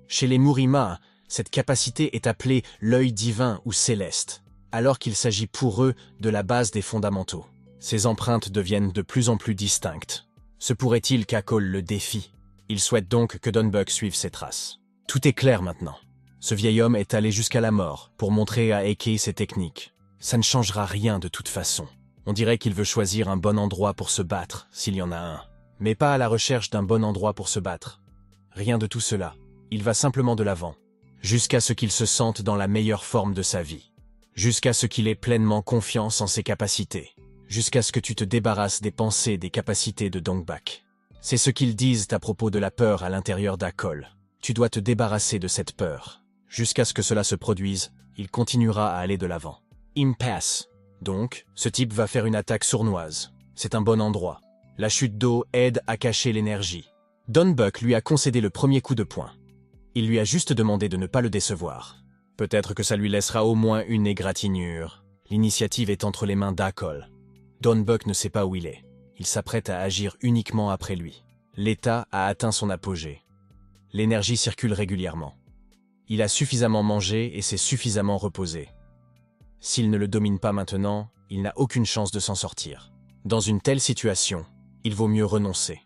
Chez les Murima, cette capacité est appelée l'œil divin ou céleste, alors qu'il s'agit pour eux de la base des fondamentaux. Ces empreintes deviennent de plus en plus distinctes. Se pourrait-il qu'Akol le défie? Il souhaite donc que Dunbuck suive ses traces. Tout est clair maintenant. Ce vieil homme est allé jusqu'à la mort pour montrer à Eke ses techniques. Ça ne changera rien de toute façon. On dirait qu'il veut choisir un bon endroit pour se battre, s'il y en a un. Mais pas à la recherche d'un bon endroit pour se battre. Rien de tout cela. Il va simplement de l'avant. Jusqu'à ce qu'il se sente dans la meilleure forme de sa vie. Jusqu'à ce qu'il ait pleinement confiance en ses capacités. Jusqu'à ce que tu te débarrasses des pensées et des capacités de Dongbak. C'est ce qu'ils disent à propos de la peur à l'intérieur d'Akol. Tu dois te débarrasser de cette peur. Jusqu'à ce que cela se produise, il continuera à aller de l'avant. Impasse. Donc, ce type va faire une attaque sournoise. C'est un bon endroit. La chute d'eau aide à cacher l'énergie. Dunbuck lui a concédé le premier coup de poing. Il lui a juste demandé de ne pas le décevoir. Peut-être que ça lui laissera au moins une égratignure. L'initiative est entre les mains d'Akol. Dunbuck ne sait pas où il est. Il s'apprête à agir uniquement après lui. L'état a atteint son apogée. L'énergie circule régulièrement. Il a suffisamment mangé et s'est suffisamment reposé. S'il ne le domine pas maintenant, il n'a aucune chance de s'en sortir. Dans une telle situation, il vaut mieux renoncer.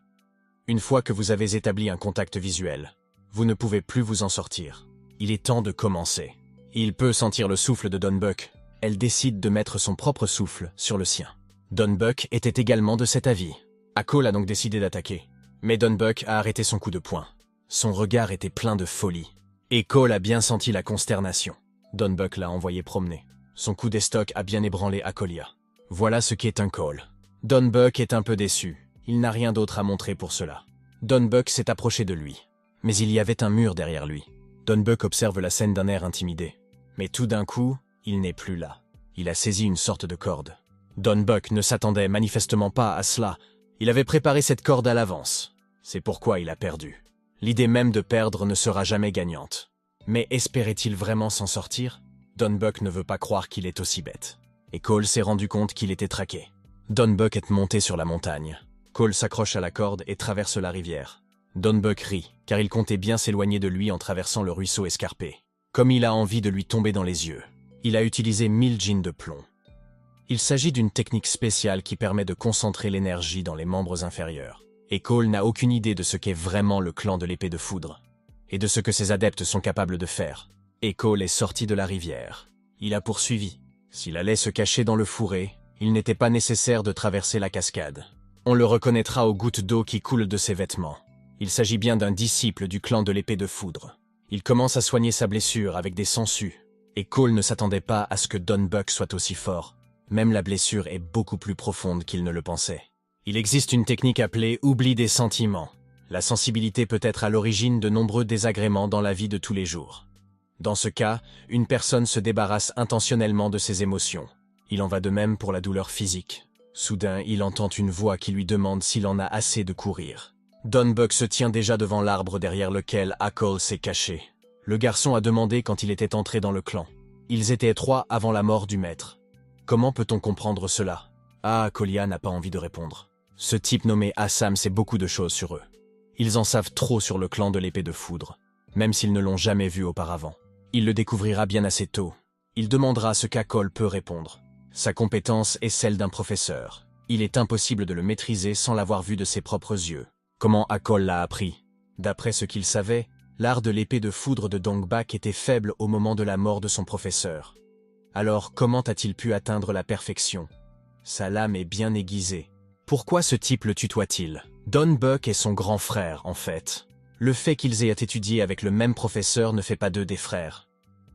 Une fois que vous avez établi un contact visuel, vous ne pouvez plus vous en sortir. Il est temps de commencer. Il peut sentir le souffle de Dunbuck. Elle décide de mettre son propre souffle sur le sien. Dunbuck était également de cet avis. Akol a donc décidé d'attaquer. Mais Dunbuck a arrêté son coup de poing. Son regard était plein de folie. Et Cole a bien senti la consternation. Dunbuck l'a envoyé promener. Son coup d'estoc a bien ébranlé Akolia. Voilà ce qu'est un Cole. Dunbuck est un peu déçu. Il n'a rien d'autre à montrer pour cela. Dunbuck s'est approché de lui. Mais il y avait un mur derrière lui. Dunbuck observe la scène d'un air intimidé. Mais tout d'un coup, il n'est plus là. Il a saisi une sorte de corde. Dunbuck ne s'attendait manifestement pas à cela. Il avait préparé cette corde à l'avance. C'est pourquoi il a perdu. L'idée même de perdre ne sera jamais gagnante. Mais espérait-il vraiment s'en sortir? Dunbuck ne veut pas croire qu'il est aussi bête. Et Cole s'est rendu compte qu'il était traqué. Dunbuck est monté sur la montagne. Cole s'accroche à la corde et traverse la rivière. Dunbuck rit, car il comptait bien s'éloigner de lui en traversant le ruisseau escarpé. Comme il a envie de lui tomber dans les yeux. Il a utilisé 1000 jeans de plomb. Il s'agit d'une technique spéciale qui permet de concentrer l'énergie dans les membres inférieurs. Et Cole n'a aucune idée de ce qu'est vraiment le clan de l'épée de foudre. Et de ce que ses adeptes sont capables de faire. Et Cole est sorti de la rivière. Il a poursuivi. S'il allait se cacher dans le fourré, il n'était pas nécessaire de traverser la cascade. On le reconnaîtra aux gouttes d'eau qui coulent de ses vêtements. Il s'agit bien d'un disciple du clan de l'épée de foudre. Il commence à soigner sa blessure avec des sangsues. Et Cole ne s'attendait pas à ce que Dunbuck soit aussi fort. Même la blessure est beaucoup plus profonde qu'il ne le pensait. Il existe une technique appelée « oubli des sentiments ». La sensibilité peut être à l'origine de nombreux désagréments dans la vie de tous les jours. Dans ce cas, une personne se débarrasse intentionnellement de ses émotions. Il en va de même pour la douleur physique. Soudain, il entend une voix qui lui demande s'il en a assez de courir. Dunbuck se tient déjà devant l'arbre derrière lequel Akol s'est caché. Le garçon a demandé quand il était entré dans le clan. Ils étaient 3 avant la mort du maître. Comment peut-on comprendre cela? Akolia n'a pas envie de répondre. Ce type nommé Assam sait beaucoup de choses sur eux. Ils en savent trop sur le clan de l'épée de foudre, même s'ils ne l'ont jamais vu auparavant. Il le découvrira bien assez tôt. Il demandera ce qu'Akol peut répondre. Sa compétence est celle d'un professeur. Il est impossible de le maîtriser sans l'avoir vu de ses propres yeux. Comment Akol l'a appris? D'après ce qu'il savait, l'art de l'épée de foudre de Dongbak était faible au moment de la mort de son professeur. Alors comment a-t-il pu atteindre la perfection? Sa lame est bien aiguisée. Pourquoi ce type le tutoie-t-il? Dunbuck est son grand frère, en fait. Le fait qu'ils aient étudié avec le même professeur ne fait pas d'eux des frères.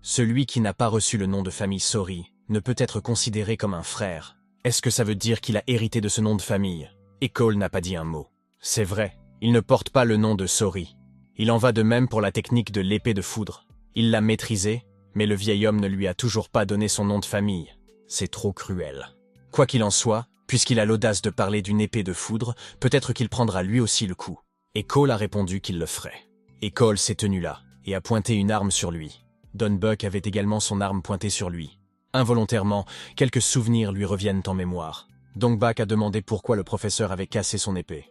Celui qui n'a pas reçu le nom de famille Sori ne peut être considéré comme un frère. Est-ce que ça veut dire qu'il a hérité de ce nom de famille? Et Cole n'a pas dit un mot. C'est vrai, il ne porte pas le nom de Sori. Il en va de même pour la technique de l'épée de foudre. Il l'a maîtrisée, mais le vieil homme ne lui a toujours pas donné son nom de famille. C'est trop cruel. Quoi qu'il en soit, puisqu'il a l'audace de parler d'une épée de foudre, peut-être qu'il prendra lui aussi le coup. Et Cole a répondu qu'il le ferait. Et Cole s'est tenu là, et a pointé une arme sur lui. Don Buck avait également son arme pointée sur lui. Involontairement, quelques souvenirs lui reviennent en mémoire. Dong Bak a demandé pourquoi le professeur avait cassé son épée.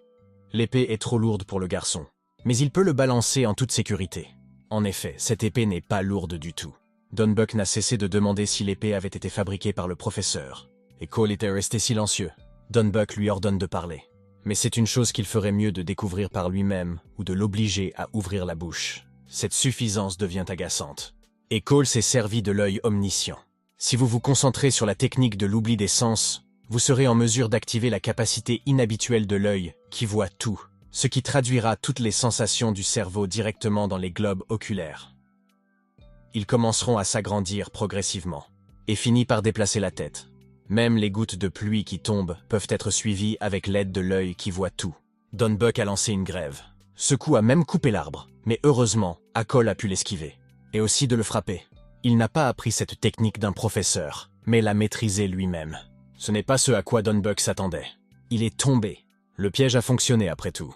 L'épée est trop lourde pour le garçon, mais il peut le balancer en toute sécurité. En effet, cette épée n'est pas lourde du tout. Don Buck n'a cessé de demander si l'épée avait été fabriquée par le professeur. Et Cole était resté silencieux. Don Buck lui ordonne de parler. Mais c'est une chose qu'il ferait mieux de découvrir par lui-même ou de l'obliger à ouvrir la bouche. Cette suffisance devient agaçante. Et Cole s'est servi de l'œil omniscient. Si vous vous concentrez sur la technique de l'oubli des sens, vous serez en mesure d'activer la capacité inhabituelle de l'œil qui voit tout, ce qui traduira toutes les sensations du cerveau directement dans les globes oculaires. Ils commenceront à s'agrandir progressivement et finissent par déplacer la tête. Même les gouttes de pluie qui tombent peuvent être suivies avec l'aide de l'œil qui voit tout. Don Buck a lancé une grève. Ce coup a même coupé l'arbre, mais heureusement, Cole a pu l'esquiver. Et aussi de le frapper. Il n'a pas appris cette technique d'un professeur, mais l'a maîtrisée lui-même. Ce n'est pas ce à quoi Don Buck s'attendait. Il est tombé. Le piège a fonctionné après tout.